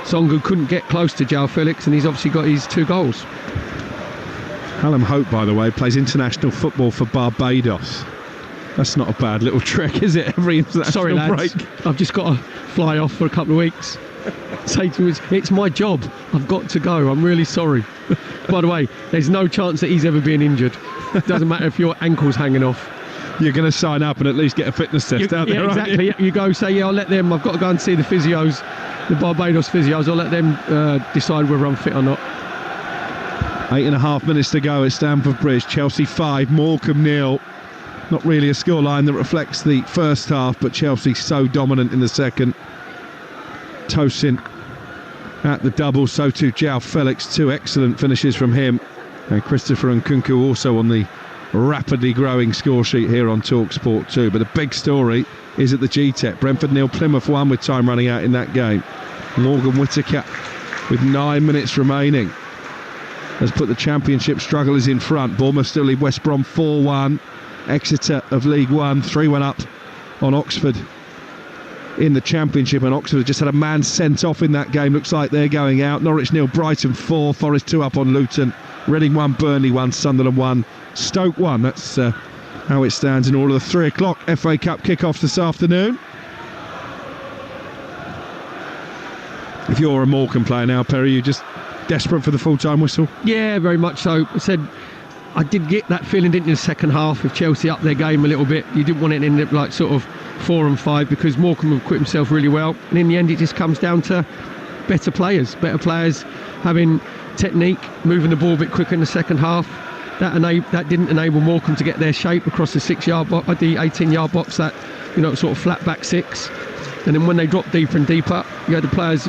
Songo couldn't get close to Joao Felix, and he's obviously got his 2 goals. Hallam Hope, by the way, plays international football for Barbados. That's not a bad little trick, is it? Every international lads, break. I've just got to fly off for a couple of weeks. Say to him, it's my job. I've got to go. I'm really sorry. By the way, there's no chance that he's ever been injured. Doesn't matter if your ankle's hanging off. You're going to sign up and at least get a fitness test out there, exactly. aren't you? You go say, I'll let them. I've got to go and see the physios, the Barbados physios. I'll let them decide whether I'm fit or not. 8.5 minutes to go at Stamford Bridge. Chelsea 5, Morecambe 0. Not really a scoreline that reflects the first half, but Chelsea so dominant in the second. Tosin at the double, so too Joao Felix. 2 excellent finishes from him. And Christopher Nkunku also on the rapidly growing score sheet here on Talksport 2. But the big story is at the GTEC. Brentford 0, Plymouth 1 with time running out in that game. Morgan Whittaker with 9 minutes remaining has put the Championship strugglers in front. Bournemouth still lead West Brom 4-1. Exeter of League 1 3-1 up on Oxford in the Championship, and Oxford have just had a man sent off in that game. Looks like they're going out. Norwich 0, Brighton 4, Forest 2 up on Luton, Reading 1, Burnley 1, Sunderland 1, Stoke 1. That's how it stands in all of the 3 o'clock FA Cup kickoffs this afternoon. If you're a Morecambe player now, Perry, you're just desperate for the full-time whistle? Yeah, very much so. I did get that feeling, didn't you, in the second half, with Chelsea up their game a little bit. You didn't want it to end up like sort of 4 and 5, because Morecambe have quit himself really well. And in the end, it just comes down to better players having technique, moving the ball a bit quicker in the second half. That didn't enable Morecambe to get their shape across the 6-yard box, the 18-yard box, that sort of flat back 6. And then when they dropped deeper and deeper, you had the players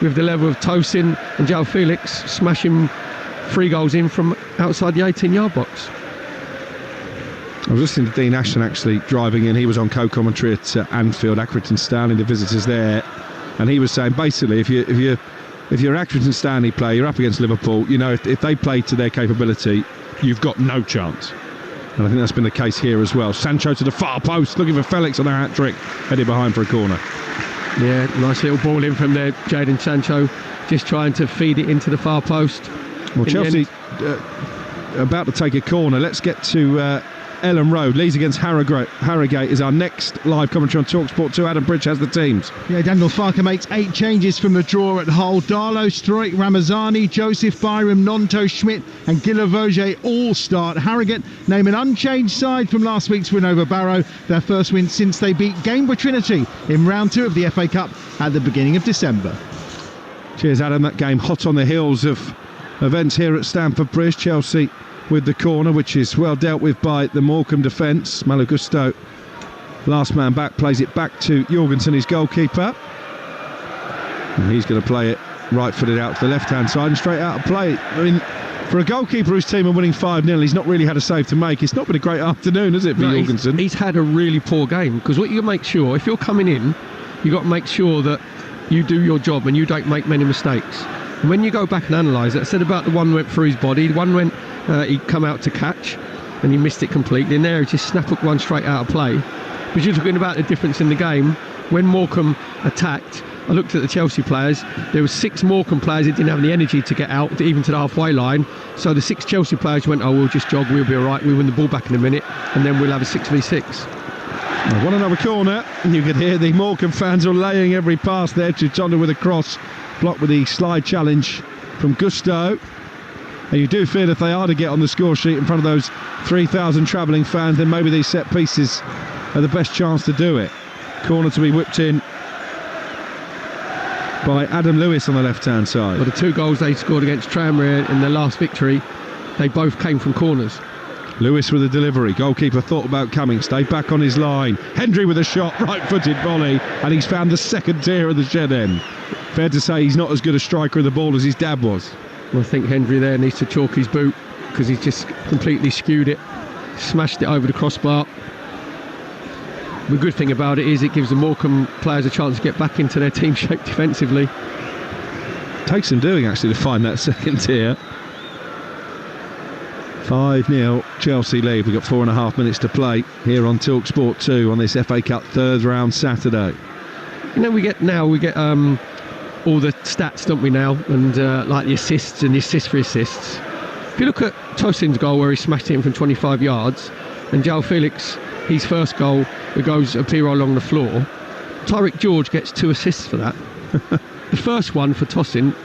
with the level of Tosin and Joao Felix smashing 3 goals in from outside the 18-yard box. I was listening to Dean Ashton actually driving in. He was on co-commentary at Anfield, Accrington Stanley, the visitors there, and he was saying basically if you're Accrington Stanley player, you're up against Liverpool. If they play to their capability, you've got no chance. And I think that's been the case here as well. Sancho to the far post, looking for Felix on a hat-trick, headed behind for a corner. Yeah, nice little ball in from there. Jadon Sancho just trying to feed it into the far post. Well, Chelsea about to take a corner. Let's get to Ellen Road. Leeds against Harrogate is our next live commentary on Talksport 2. Adam Bridge has the teams. Yeah, Daniel Farker makes 8 changes from the draw at Hull. Darlow, Stroik, Ramazani, Joseph, Byram, Nonto, Schmidt and Guilavoge all start. Harrogate name an unchanged side from last week's win over Barrow, their first win since they beat Gameborough Trinity in round 2 of the FA Cup at the beginning of December. Cheers, Adam. That game hot on the heels of events here at Stamford Bridge. Chelsea with the corner, which is well dealt with by the Morecambe defence. Malo Gusto, last man back, plays it back to Jorgensen, his goalkeeper. And he's going to play it right-footed out to the left-hand side and straight out of play. I mean, for a goalkeeper whose team are winning 5-0, he's not really had a save to make. It's not been a great afternoon, has it, for Jorgensen? He's had a really poor game, because what you make sure, if you're coming in, you've got to make sure that you do your job and you don't make many mistakes. And when you go back and analyse it, I said about the one went through his body, one went, he'd come out to catch, and he missed it completely. And there he just snap-hooked one straight out of play. But you're talking about the difference in the game. When Morecambe attacked, I looked at the Chelsea players. There were 6 Morecambe players that didn't have any energy to get out, even to the halfway line. So the 6 Chelsea players went, oh, we'll just jog, we'll be all right, we'll win the ball back in a minute, and then we'll have a 6v6. I want another corner, and you could hear the Morecambe fans are laying every pass there. Chitonda with a cross, blocked with the slide challenge from Gusto. And you do feel if they are to get on the score sheet in front of those 3,000 travelling fans, then maybe these set pieces are the best chance to do it. Corner to be whipped in by Adam Lewis on the left-hand side. Well, the 2 goals they scored against Tranmere in their last victory, they both came from corners. Lewis with a delivery. Goalkeeper thought about coming, stayed back on his line. Hendry with a shot, right-footed volley, and he's found the second tier of the shed end. Fair to say he's not as good a striker of the ball as his dad was. Well, I think Hendry there needs to chalk his boot, because he's just completely skewed it, smashed it over the crossbar. The good thing about it is it gives the Morecambe players a chance to get back into their team shape defensively. Takes some doing actually to find that second tier. 5-0 Chelsea lead. We've got 4.5 minutes to play here on Talksport 2 on this FA Cup third round Saturday. You know, we get all the stats, don't we, now, and like the assists and the assists for assists. If you look at Tosin's goal where he smashed it in from 25 yards, and João Felix, his first goal, it goes a Piro along the floor, Tyrick George gets 2 assists for that. The first one for Tosin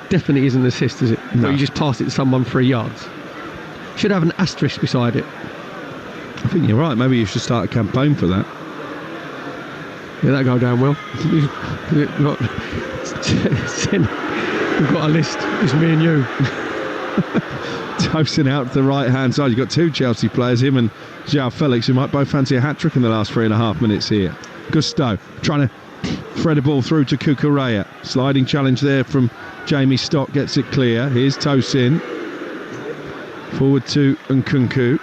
definitely isn't an assist, is it? No. Where you just pass it to someone 3 yards. Should have an asterisk beside it. I think you're right. Maybe you should start a campaign for that. Yeah, that'll go down well. We've got a list. It's me and you. Tosin out to the right-hand side. You've got 2 Chelsea players, him and João Felix, who might both fancy a hat-trick in the last 3.5 minutes here. Gusto trying to thread a ball through to Cucurella. Sliding challenge there from Jamie Stott, gets it clear. Here's Tosin. Forward to Nkunku.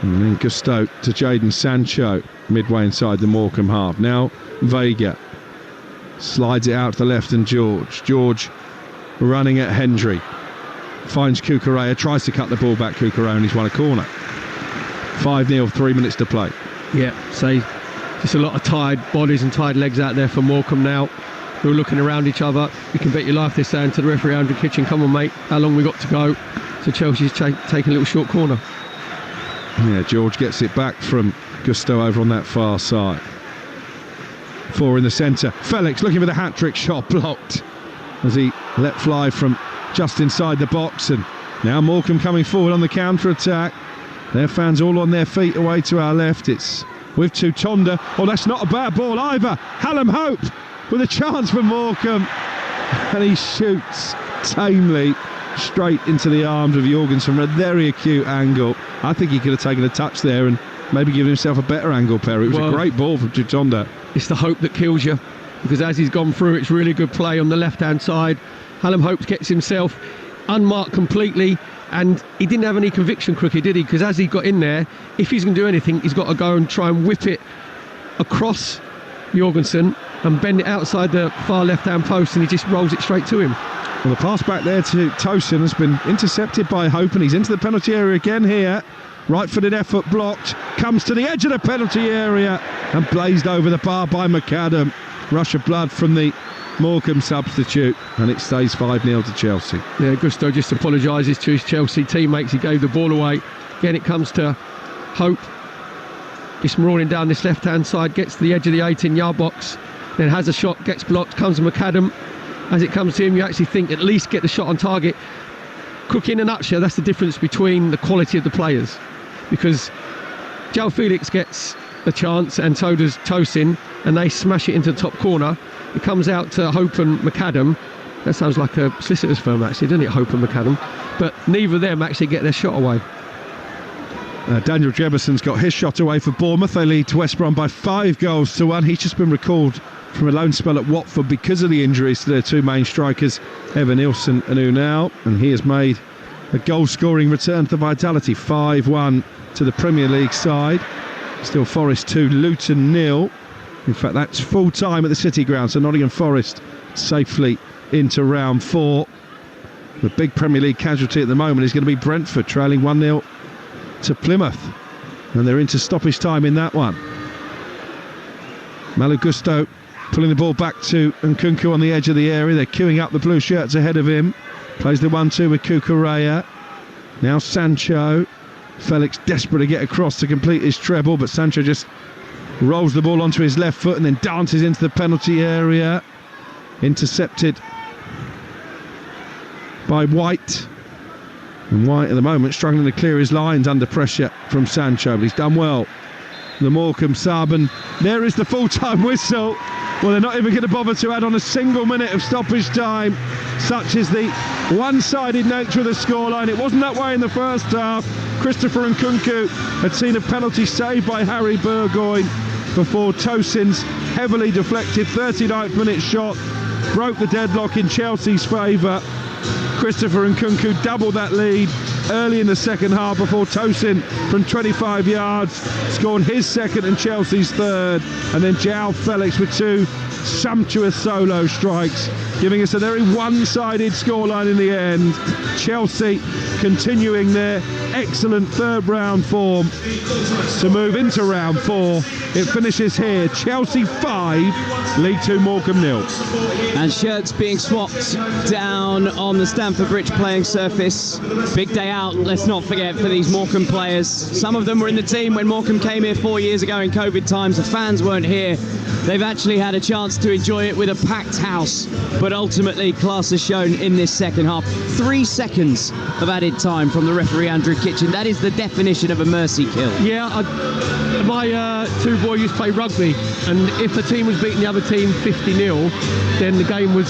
And then Gusto to Jadon Sancho, midway inside the Morecambe half. Now Vega slides it out to the left, and George running at Hendry. Finds Cucurella, tries to cut the ball back. Cucurella, and he's won a corner. 5-0, 3 minutes to play. Yeah, so just a lot of tired bodies and tired legs out there for Morecambe now. They're looking around each other. You can bet your life they're saying to the referee, Andrew Kitchen, come on mate, how long we got to go? So Chelsea's taking a little short corner. Yeah, George gets it back from Gusto over on that far side. 4 in the centre. Felix looking for the hat-trick shot, blocked as he let fly from just inside the box. And now Morecambe coming forward on the counter-attack. Their fans all on their feet away to our left. It's with Chitonda. Oh, that's not a bad ball either. Hallam Hope with a chance for Morecambe. And he shoots tamely straight into the arms of Jorgensen from a very acute angle. I think he could have taken a touch there and maybe given himself a better angle, Perry. It was a great ball from Chitonda. It's the hope that kills you, because as he's gone through, it's really good play on the left-hand side. Hallam Hope gets himself unmarked completely, and he didn't have any conviction, Crookie, did he? Because as he got in there, if he's going to do anything, he's got to go and try and whip it across Jorgensen and bend it outside the far left-hand post, and he just rolls it straight to him. Well, the pass back there to Tosin has been intercepted by Hope, and he's into the penalty area again here. Right-footed effort blocked, comes to the edge of the penalty area and blazed over the bar by McAdam. Rush of blood from the Morecambe substitute, and it stays 5-0 to Chelsea. Yeah, Gusto just apologises to his Chelsea teammates. He gave the ball away. Again, it comes to Hope. Just marauding down this left-hand side, gets to the edge of the 18-yard box, then has a shot, gets blocked, comes to McAdam. As it comes to him, you actually think at least get the shot on target. Cook, in a nutshell, that's the difference between the quality of the players, because João Felix gets a chance and so does Tosin, and they smash it into the top corner. It comes out to Hope and McAdam, That sounds like a solicitor's firm, actually, doesn't it? Hope and McAdam. But neither of them actually get their shot away. Daniel Jefferson's got his shot away for Bournemouth. They lead to West Brom by 5-1. He's just been recalled from a loan spell at Watford because of the injuries to their two main strikers, Evan Nilsson and Unal, and he has made a goal-scoring return to Vitality. 5-1 to the Premier League side. Still Forest 2, Luton 0. In fact, that's full time at the City Ground, so Nottingham Forest safely into round 4. The big Premier League casualty at the moment is going to be Brentford, trailing 1-0 to Plymouth, and they're into stoppage time in that one. Malo Gusto pulling the ball back to Nkunku on the edge of the area. They're queuing up the blue shirts ahead of him. Plays the 1-2 with Cucurella. Now Sancho. Felix desperate to get across to complete his treble, but Sancho just rolls the ball onto his left foot and then dances into the penalty area. Intercepted by White. And White at the moment struggling to clear his lines under pressure from Sancho, but he's done well. The Morecambe sub, and there is the full-time whistle. Well, they're not even going to bother to add on a single minute of stoppage time. Such is the one-sided nature of the scoreline. It wasn't that way in the first half. Christopher Nkunku had seen a penalty saved by Harry Burgoyne before Tosin's heavily deflected 39th minute shot broke the deadlock in Chelsea's favour. Christopher Nkunku doubled that lead early in the second half before Tosin from 25 yards scored his second and Chelsea's third, and then João Felix with two sumptuous solo strikes, giving us a very one-sided scoreline in the end. Chelsea continuing their excellent third round form to move into round 4. It finishes here, Chelsea 5, League 2 Morecambe 0. And shirts being swapped down on the Stamford Bridge playing surface. Big day out, let's not forget, for these Morecambe players. Some of them were in the team when Morecambe came here 4 years ago in COVID times. The fans weren't here. They've actually had a chance to enjoy it with a packed house, but ultimately class has shown in this second half. 3 seconds of added time from the referee Andrew Kitchen. That is the definition of a mercy kill. Yeah, my two boys used to play rugby, and if a team was beating the other team 50-0, then the game was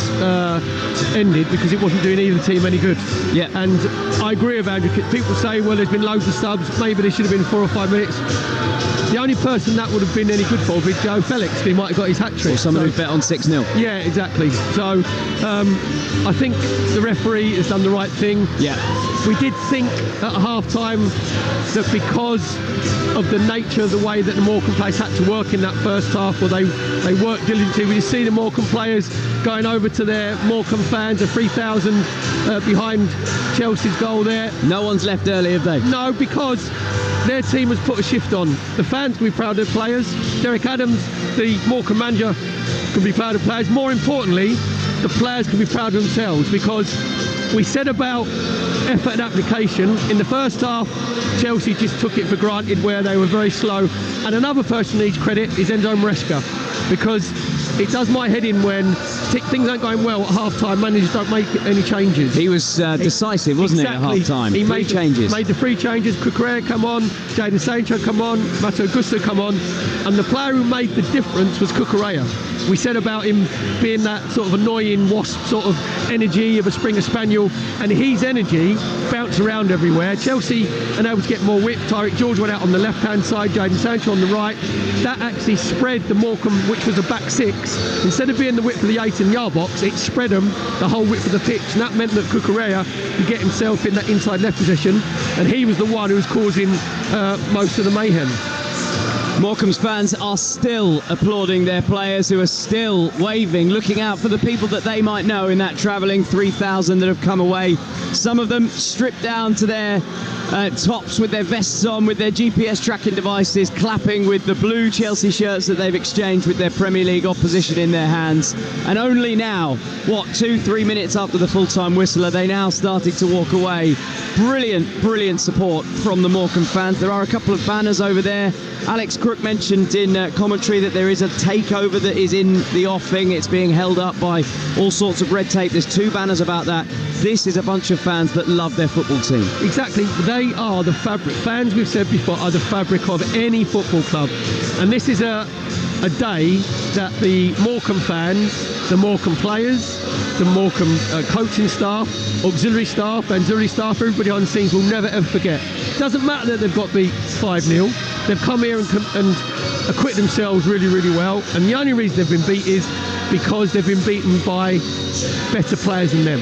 ended because it wasn't doing either team any good. Yeah. And I agree with Andrew. People say, well, there's been loads of subs, maybe there should have been 4 or 5 minutes. The only person that would have been any good for would be Joe Felix. He might have got his hat-trick. Or someone who bet on 6-0. Yeah, exactly. So I think the referee has done the right thing. Yeah. We did think at half-time that because of the nature of the way that the Morecambe players had to work in that first half, well, they worked diligently. We see the Morecambe players going over to their Morecambe fans, the 3,000 behind Chelsea's goal there. No one's left early, have they? No, because their team has put a shift on. The fans can be proud of their players. Derek Adams, the Morecambe manager, can be proud of players. More importantly, the players can be proud of themselves, because we said about effort and application. In the first half, Chelsea just took it for granted where they were very slow. And another person needs credit is Enzo Maresca, because it does my head in when things aren't going well at half-time, managers don't make any changes. He was decisive, wasn't exactly. he, at half-time? He made the 3 changes. Cucurella come on, Jadon Sancho come on, Mato Gusto come on, and the player who made the difference was Cucurella. We said about him being that sort of annoying wasp sort of energy of a Springer Spaniel, and his energy bounced around everywhere. Chelsea are able to get more width. Tyreek George went out on the left-hand side, Jadon Sancho on the right. That actually spread the Morecambe, which was a back 6. Instead of being the width of the 18-yard box, it spread them the whole width of the pitch, and that meant that Cucurella could get himself in that inside left position, and he was the one who was causing most of the mayhem. Morecambe's fans are still applauding their players, who are still waving, looking out for the people that they might know in that travelling 3,000 that have come away. Some of them stripped down to their tops with their vests on, with their GPS tracking devices, clapping with the blue Chelsea shirts that they've exchanged with their Premier League opposition in their hands. And only now, 2-3 minutes after the full-time whistle, are they now starting to walk away. Brilliant support from the Morecambe fans. There are a couple of banners over there. Alex Crook mentioned in commentary that there is a takeover that is in the offing. It's being held up by all sorts of red tape. There's 2 banners about that. This is a bunch of fans that love their football team. Exactly. They are the fabric. Fans, we've said before, are the fabric of any football club. And this is a a day that the Morecambe fans, the Morecambe players, the Morecambe coaching staff, auxiliary staff, everybody on the scenes will never ever forget. Doesn't matter that they've got beat 5-0. They've come here and acquit themselves really, really well. And the only reason they've been beat is because they've been beaten by better players than them.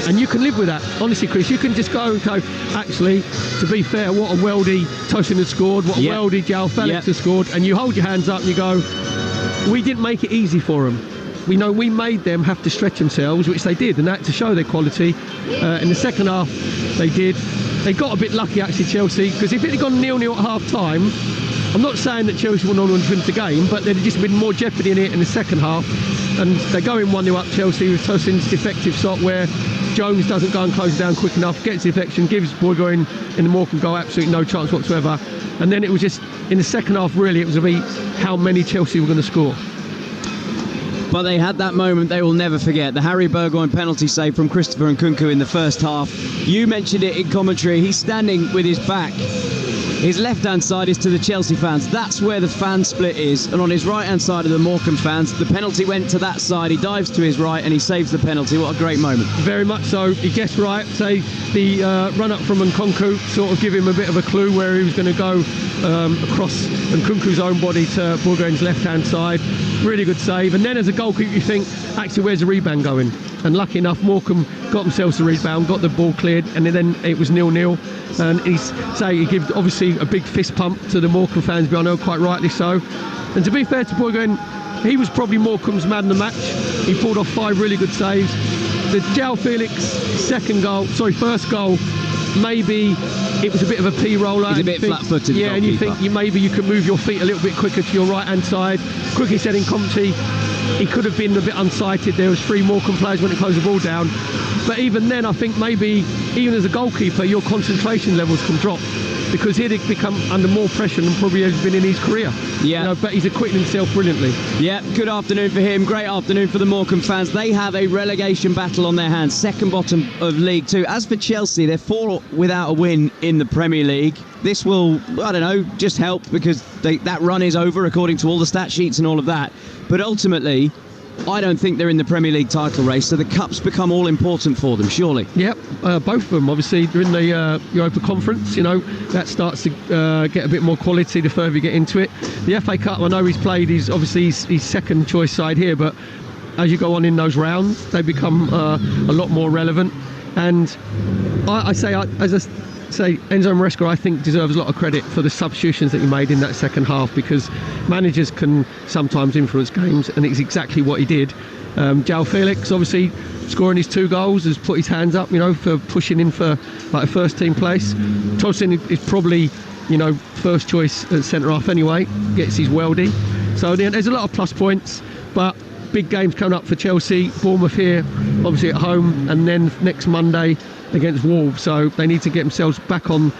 And you can live with that. Honestly, Chris, you can just go and go, actually, to be fair, what a worldie Tosin has scored, what a worldie João Felix has scored, and you hold your hands up and you go, we didn't make it easy for them. We know we made them have to stretch themselves, which they did, and that to show their quality. In the second half, they did. They got a bit lucky, actually, Chelsea, because if it had gone 0-0 at half-time, I'm not saying that Chelsea would not have won the game, but there'd just been more jeopardy in it in the second half. And they're going 1-0 up, Chelsea, with Tosin's defective shot where Jones doesn't go and close it down quick enough, gets the deflection, gives Bourgoin in the Morecambe goal absolutely no chance whatsoever. And then it was just, in the second half, really, it was about how many Chelsea were going to score. But they had that moment they will never forget. The Harry Bourgoin penalty save from Christopher Nkunku in the first half. You mentioned it in commentary. He's standing with his back. His left-hand side is to the Chelsea fans. That's where the fan split is. And on his right-hand side of the Morecambe fans, the penalty went to that side. He dives to his right and he saves the penalty. What a great moment. Very much so. He guessed right. Say the run-up from Nkunku sort of give him a bit of a clue where he was going to go across Nkunku's own body to Bourgoin's left-hand side. Really good save. And then as a goalkeeper, you think, actually, where's the rebound going? And lucky enough, Morecambe got themselves the rebound, got the ball cleared, and then it was 0-0. And he gave obviously a big fist pump to the Morecambe fans, but I know quite rightly so. And to be fair to Bourgoin, he was probably Morecambe's man of the match. He pulled off 5 really good saves. The João Felix first goal, maybe it was a bit of a P-roller. He's a bit flat-footed. Yeah, and you think maybe you can move your feet a little bit quicker to your right-hand side. Quickly said in commentary, he could have been a bit unsighted. There was 3 Morecambe players when it closed the ball down. But even then, I think maybe, even as a goalkeeper, your concentration levels can drop, because he'd become under more pressure than probably has been in his career. Yeah. But he's acquitted himself brilliantly. Yeah, good afternoon for him. Great afternoon for the Morecambe fans. They have a relegation battle on their hands, second bottom of League 2. As for Chelsea, they're 4 without a win in the Premier League. This will, I don't know, just help, because that run is over according to all the stat sheets and all of that. But ultimately, I don't think they're in the Premier League title race, so the Cup's become all important for them, surely. Yep, both of them. Obviously, they're in the Europa Conference, that starts to get a bit more quality the further you get into it. The FA Cup, I know he's played, he's obviously his second choice side here, but as you go on in those rounds, they become a lot more relevant. And I say Enzo Maresca, I think, deserves a lot of credit for the substitutions that he made in that second half, because managers can sometimes influence games, and it's exactly what he did. João Felix, obviously scoring his 2 goals, has put his hands up, for pushing in for like a first team place. Tosin is probably, first choice at centre half anyway, gets his worldie. So there's a lot of plus points, but big games coming up for Chelsea. Bournemouth here, obviously at home, and then next Monday against Wolves, so they need to get themselves back on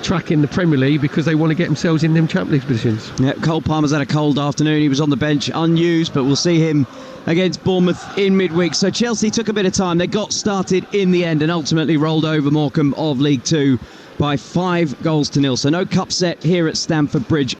track in the Premier League, because they want to get themselves in them Champions League positions. Yeah, Cole Palmer's had a cold afternoon. He was on the bench unused, but we'll see him against Bournemouth in midweek. So Chelsea took a bit of time. They got started in the end and ultimately rolled over Morecambe of League 2 by 5-0. So no cup set here at Stamford Bridge.